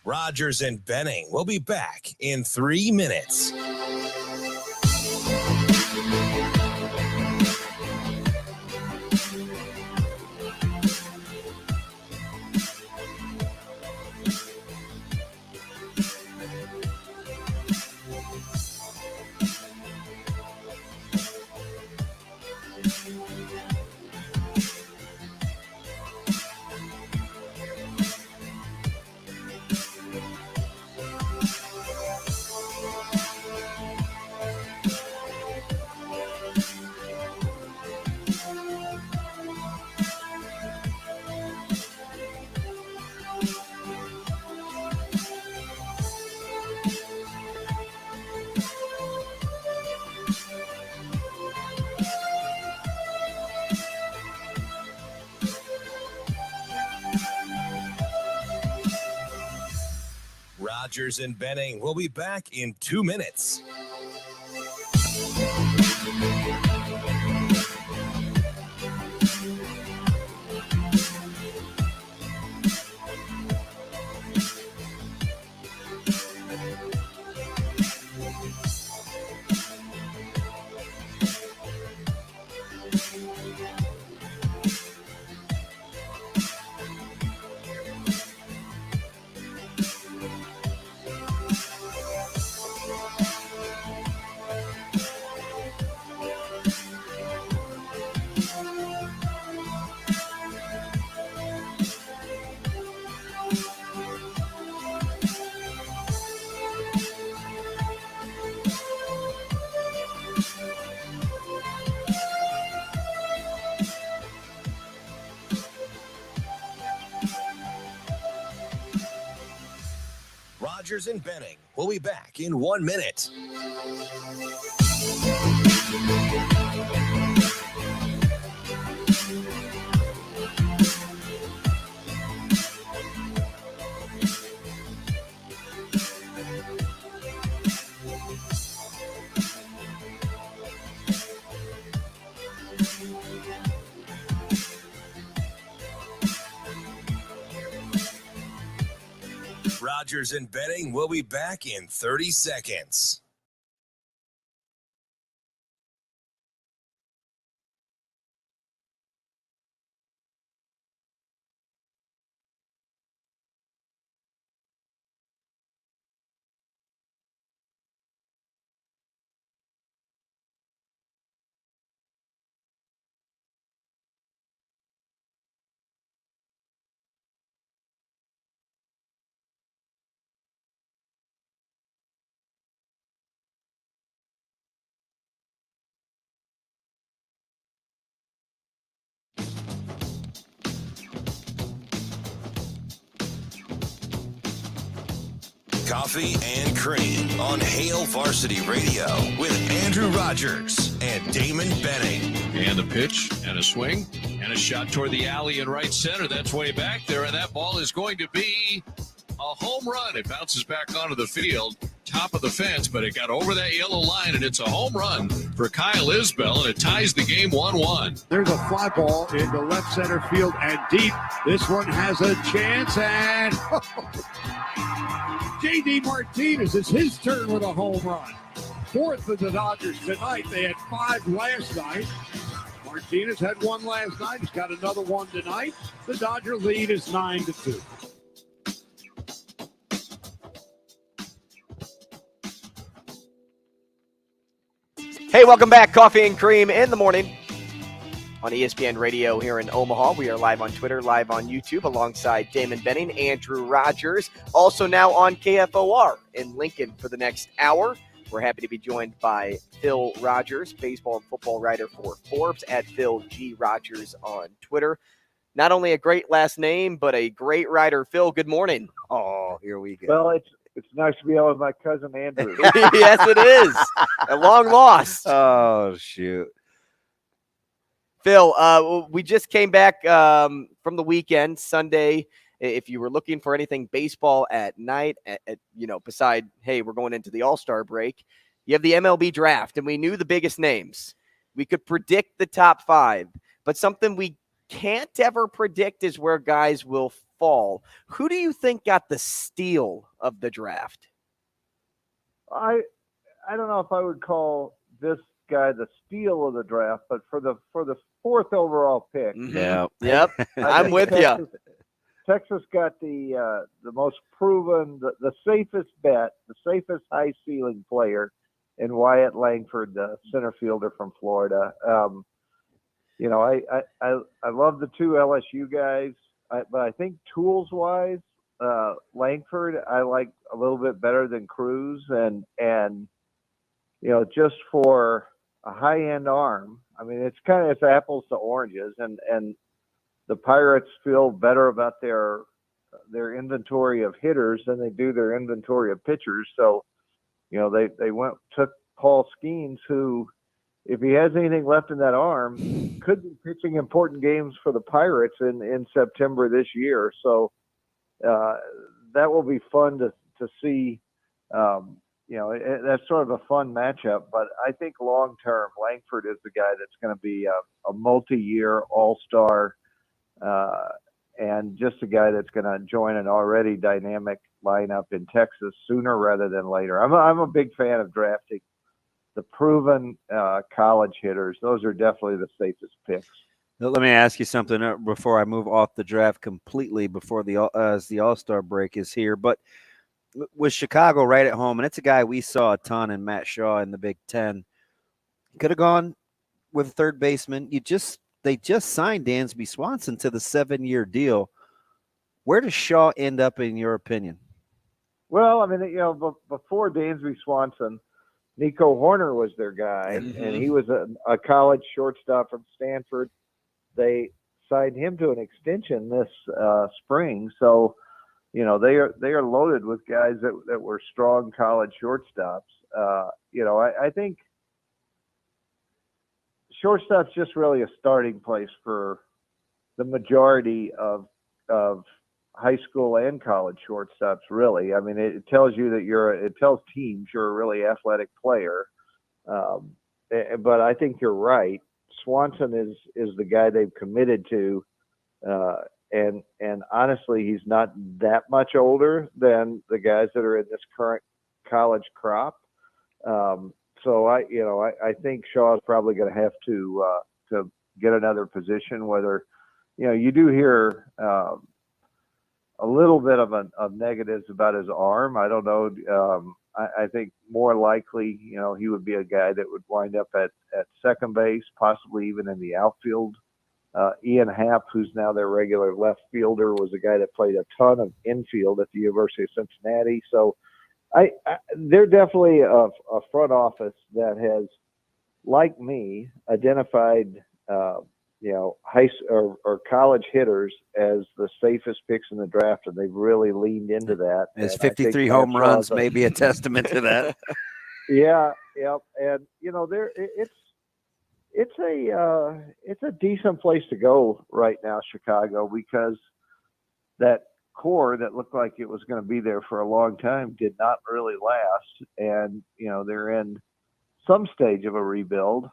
A: Rogers and Benning will be back in 3 minutes. Rogers and Benning will be back in 2 minutes. Rogers and Benning will be back in 1 minute. Rogers and Benning will be back in 30 seconds. Coffee and Cream on Hail Varsity Radio with Andrew Rogers and Damon Benning.
C: And a pitch and a swing and a shot toward the alley in right center. That's way back there, and that ball is going to be a home run. It bounces back onto the field, top of the fence, but it got over that yellow line, and it's a home run for Kyle Isbell, and it ties the game 1-1.
F: There's a fly ball into left center field and deep. This one has a chance, and J.D. Martinez, it's his turn with a home run. Fourth for the Dodgers tonight. They had 5 last night. Martinez had 1 last night. He's got another 1 tonight. The Dodger lead is 9-2.
G: Hey, welcome back. Coffee and Cream in the morning on ESPN Radio here in Omaha. We are live on Twitter, live on YouTube, alongside Damon Benning, Andrew Rogers. Also now on KFOR in Lincoln for the next hour. We're happy to be joined by Phil Rogers, baseball and football writer for Forbes, at Phil G. Rogers on Twitter. Not only a great last name, but a great writer. Phil, good morning.
H: Oh, here we go.
O: Well, it's nice to be on with my cousin Andrew.
G: Yes, it is. A long lost.
H: Oh, shoot.
G: Phil, we just came back from the weekend, Sunday. If you were looking for anything baseball at night, beside, hey, we're going into the All-Star break, you have the MLB draft, and we knew the biggest names. We could predict the top 5, but something we can't ever predict is where guys will fall. Who do you think got the steal of the draft?
O: I don't know if I would call this guy the steal of the draft, but for the 4th overall pick.
G: Yeah. Yep. I'm with you.
O: Texas got the most proven, the safest bet, the safest high ceiling player in Wyatt Langford, the center fielder from Florida. I love the 2 LSU guys, but I think tools wise, Langford I like a little bit better than Cruz, and just for a high end arm. I mean, it's apples to oranges, and the Pirates feel better about their inventory of hitters than they do their inventory of pitchers. So, they took Paul Skeens, who, if he has anything left in that arm, could be pitching important games for the Pirates in September this year. So that will be fun to see. That's sort of a fun matchup. But I think long term, Langford is the guy that's going to be a multi-year all-star, and just a guy that's going to join an already dynamic lineup in Texas sooner rather than later. I'm a big fan of drafting the proven college hitters. Those are definitely the safest picks.
H: Let me ask you something before I move off the draft completely, before the All-Star break is here. But with Chicago right at home, and it's a guy we saw a ton in Matt Shaw in the Big Ten, could have gone with a third baseman. They just signed Dansby Swanson to the 7-year deal. Where does Shaw end up, in your opinion?
O: Well, I mean, before Dansby Swanson, Nico Horner was their guy, and he was a college shortstop from Stanford. They signed him to an extension this spring, so they are loaded with guys that were strong college shortstops. I think shortstop's just really a starting place for the majority of high school and college shortstops, really. I mean, it tells you that it tells teams you're a really athletic player. But I think you're right. Swanson is the guy they've committed to. And honestly, he's not that much older than the guys that are in this current college crop. So I think Shaw's probably going to have to get another position, whether, you do hear, a little bit of negatives about his arm. I don't know. I think more likely, he would be a guy that would wind up at second base, possibly even in the outfield. Ian Happ, who's now their regular left fielder, was a guy that played a ton of infield at the University of Cincinnati. So they're definitely a front office that has, like me, identified or college hitters as the safest picks in the draft, and they've really leaned into that.
H: His
O: And I think
H: 53
O: that
H: home runs
O: draws
H: may be a testament to that.
O: Yeah, and it's a decent place to go right now, Chicago, because that core that looked like it was going to be there for a long time did not really last, and they're in some stage of a rebuild.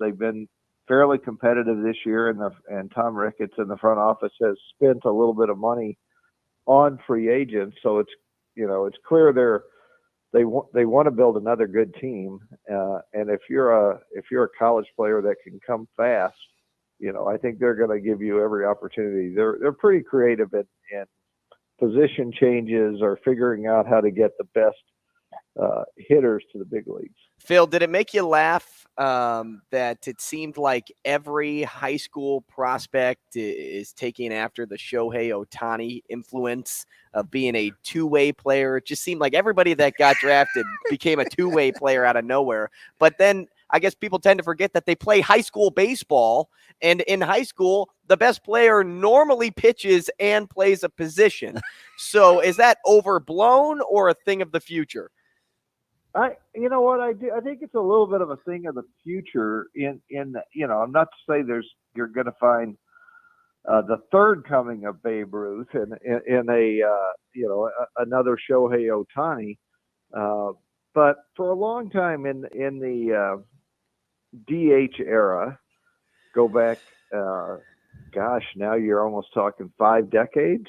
O: They've been fairly competitive this year, and Tom Ricketts in the front office has spent a little bit of money on free agents, so it's clear they want to build another good team, and if you're a college player that can come fast, I think they're going to give you every opportunity. They're pretty creative in position changes or figuring out how to get the best hitters to the big leagues.
G: Phil, did it make you laugh that it seemed like every high school prospect is taking after the Shohei Ohtani influence of being a two-way player? It just seemed like everybody that got drafted became a two-way player out of nowhere. But then I guess people tend to forget that they play high school baseball, and in high school, the best player normally pitches and plays a position. So is that overblown or a thing of the future?
O: You know what I do? I think it's a little bit of a thing of the future. I'm not to say you're going to find the third coming of Babe Ruth in another Shohei Ohtani, but for a long time in the DH era, go back, now you're almost talking 5 decades.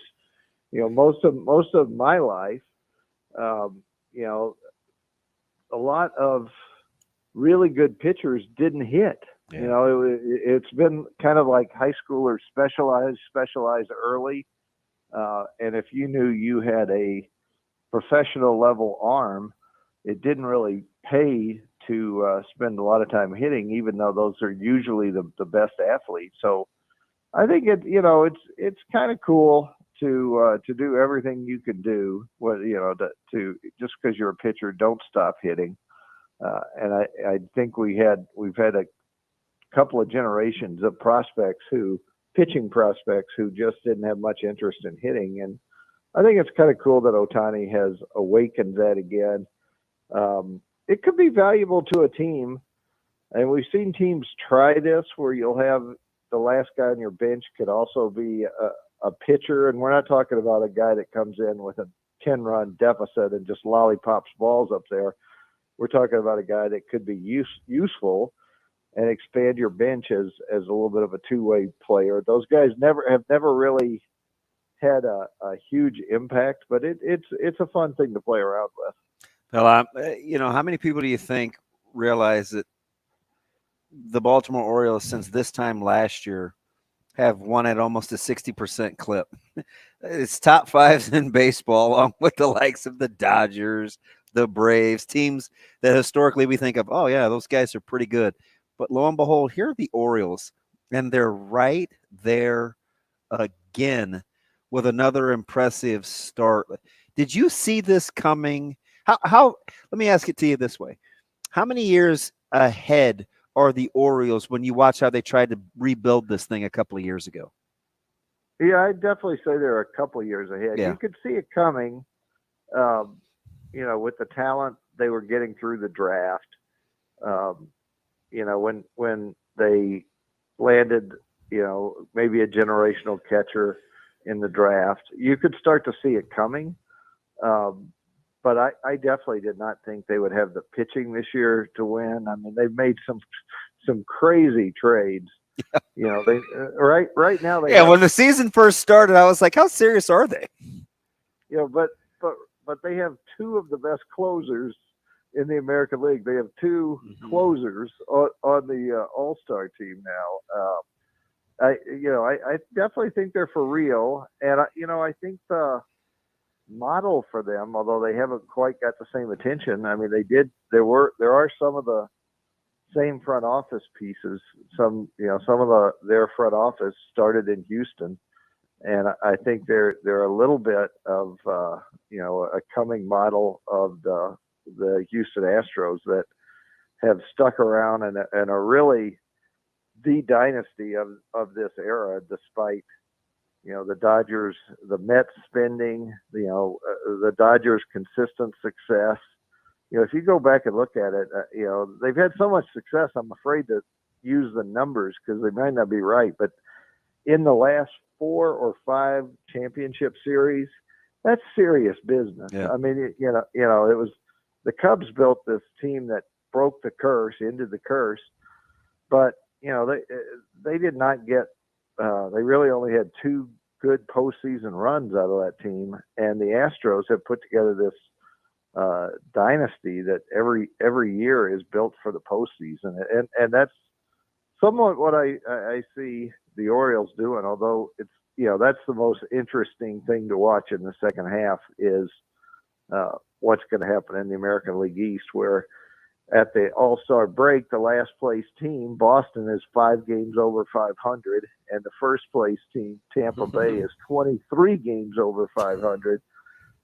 O: Most of my life, a lot of really good pitchers didn't hit. Yeah. It's been kind of like high schoolers specialized early. And if you knew you had a professional level arm, it didn't really pay to spend a lot of time hitting, even though those are usually the best athletes. So I think it's kind of cool to do everything you can do, to just because you're a pitcher, don't stop hitting. And I think we've had a couple of generations of pitching prospects who just didn't have much interest in hitting. And I think it's kind of cool that Ohtani has awakened that again. It could be valuable to a team. And we've seen teams try this where you'll have the last guy on your bench could also be a pitcher, and we're not talking about a guy that comes in with a 10-run deficit and just lollipops balls up there. We're talking about a guy that could be useful and expand your bench as a little bit of a two-way player. Those guys have never really had a huge impact, but it's a fun thing to play around with.
H: Well, how many people do you think realize that the Baltimore Orioles since this time last year have won at almost a 60% clip? It's top 5s in baseball, along with the likes of the Dodgers, the Braves, teams that historically we think of, oh yeah, those guys are pretty good. But lo and behold, here are the Orioles, and they're right there again with another impressive start. Did you see this coming? How? Let me ask it to you this way. How many years ahead are the Orioles when you watch how they tried to rebuild this thing a couple of years ago?
O: Yeah, I'd definitely say they're a couple of years ahead. Yeah. You could see it coming, with the talent they were getting through the draft. When they landed, maybe a generational catcher in the draft, you could start to see it coming. But I definitely did not think they would have the pitching this year to win. I mean, they've made some crazy trades. They right now they
H: when the season first started, I was like, how serious are they?
O: But they have 2 of the best closers in the American League. They have 2 closers on the All-Star team now. I definitely think they're for real, and I think the model for them, although they haven't quite got the same attention. I mean, there are some of the same front office pieces. Some of their front office started in Houston, and I think they're a little bit of a coming model of the Houston Astros that have stuck around and are really the dynasty of this era, despite, the Dodgers, the Mets spending, the Dodgers' consistent success. If you go back and look at it, they've had so much success, I'm afraid to use the numbers because they might not be right. But in the last 4 or 5 championship series, that's serious business.
H: Yeah.
O: I mean, it was the Cubs built this team that broke the curse, ended the curse. But, they did not get they really only had 2 good postseason runs out of that team. And the Astros have put together this dynasty that every year is built for the postseason, and that's somewhat what I see the Orioles doing. Although it's that's the most interesting thing to watch in the second half is what's going to happen in the American League East, where at the All-Star break, the last place team, Boston, is 5 games over 500, and the first place team, Tampa Bay, is 23 games over 500.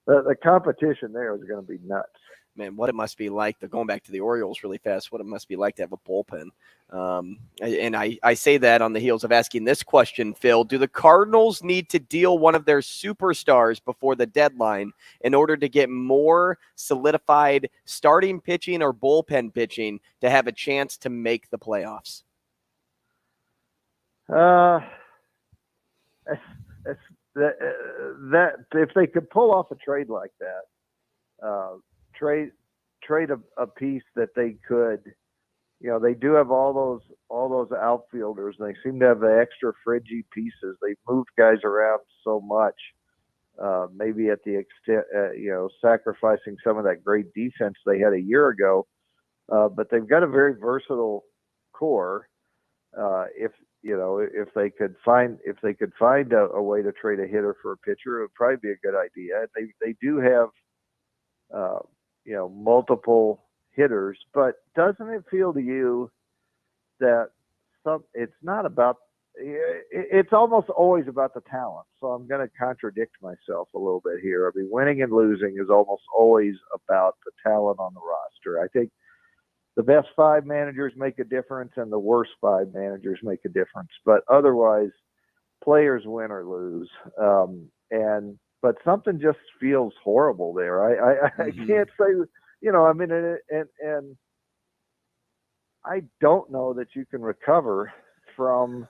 O: The competition there is going to be nuts.
G: Man, what it must be like, going back to the Orioles really fast, what it must be like to have a bullpen. And I say that on the heels of asking this question, Phil. Do the Cardinals need to deal one of their superstars before the deadline in order to get more solidified starting pitching or bullpen pitching to have a chance to make the playoffs?
O: That if they could pull off a trade like that, trade a piece that they could, they do have all those outfielders, and they seem to have the extra fringy pieces. They've moved guys around so much, maybe at the extent, sacrificing some of that great defense they had a year ago. But they've got a very versatile core. If they could find a way to trade a hitter for a pitcher, it would probably be a good idea. They do have multiple hitters, but doesn't it feel to you that it's not about, it's almost always about the talent. So I'm going to contradict myself a little bit here. I mean, winning and losing is almost always about the talent on the roster. I think the best 5 managers make a difference and the worst 5 managers make a difference, but otherwise players win or lose. But something just feels horrible there. I can't say, and I don't know that you can recover from,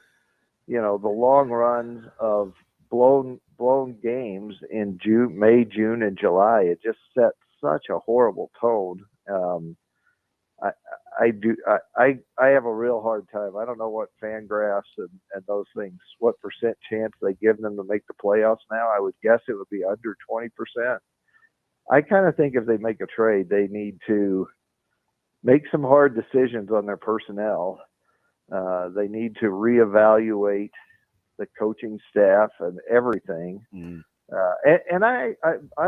O: the long runs of blown games in May, June, and July. It just set such a horrible tone. I have a real hard time. I don't know what Fangraphs and those things, what percent chance they give them to make the playoffs now. I would guess it would be under 20%. I kind of think if they make a trade, they need to make some hard decisions on their personnel. They need to reevaluate the coaching staff and everything. And I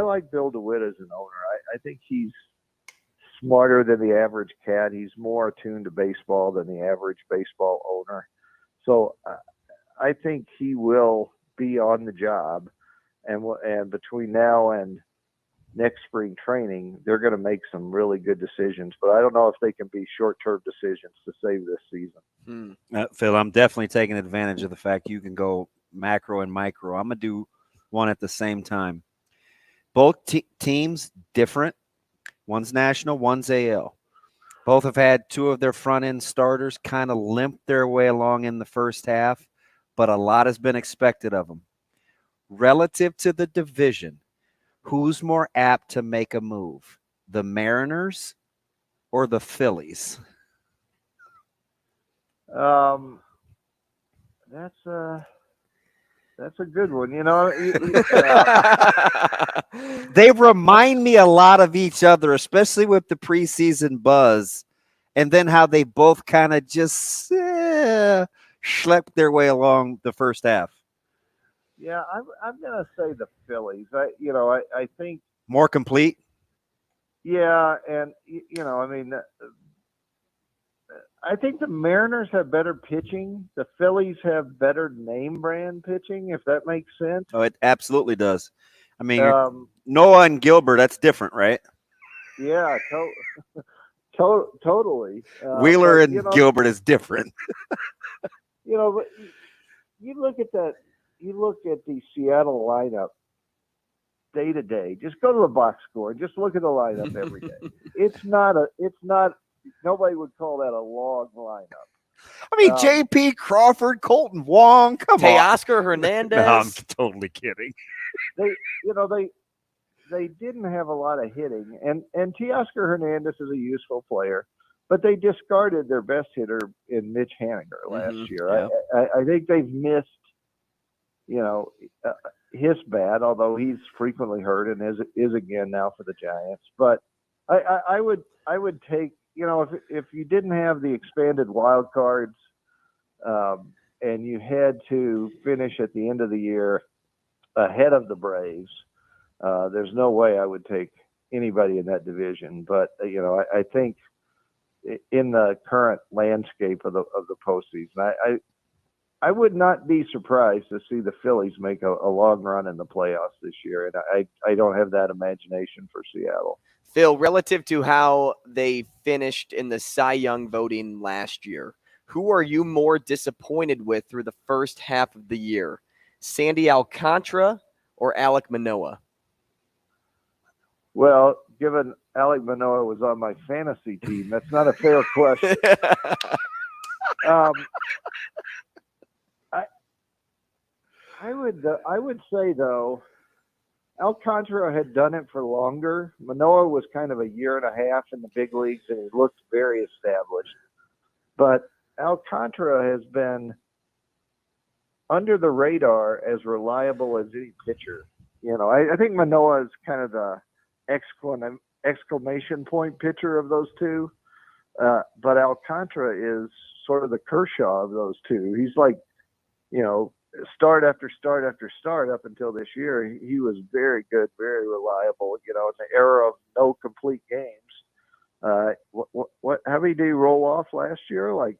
O: like Bill DeWitt as an owner. I think he's smarter than the average cat. He's more attuned to baseball than the average baseball owner. So I think he will be on the job, and between now and next spring training, they're going to make some really good decisions, but I don't know if they can be short-term decisions to save this season.
H: Phil, I'm definitely taking advantage of the fact you can go macro and micro. I'm going to do one at the same time. Both teams different. One's national, one's AL. Both have had 2 of their front-end starters kind of limp their way along in the first half, but a lot has been expected of them. Relative to the division, who's more apt to make a move, the Mariners or the Phillies?
O: That's a good one.
H: They remind me a lot of each other, especially with the preseason buzz, and then how they both kind of just schlepped their way along the first half.
O: Yeah, I'm going to say the Phillies. I think
H: more complete.
O: Yeah, and I think the Mariners have better pitching. The Phillies have better name brand pitching, if that makes sense.
H: Oh, it absolutely does. I mean, Noah and Gilbert, that's different, right?
O: Yeah, Totally.
H: Wheeler
O: but,
H: and Gilbert is different.
O: But you look at that. You look at the Seattle lineup day to day. Just go to the box score and just look at the lineup every day. It's not. Nobody would call that a long lineup.
H: I mean, JP, Crawford, Colton Wong, come on.
G: Teoscar Hernandez.
H: No, I'm totally kidding.
O: They didn't have a lot of hitting, and Teoscar Hernandez is a useful player, but they discarded their best hitter in Mitch Haniger last year.
H: Yeah.
O: I think they've missed, his bat, although he's frequently hurt and is again now for the Giants. But I would take, if you didn't have the expanded wild cards, and you had to finish at the end of the year ahead of the Braves, there's no way I would take anybody in that division. But I think in the current landscape of the postseason, I would not be surprised to see the Phillies make a long run in the playoffs this year, and I don't have that imagination for Seattle.
G: Phil, relative to how they finished in the Cy Young voting last year, who are you more disappointed with through the first half of the year? Sandy Alcantara or Alek Manoah?
O: Well, given Alek Manoah was on my fantasy team, that's not a fair question. I would say, though, Alcantara had done it for longer. Manoah was kind of a year and a half in the big leagues, and he looked very established. But Alcantara has been under the radar as reliable as any pitcher. I think Manoah is kind of the exclamation point pitcher of those two. But Alcantara is sort of the Kershaw of those two. He's like, start after start after start up until this year. He was very good, very reliable, in the era of no complete games. How many did he roll off last year? Like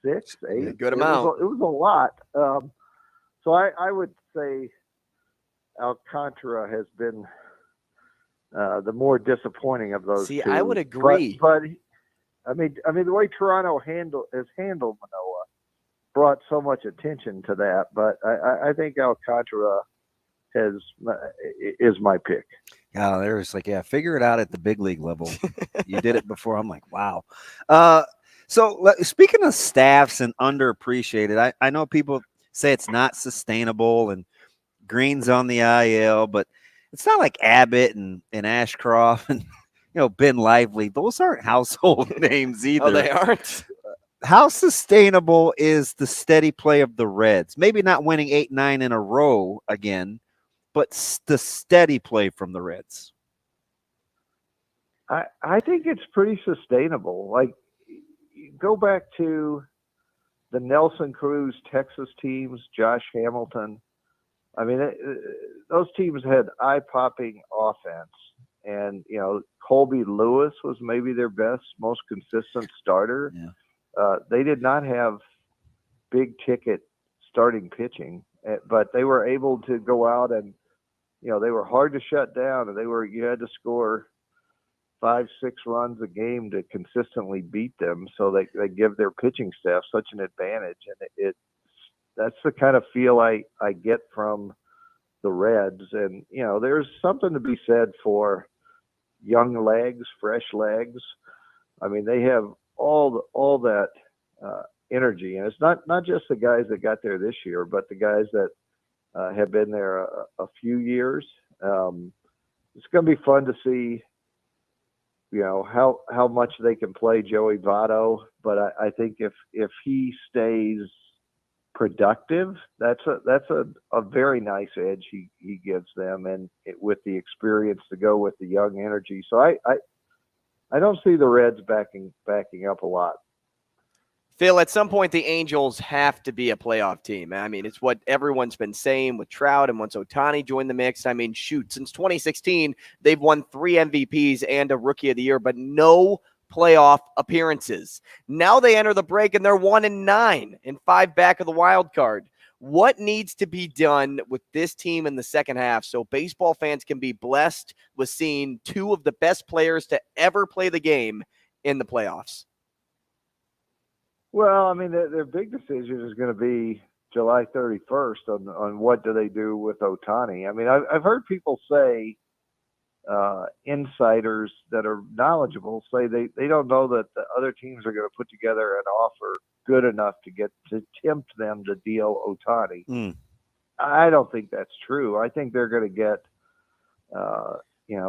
O: 6, 8?
G: Yeah, good amount.
O: It was a lot. So I would say Alcantara has been the more disappointing of those two.
G: I would agree.
O: But I mean, the way Toronto has handled Manoah brought so much attention to that. But I think Alcantara is my pick.
H: Yeah, there's figure it out at the big league level. You did it before. I'm like, wow. So speaking of staffs and underappreciated, I know people say it's not sustainable and Green's on the IL, but it's not like Abbott and Ashcroft and Ben Lively. Those aren't household names either.
G: Oh, they aren't.
H: How sustainable is the steady play of the Reds? Maybe not winning 8-9 in a row again, but the steady play from the Reds.
O: I think it's pretty sustainable. Like, go back to the Nelson Cruz Texas teams, Josh Hamilton. I mean, those teams had eye-popping offense. And, Colby Lewis was maybe their best, most consistent starter.
H: Yeah.
O: They did not have big-ticket starting pitching, but they were able to go out and, they were hard to shut down, and you had to score 5-6 runs a game to consistently beat them. So they give their pitching staff such an advantage, and that's the kind of feel I get from the Reds. And there's something to be said for young legs, fresh legs. I mean, they have all that energy, and it's not just the guys that got there this year, but the guys that have been there a few years. It's going to be fun to see, how much they can play Joey Votto. But I think if he stays productive, that's a very nice edge he gives them, and with the experience to go with the young energy. So I don't see the Reds backing up a lot.
G: Phil, at some point, the Angels have to be a playoff team. I mean, it's what everyone's been saying with Trout, and once Ohtani joined the mix, I mean, shoot, since 2016, they've won 3 MVPs and a Rookie of the Year, but no playoff appearances. Now they enter the break, and they're 1-9 and 5 back of the wild card. What needs to be done with this team in the second half so baseball fans can be blessed with seeing 2 of the best players to ever play the game in the playoffs?
O: Well, I mean, their big decision is going to be July 31st on what do they do with Ohtani. I mean, I've heard people say, insiders that are knowledgeable say they don't know that the other teams are going to put together an offer good enough to tempt them to deal Ohtani. I don't think that's true. I think they're going to get,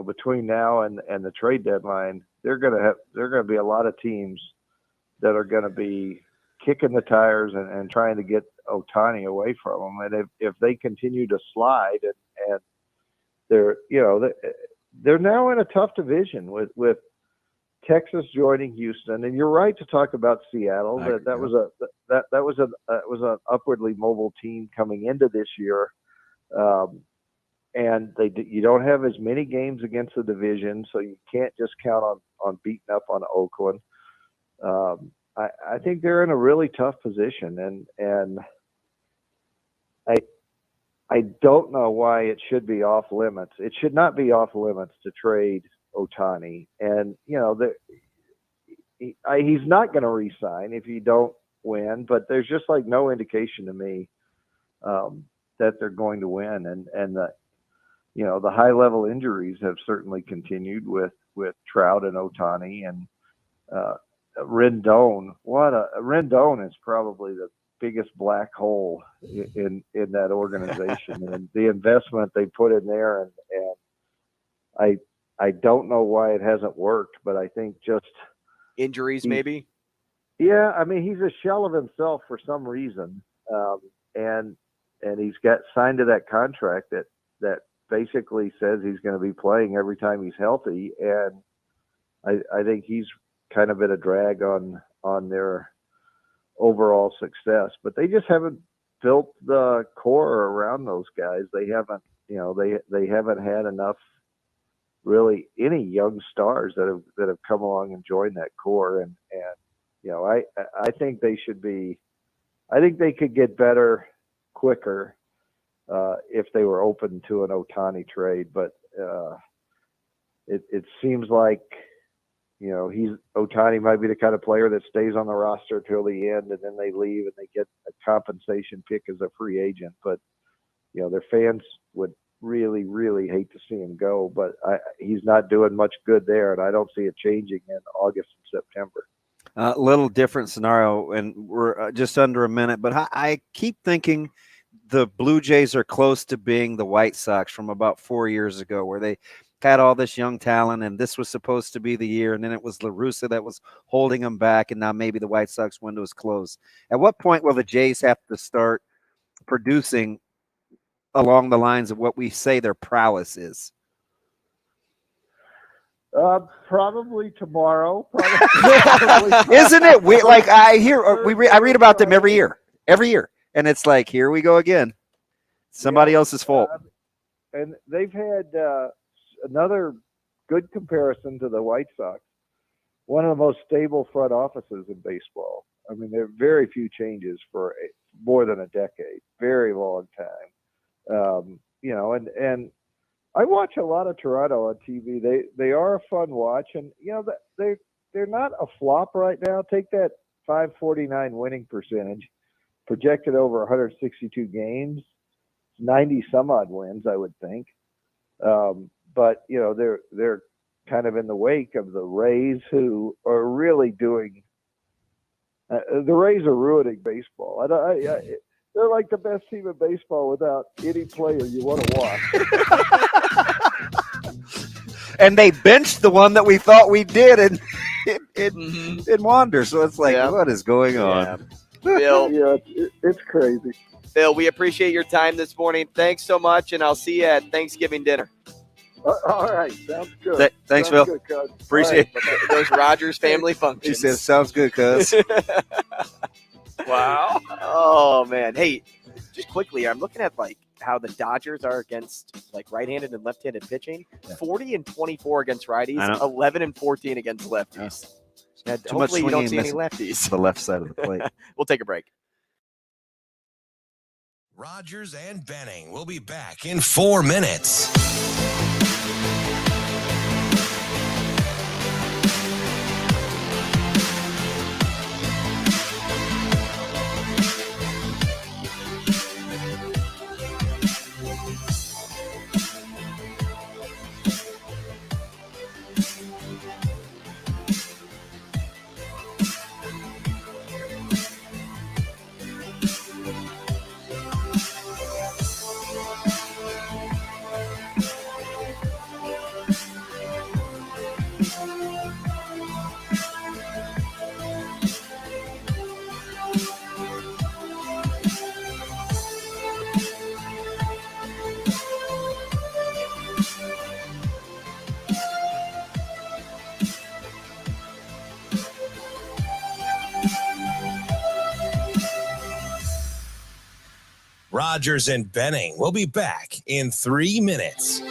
O: between now and the trade deadline, there are going to be a lot of teams that are going to be kicking the tires and trying to get Ohtani away from them. And if they continue to slide and they're now in a tough division with Texas joining Houston. And you're right to talk about Seattle. That was an upwardly mobile team coming into this year. And you don't have as many games against the division, so you can't just count on beating up on Oakland. I think they're in a really tough position, and I don't know why it should be off limits. It should not be off limits to trade Ohtani, and he's not going to re-sign if you don't win. But there's just like no indication to me that they're going to win, and the high level injuries have certainly continued with Trout and Ohtani and Rendon. Rendon is probably the biggest black hole in that organization, and the investment they put in there, and I don't know why it hasn't worked, but I think just
G: injuries maybe.
O: Yeah, I mean, he's a shell of himself for some reason, and he's got signed to that contract that basically says he's going to be playing every time he's healthy, and I think he's kind of been a drag on their overall success. But they just haven't built the core around those guys. They haven't, they haven't had enough really any young stars that have come along and joined that core, and I think they should be. I think they could get better quicker if they were open to an Ohtani trade, but it seems like Ohtani might be the kind of player that stays on the roster till the end, and then they leave and they get a compensation pick as a free agent. But their fans would really, really hate to see him go. But he's not doing much good there, and I don't see it changing in August and September.
H: A little different scenario, and we're just under a minute. But I keep thinking the Blue Jays are close to being the White Sox from about 4 years ago, where they had all this young talent, and this was supposed to be the year, and then it was La Russa that was holding them back, and now maybe the White Sox window is closed. At what point will the Jays have to start producing along the lines of what we say their prowess is?
O: Probably tomorrow.
H: Isn't it? I read about them every year, and it's like, here we go again. Somebody else's fault.
O: And they've had another good comparison to the White Sox. One of the most stable front offices in baseball. I mean, there are very few changes for more than a decade, very long time. And I watch a lot of Toronto on TV. They are a fun watch, and they're not a flop right now. Take that .549 winning percentage, projected over 162 games, 90 some odd wins, I would think. But they're kind of in the wake of the Rays, who are really doing. The Rays are ruining baseball. They're like the best team in baseball without any player you want to watch.
H: And they benched the one that we thought we did in Wander. So it's like, what is going on?
G: Bill,
O: it's crazy.
G: Bill, we appreciate your time this morning. Thanks so much, and I'll see you at Thanksgiving dinner.
O: All right, sounds good.
H: Thanks,
O: Phil.
H: Good, appreciate it.
G: Those Rogers family functions.
H: She said, sounds good, cuz.
G: Wow. Oh, man. Hey, just quickly, I'm looking at how the Dodgers are against right-handed and left-handed pitching. 40-24 against righties, 11-14 against lefties. Hopefully you don't see any lefties.
H: The left side of the plate.
G: We'll take a break.
A: Rogers and Benning will be back in 4 minutes. Rogers and Benning will be back in 3 minutes.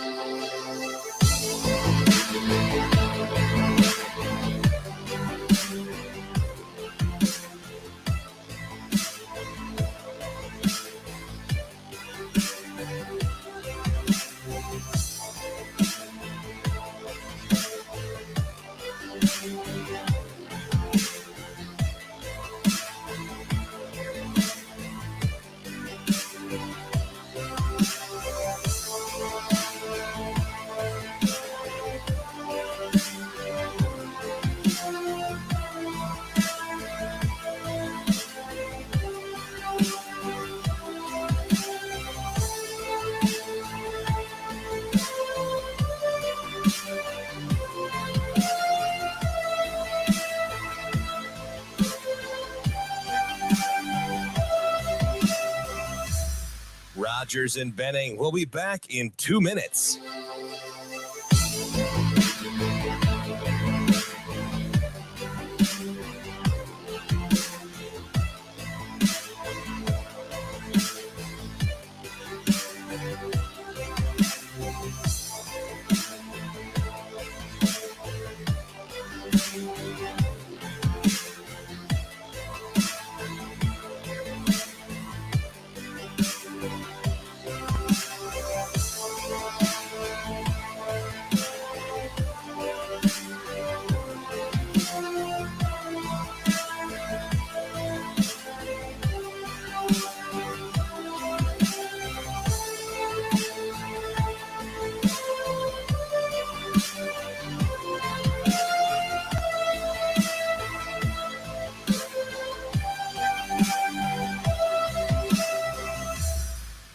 A: Rogers and Benning will be back in 2 minutes.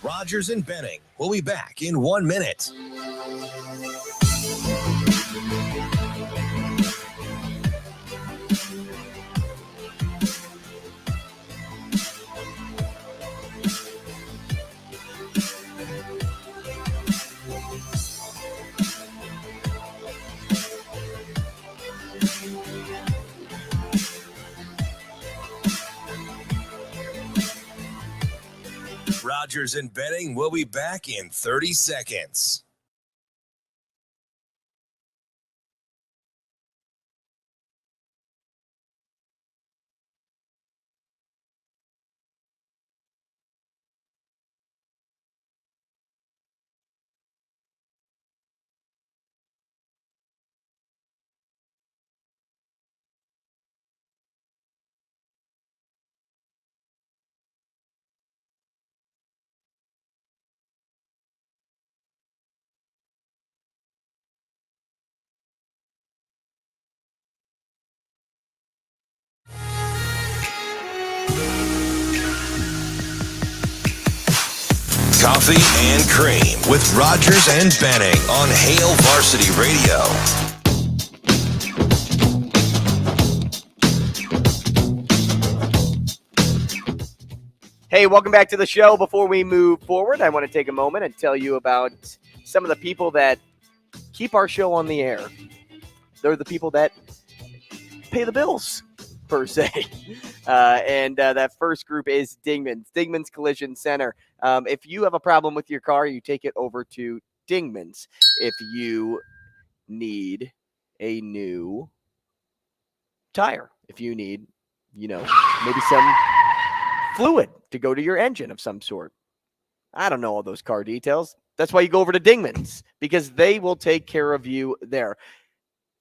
A: Rogers and Benning will be back in 1 minute. Rogers and Benning will be back in 30 seconds. Coffee and Cream with Rogers and Benning on Hail Varsity Radio.
G: Hey, welcome back to the show. Before we move forward, I want to take a moment and tell you about some of the people that keep our show on the air. They're the people that pay the bills, per se. And that first group is Dingman's Collision Center. If you have a problem with your car, you take it over to Dingman's. If you need a new tire, if you need, maybe some fluid to go to your engine of some sort. I don't know all those car details. That's why you go over to Dingman's, because they will take care of you there.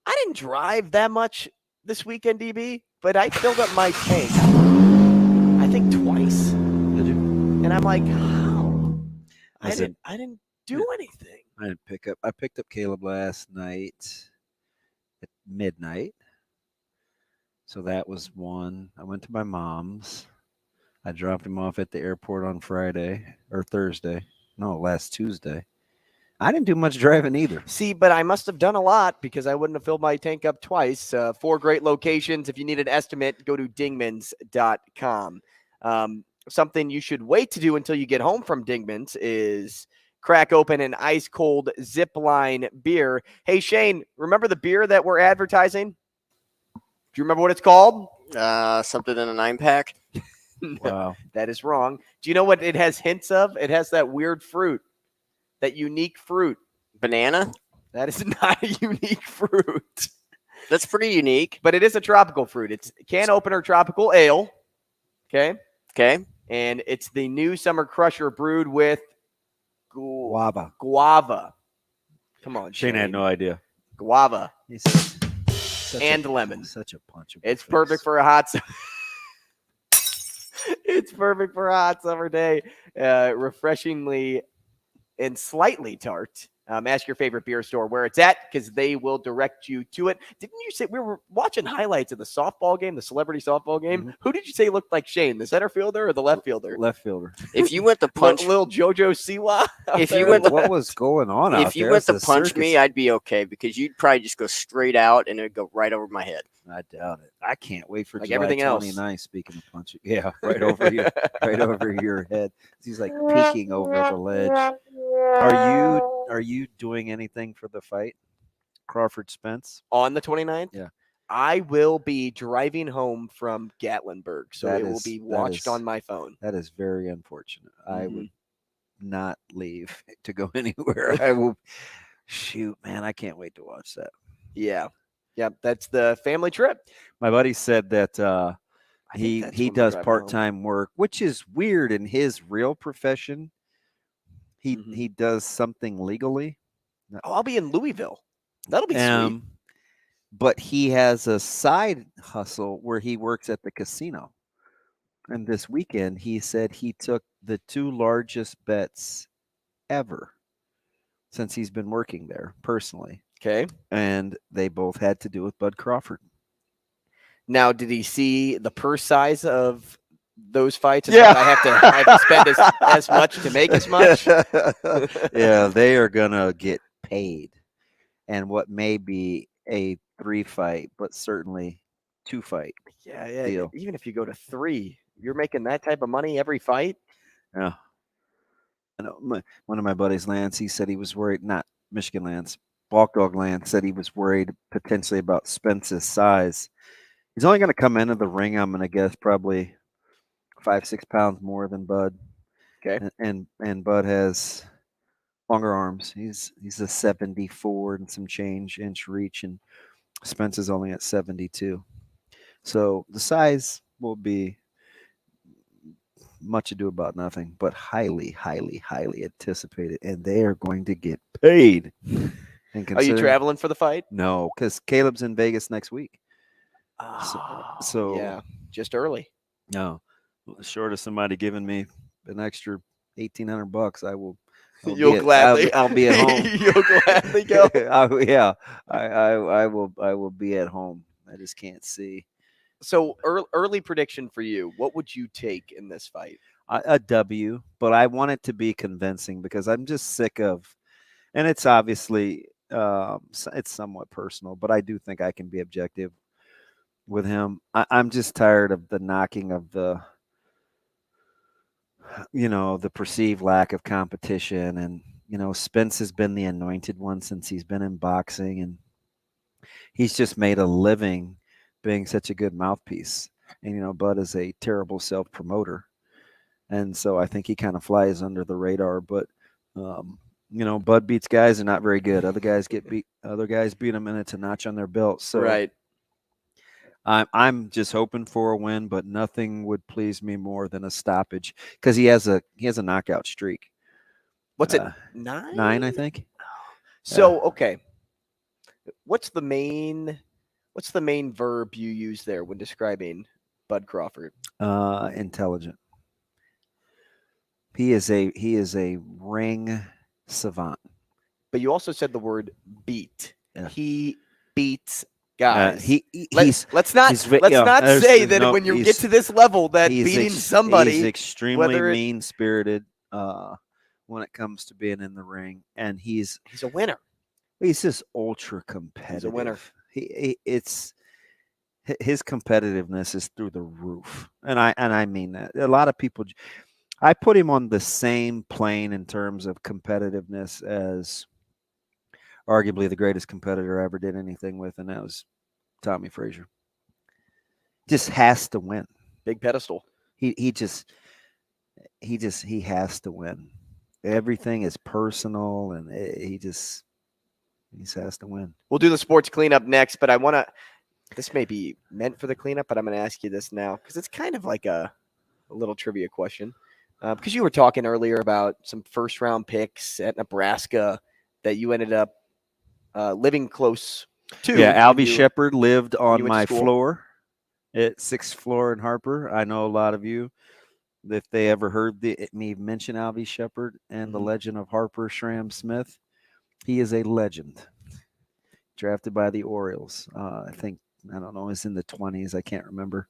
G: I didn't drive that much this weekend, DB, but I filled up my tank, I think twice.
H: Did you?
G: And I'm like, how? I didn't do anything.
H: I picked up Caleb last night at midnight. So that was one. I went to my mom's. I dropped him off at the airport on last Tuesday. I didn't do much driving either.
G: See, but I must have done a lot because I wouldn't have filled my tank up twice. 4 great locations. If you need an estimate, go to dingmans.com. Something you should wait to do until you get home from Dingman's is crack open an ice cold Zipline beer. Hey, Shane, remember the beer that we're advertising? Do you remember what it's called?
I: Something in a 9-pack.
G: No,
H: Wow.
G: that is wrong. Do you know what it has hints of? It has that weird fruit, that unique fruit.
I: Banana?
G: That is not a unique fruit.
I: That's pretty unique.
G: But it is a tropical fruit. It's can opener tropical ale. Okay.
I: Okay.
G: And it's the new summer crusher brewed with
H: Guava.
G: Come on,
H: Shane had no idea.
G: Guava.
H: And
G: lemon.
H: Such a punch.
G: It's perfect for a hot summer. It's perfect for a hot summer day. Refreshingly and slightly tart. Ask your favorite beer store where it's at because they will direct you to it. Didn't you say we were watching highlights of the softball game, the celebrity softball game? Mm-hmm. Who did you say looked like Shane, the center fielder or the left fielder?
H: Left fielder.
I: If you went to punch
G: little JoJo Siwa,
H: what was going on out there?
I: If you went to punch me, I'd be okay because you'd probably just go straight out and it'd go right over my head.
H: I doubt it. I can't wait for
G: like
H: July
G: everything
H: 29.
G: Else.
H: Speaking of punching, yeah, right over you, right over your head. He's like peeking over the ledge. Are you doing anything for the fight, Crawford Spence,
G: on the 29th?
H: Yeah,
G: I will be driving home from Gatlinburg, so it will be watched on my phone.
H: That is very unfortunate. Mm-hmm. I would not leave to go anywhere. I will. Shoot, man, I can't wait to watch that.
G: Yeah. Yep, that's the family trip.
H: My buddy said that he does part-time work, which is weird in his real profession. He does something legally.
G: Oh, I'll be in Louisville. That'll be sweet.
H: But he has a side hustle where he works at the casino. And this weekend, he said he took the 2 largest bets ever since he's been working there personally.
G: Okay.
H: And they both had to do with Bud Crawford.
G: Now, did he see the purse size of those fights?
H: Yeah.
G: I have to spend as much to make as much?
H: Yeah, they are going to get paid. And what may be a 3-fight, but certainly 2-fight deal.
G: Even if you go to 3, you're making that type of money every fight?
H: Yeah. I know one of my buddies, Lance, he said he was worried, not Michigan Lance, Walk Dog Lance said he was worried potentially about Spence's size. He's only going to come into the ring, I'm going to guess, probably 5-6 pounds more than Bud.
G: Okay.
H: And Bud has longer arms. He's a 74 and some change inch reach, and Spence is only at 72. So the size will be much ado about nothing, but highly, highly, highly anticipated, and they are going to get paid.
G: Are you traveling for the fight?
H: No, because Caleb's in Vegas next week. So
G: yeah, just early.
H: No, short of somebody giving me an extra $1,800, I will.
G: You'll gladly.
H: I'll be at home.
G: You'll gladly go.
H: Yeah, I will be at home. I just can't see.
G: So early prediction for you. What would you take in this fight?
H: A W, but I want it to be convincing because I'm just sick of, and it's obviously it's somewhat personal, but I do think I can be objective with him. I'm just tired of the knocking of the perceived lack of competition. And, Spence has been the anointed one since he's been in boxing, and he's just made a living being such a good mouthpiece. And, Bud is a terrible self-promoter. And so I think he kind of flies under the radar, but, Bud beats guys that are not very good. Other guys get beat. Other guys beat them, and it's a notch on their belt. So
G: right.
H: I'm just hoping for a win, but nothing would please me more than a stoppage because he has a knockout streak.
G: What's it? 9?
H: 9, I think.
G: So okay, what's the main verb you use there when describing Bud Crawford?
H: Intelligent. He is a ring savant.
G: But you also said the word beat.
H: Yeah.
G: He beats guys.
H: Let's
G: not say that when you get to this level that beating somebody,
H: he's extremely mean-spirited when it comes to being in the ring, and he's
G: a winner.
H: He's just ultra competitive.
G: He's a winner.
H: It's his competitiveness is through the roof, and I mean that. A lot of people, I put him on the same plane in terms of competitiveness as arguably the greatest competitor I ever did anything with, and that was Tommy Frazier. Just has to win.
G: Big pedestal.
H: He has to win. Everything is personal, and he just has to win.
G: We'll do the sports cleanup next, but I want to. This may be meant for the cleanup, but I'm going to ask you this now because it's kind of like a little trivia question. Because you were talking earlier about some first-round picks at Nebraska that you ended up living close to.
H: Yeah, Alvy Shepard lived on my floor at 6th floor in Harper. I know a lot of you, if they ever heard me mention Alvy Shepard and the legend of Harper Schramm Smith, he is a legend. Drafted by the Orioles. I don't know, he's in the 20s. I can't remember.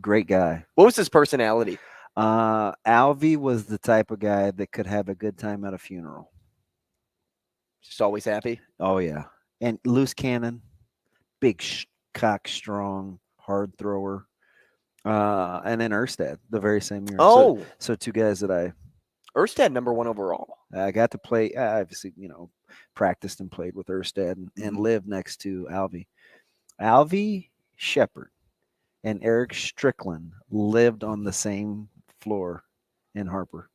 H: Great guy.
G: What was his personality?
H: Alvy was the type of guy that could have a good time at a funeral.
G: Just always happy?
H: Oh, yeah. And loose cannon, big cock strong, hard thrower. And then Hurrdat, the very same year.
G: Oh.
H: So two guys that
G: Hurrdat, number 1 overall.
H: I got to play, obviously, practiced and played with Hurrdat and lived next to Alvy. Alvy Shepard and Eric Strickland lived on the same floor in Harper.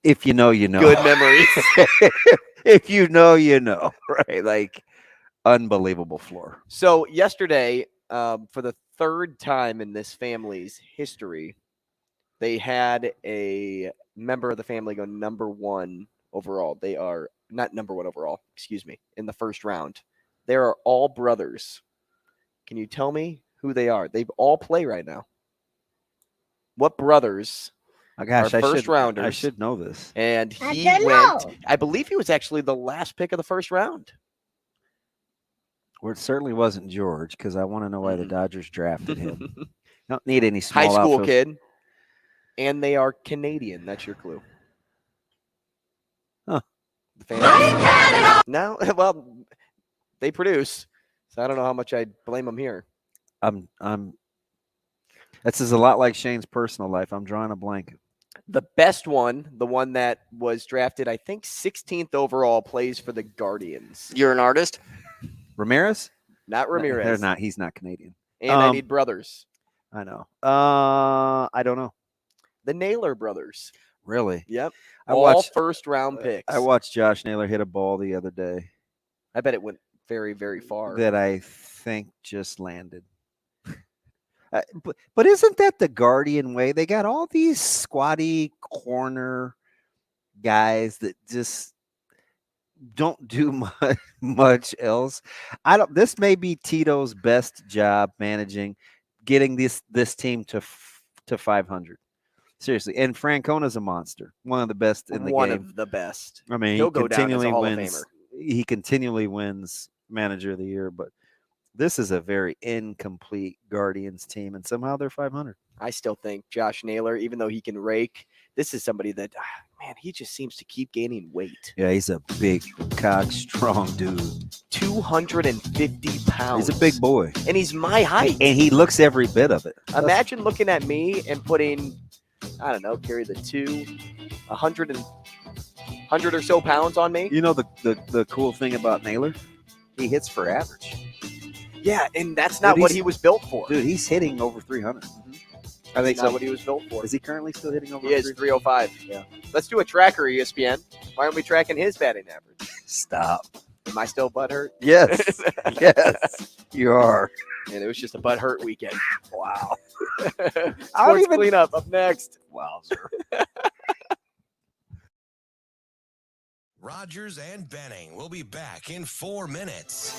H: If you know, you know.
G: Good memories.
H: If you know, you know. Right? Like, unbelievable floor.
G: So yesterday, for the 3rd time in this family's history, they had a member of the family go number 1 overall. They are not number 1 overall, excuse me, in the first round. They are all brothers. Can you tell me who they are? They all play right now. What brothers are first rounders?
H: I should know this.
G: And he went, I believe he was actually the last pick of the first round.
H: Well, it certainly wasn't George, because I want to know why the Dodgers drafted him. Don't need any small
G: high school
H: outfield.
G: kid. And they are Canadian. That's your clue.
H: Huh.
G: The fans. No, well, they produce. So I don't know how much I blame them here.
H: This is a lot like Shane's personal life. I'm drawing a blank.
G: The best one, the one that was drafted, I think 16th overall, plays for the Guardians.
I: You're an artist?
H: Ramirez?
G: Not Ramirez.
H: They're not. He's not Canadian.
G: And I need brothers.
H: I know. I don't know.
G: The Naylor brothers.
H: Really?
G: Yep.
H: I
G: All
H: watched
G: first-round picks.
H: I watched Josh Naylor hit a ball the other day.
G: I bet it went very, very far.
H: That I think just landed. But isn't that the Guardian way? They got all these squatty corner guys that just don't do much else. This may be Tito's best job managing, getting this team to 500. Seriously, and Francona's a monster, one of the best in the game.
G: One of the best.
H: I mean,
G: he'll go down as a Hall of Famer.
H: He continually wins Manager of the Year, but this is a very incomplete Guardians team, and somehow they're 500.
G: I still think Josh Naylor, even though he can rake, this is somebody that, man, he just seems to keep gaining weight.
H: Yeah, he's a big, cock, strong dude.
G: 250 pounds.
H: He's a big boy.
G: And he's my height.
H: And he looks every bit of it.
G: Imagine looking at me and putting, I don't know, carry the 100 or so pounds on me.
H: You know the cool thing about Naylor? He hits for average.
G: Yeah, and that's not what he was built for.
H: Dude, he's hitting over 300.
G: I think that's not what he was built for.
H: Is he currently still hitting over
G: 300? He is 305.
H: Yeah.
G: Let's do a tracker, ESPN. Why aren't we tracking his batting average?
H: Stop.
G: Am I still butthurt?
H: Yes. Yes, you are.
G: And it was just a butthurt weekend.
H: Wow.
G: I don't even clean up next.
H: Wowzer.
A: Rogers and Benning will be back in 4 minutes.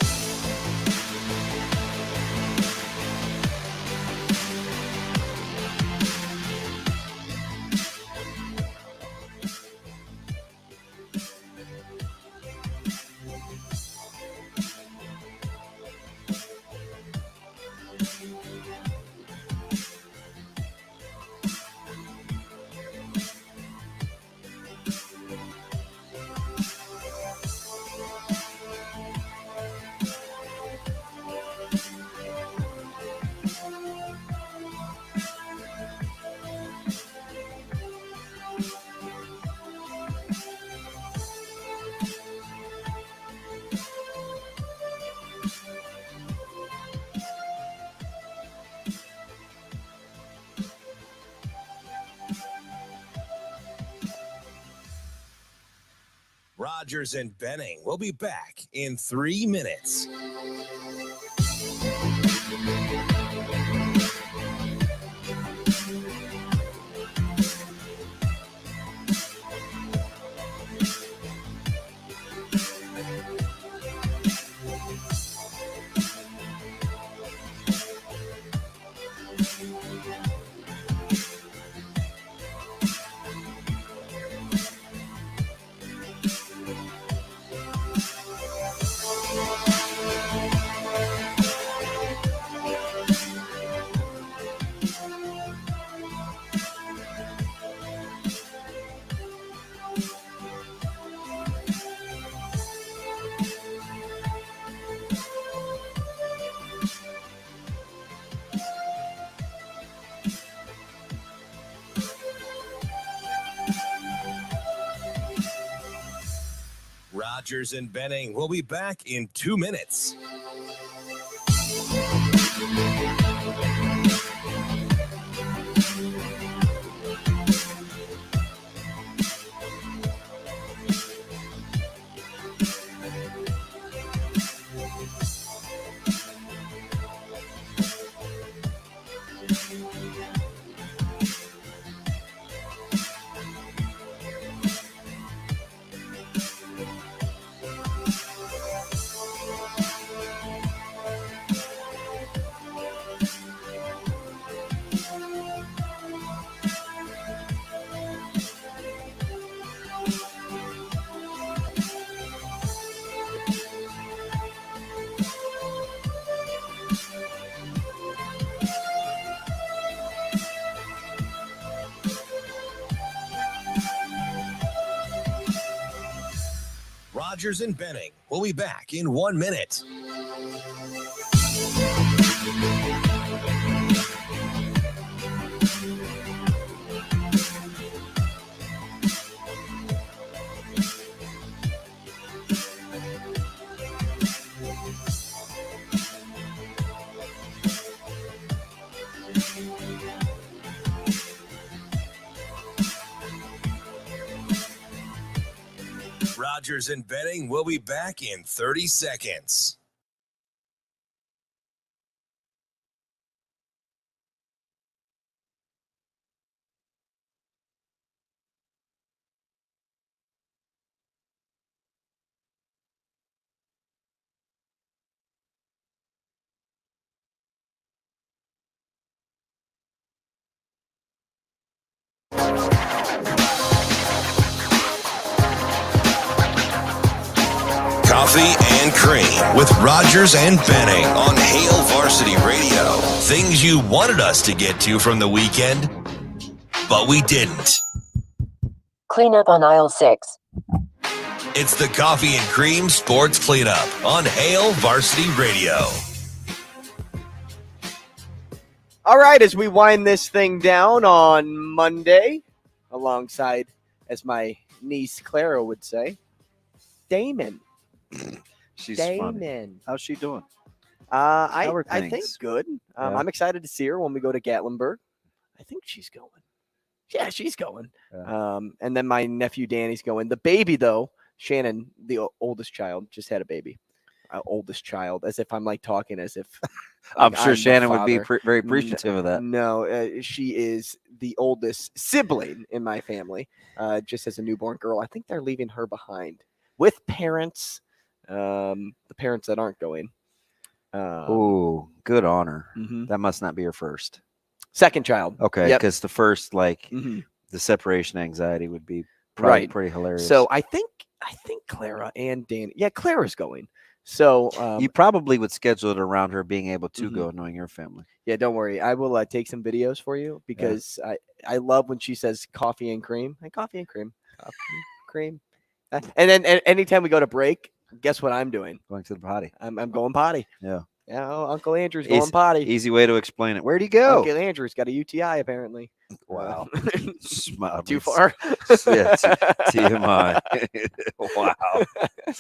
A: Rogers and Benning will be back in 3 minutes. Rogers and Benning will be back in 2 minutes. Rogers and Benning will be back in 1 minute. Rogers and Benning will be back in 30 seconds. Coffee and Cream with Rogers and Benning on Hail Varsity Radio. Things you wanted us to get to from the weekend, but we didn't.
P: Cleanup on aisle 6.
A: It's the Coffee and Cream Sports Cleanup on Hail Varsity Radio.
G: All right, as we wind this thing down on Monday, alongside, as my niece Clara would say, Damon.
H: She's
G: Damon.
H: funny. How's she doing?
G: I think
H: things?
G: good.
H: Yeah.
G: I'm excited to see her when we go to Gatlinburg. I think she's going. Yeah, she's going.
H: Yeah.
G: And then my nephew Danny's going. The baby, though, Shannon, the oldest child, just had a baby. Oldest child, as if I'm like talking as if
H: I'm sure
G: the
H: Shannon would be
G: father.
H: very appreciative of that.
G: No, she is the oldest sibling in my family, just as a newborn girl. I think they're leaving her behind with parents, the parents that aren't going.
H: Oh, good honor.
G: Mhm.
H: That must not be her first.
G: Second child.
H: Okay,
G: Yep.
H: because the first, like,
G: Mhm.
H: the separation anxiety would be probably
G: Right.
H: pretty hilarious.
G: So I think Clara and Danny. Yeah, Clara's going. So
H: you probably would schedule it around her being able to
G: Mhm.
H: go, knowing your family.
G: yeah, don't worry. I will take some videos for you because I love when she says coffee and cream. Like, coffee and cream. Coffee, cream. And then anytime we go to break, guess what I'm doing?
H: Going to the potty.
G: I'm going potty.
H: Yeah.
G: Yeah, Uncle Andrew's going potty.
H: Easy way to explain it. Where'd he go?
G: Uncle Andrew's got a UTI apparently.
H: Wow.
G: Too far?
H: Yeah, TMI. Wow.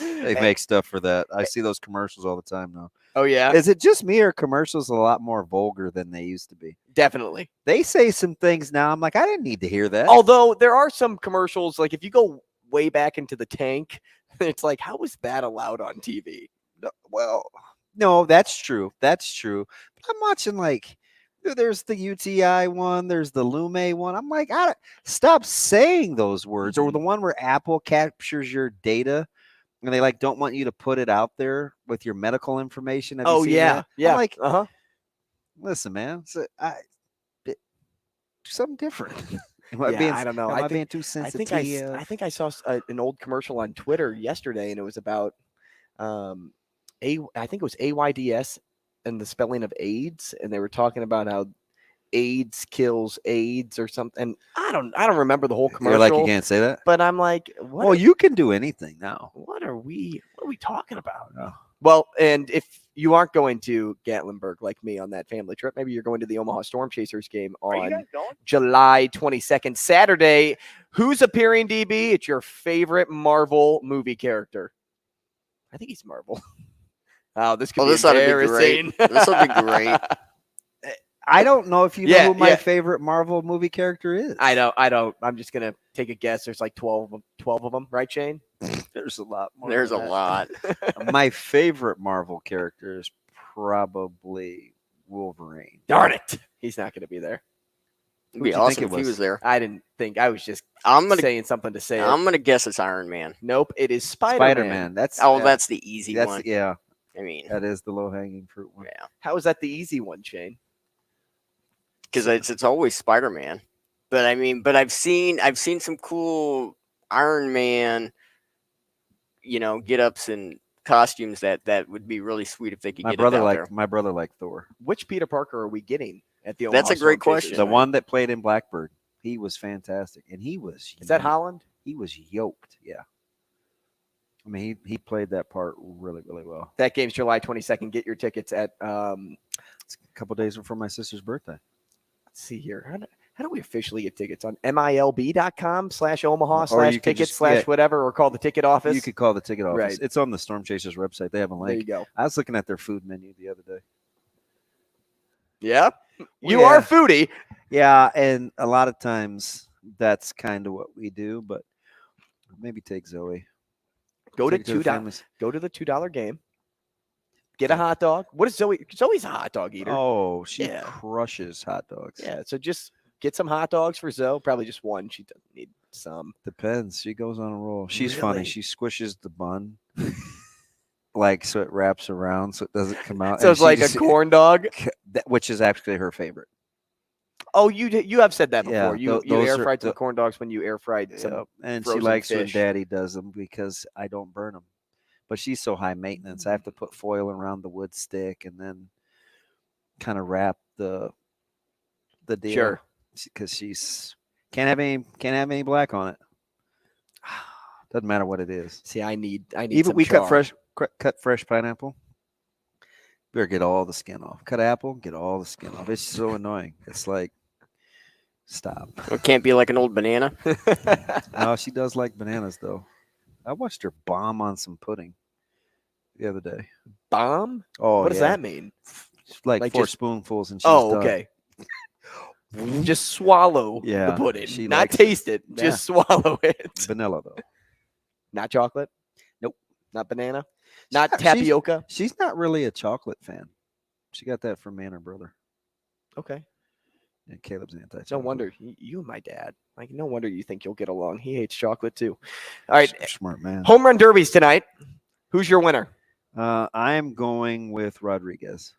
H: They make stuff for that. I see those commercials all the time now.
G: Oh, yeah?
H: Is it just me or commercials a lot more vulgar than they used to be?
G: Definitely.
H: They say some things now. I'm like, I didn't need to hear that.
G: Although there are some commercials, like if you go way back into the tank, It's like, how was that allowed on TV?
H: No, that's true. That's true. But I'm watching like there's the UTI one, there's the Lume one. I'm like, stop saying those words. Or the one where Apple captures your data and they like don't want you to put it out there with your medical information. Have you seen that?
G: Yeah.
H: I'm like, listen, man, do something different.
G: I don't know.
H: Am I being too sensitive?
G: I think I saw an old commercial on Twitter yesterday, and it was about I think it was AYDS and the spelling of AIDS, and they were talking about how AIDS kills AIDS or something. And I don't remember the whole commercial.
H: You're like, you can't say that?
G: But I'm like,
H: well, you can do anything now.
G: What are we talking about? Oh. Well, and if you aren't going to Gatlinburg like me on that family trip, maybe you're going to the Omaha Storm Chasers game on July 22nd, Saturday. Who's appearing, DB? It's your favorite Marvel movie character. I think he's Marvel. Oh, this could be embarrassing.
I: This will be great.
H: I don't know if you know who my favorite Marvel movie character is.
G: I don't. I'm just going to take a guess. There's like 12 of them, right, Shane?
H: There's a lot more.
I: There's a lot.
H: My favorite Marvel character is probably Wolverine.
G: Darn it. He's not going to be there.
I: It'd be awesome if he was there.
G: I didn't think. I was just saying something to say.
I: I'm going to guess it's Iron Man.
G: Nope, it is Spider-Man.
H: That's
I: the easy one.
H: Yeah.
I: I mean,
H: that is the low-hanging fruit one.
I: Yeah.
G: How is that the easy one, Shane?
I: Because it's always Spider-Man. But I mean, I've seen some cool Iron Man, get-ups and costumes that would be really sweet if they could get it out there.
H: My brother liked Thor.
G: Which Peter Parker are we getting at the Omaha?
I: That's a great question.
H: The one that played in Blackbird. He was fantastic, and he was.
G: Is that Holland?
H: He was yoked. Yeah. I mean, he played that part really, really well.
G: That game's July 22nd. Get your tickets at
H: it's a couple days before my sister's birthday.
G: Let's see here. How do we officially get tickets? On milb.com/Omaha/tickets/whatever, or call the ticket office?
H: You could call the ticket office.
G: Right.
H: It's on the Storm Chasers website. They have a link.
G: There you go.
H: I was looking at their food menu the other day.
G: Yeah? You are a foodie.
H: Yeah, and a lot of times that's kind of what we do, but maybe take Zoe.
G: Go to $2. Go to the $2 game. Get a hot dog. What is Zoe? Zoe's a hot dog eater.
H: Oh, she crushes hot dogs.
G: Yeah, so just get some hot dogs for Zoe. Probably just one. She doesn't need some.
H: Depends. She goes on a roll. She's
G: Really?
H: funny. She squishes the bun, so it wraps around, so it doesn't come out.
G: So it's like a corn dog,
H: which is actually her favorite.
G: Oh, you have said that before.
H: Yeah,
G: you air fried some corn dogs when you air fried some.
H: And she
G: frozen
H: likes
G: fish.
H: when Daddy does them because I don't burn them. But she's so high maintenance. I have to put foil around the wood stick and then kind of wrap the deal.
G: Sure.
H: Because she's can't have any black on it. Doesn't matter what it is.
G: See, I need
H: even
G: some
H: we
G: char.
H: cut fresh pineapple. Better get all the skin off. Cut apple, get all the skin off. It's so annoying. It's like, stop.
I: It can't be like an old banana.
H: No, she does like bananas though. I watched her bomb on some pudding the other day.
G: Bomb?
H: Oh,
G: what does that mean?
H: Like 4 spoonfuls and she's done.
G: Okay. Just swallow the pudding. Not taste it. Just swallow it.
H: Vanilla though.
G: Not chocolate?
H: Nope.
G: Not banana? Not tapioca?
H: She's not really a chocolate fan. She got that from me and her brother.
G: Okay.
H: And Caleb's anti-chocolate.
G: No wonder you and my dad. Like, no wonder you think you'll get along. He hates chocolate too. All right.
H: Smart man.
G: Home run derbies tonight. Who's your winner?
H: I'm going with Rodriguez.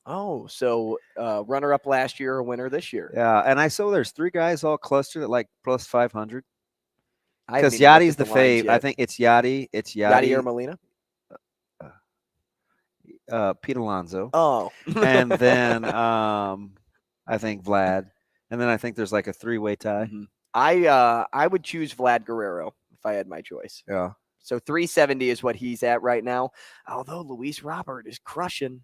G: Oh, so runner-up last year, a winner this year.
H: Yeah, and I saw there's 3 guys all clustered at like plus 500.
G: Because
H: Yachty's the fave. I think it's Yachty. It's Yachty.
G: Yachty or Molina?
H: Pete Alonso.
G: Oh.
H: And then I think Vlad. And then I think there's like a 3-way tie.
G: Mm-hmm. I would choose Vlad Guerrero if I had my choice.
H: Yeah.
G: So 370 is what he's at right now. Although Luis Robert is crushing.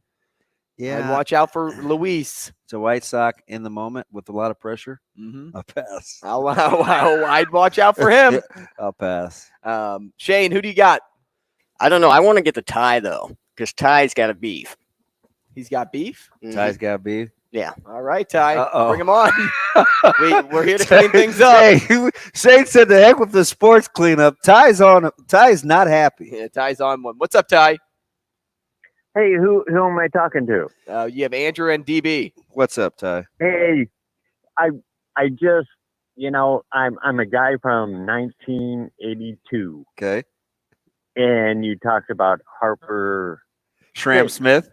H: Yeah.
G: I'd watch out for Luis.
H: It's a White Sox in the moment with a lot of pressure.
G: Mm-hmm.
H: I'll pass.
G: I'd watch out for him.
H: I'll pass.
G: Shane, who do you got?
I: I don't know. I want to get the tie though, because Ty's got a beef.
G: He's got beef?
H: Ty's got beef.
I: Yeah.
G: All right, Ty.
H: Uh-oh.
G: Bring him on. We're here to clean things up.
H: Hey, Shane said the heck with the sports cleanup. Ty's not happy.
G: Yeah, Ty's on one. What's up, Ty?
Q: Hey, who am I talking to?
G: You have Andrew and DB.
H: What's up, Ty?
Q: Hey, I just, I'm a guy from 1982.
H: Okay.
Q: And you talked about Harper
H: Schramm Smith.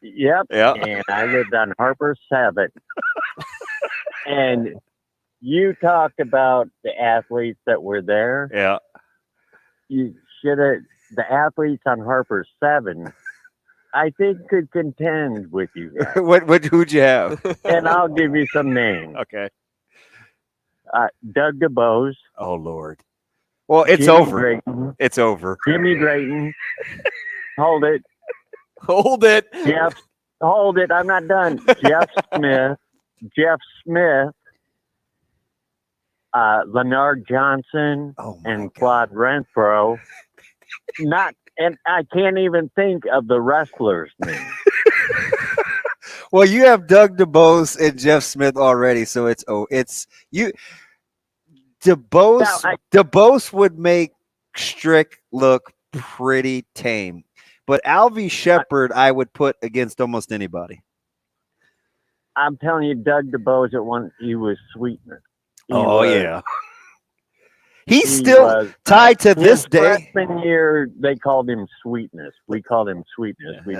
Q: Yep.
H: Yeah.
Q: And I lived on Harper 7. And you talked about the athletes that were there.
H: Yeah.
Q: You should have, the athletes on Harper 7, I think could contend with you guys.
H: Who'd you have?
Q: And I'll give you some names.
H: Okay.
Q: Doug DeBose.
H: Oh, Lord. Well, it's
Q: Jimmy
H: over.
Q: Drayton.
H: It's over.
Q: Jimmy Drayton. Hold it.
G: Hold it.
Q: Jeff. Hold it. I'm not done. Jeff Smith. Leonard Johnson and Claude Renfro. And I can't even think of the wrestlers' names.
H: Well, you have Doug DeBose and Jeff Smith already, so it's you. DeBose would make Strick look pretty tame, but Alvy Shepard I would put against almost anybody.
Q: I'm telling you, Doug DeBose he was sweetness.
H: Yeah. He's still tied to this day.
Q: Freshman year, they called him Sweetness. We called him Sweetness. We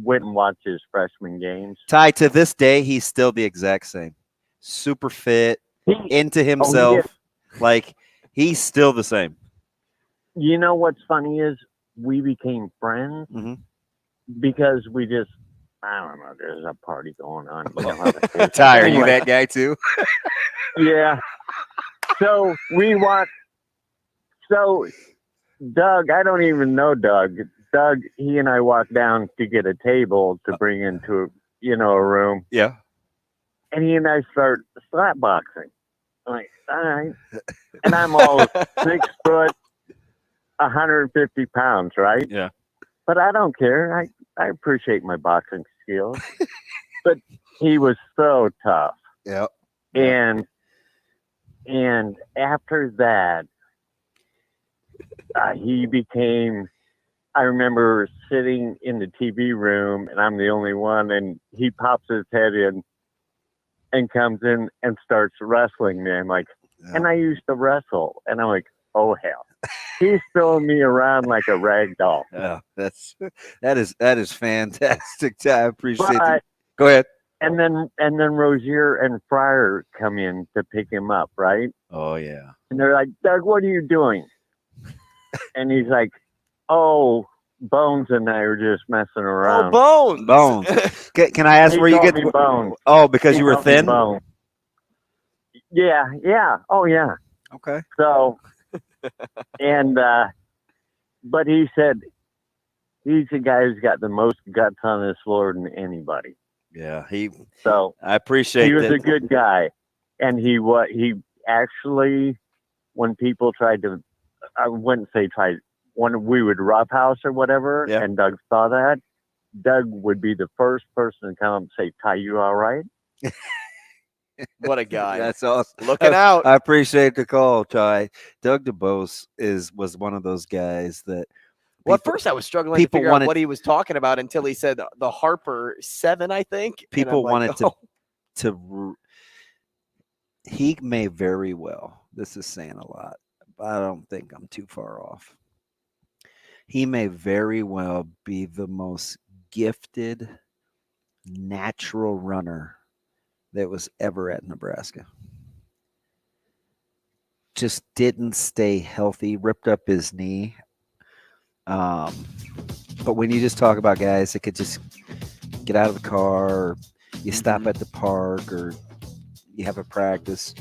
Q: went and watched his freshman games.
H: Tied to this day, he's still the exact same. Super fit, into himself. Like, he's still the same.
Q: You know what's funny is we became friends because we just, I don't know, there's a party going on. You know how that is.
H: Ty, are you that guy too?
Q: Yeah. So we watched. So Doug, I don't even know Doug. Doug, he and I walked down to get a table to bring into a room.
H: Yeah.
Q: And he and I start slap boxing. I'm like, all right. And I'm all 6 foot, 150 pounds, right?
H: Yeah.
Q: But I don't care. I appreciate my boxing skills. But he was so tough.
H: Yeah.
Q: And after that, he became, I remember sitting in the TV room and I'm the only one, and he pops his head in and comes in and starts wrestling me. I'm like, and I used to wrestle. And I'm like, oh, hell. He's throwing me around like a rag doll.
H: Yeah, that is fantastic. I appreciate it. Go ahead.
Q: And then Rozier and Fryer come in to pick him up, right?
H: Oh yeah.
Q: And they're like, Doug, what are you doing? And he's like, oh, Bones and I are just messing around.
G: Oh,
H: Bones. Can I ask where you get
Q: Bones?
H: Oh, because you were thin?
Q: Yeah. Oh yeah.
H: Okay.
Q: So and but he said he's the guy who's got the most guts on this floor than anybody.
H: Yeah, I appreciate
Q: he was
H: that.
Q: a good guy, and he actually, when people tried to, I wouldn't say tried, when we would roughhouse or whatever, and Doug saw that, Doug would be the first person to come and say, Ty, you all right?
G: What a guy.
H: That's awesome.
G: Looking out.
H: I appreciate the call, Ty. Doug DeBose was one of those guys that.
G: Well, at first I was struggling to figure out what he was talking about until he said the Harper 7, I think.
H: People wanted to. He may very well. This is saying a lot, but I don't think I'm too far off. He may very well be the most gifted natural runner that was ever at Nebraska. Just didn't stay healthy, ripped up his knee. But when you just talk about guys that could just get out of the car, or you stop at the park, or you have a practice,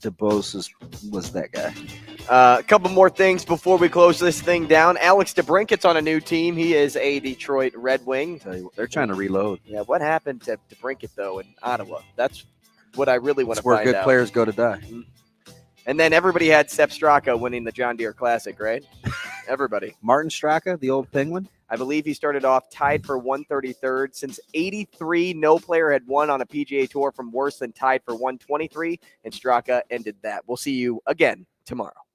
H: DeBose was that guy.
G: A couple more things before we close this thing down. Alex DeBrinket's on a new team. He is a Detroit Red Wing.
H: Tell you what, they're trying to reload.
G: Yeah, what happened to DeBrinket, though, in Ottawa? That's what I really want to find out.
H: Where good players go to die.
G: And then everybody had Sepp Straka winning the John Deere Classic, right? Everybody.
H: Martin Straka, the old Penguin?
G: I believe he started off tied for 133rd. Since 83, no player had won on a PGA Tour from worse than tied for 123, and Straka ended that. We'll see you again tomorrow.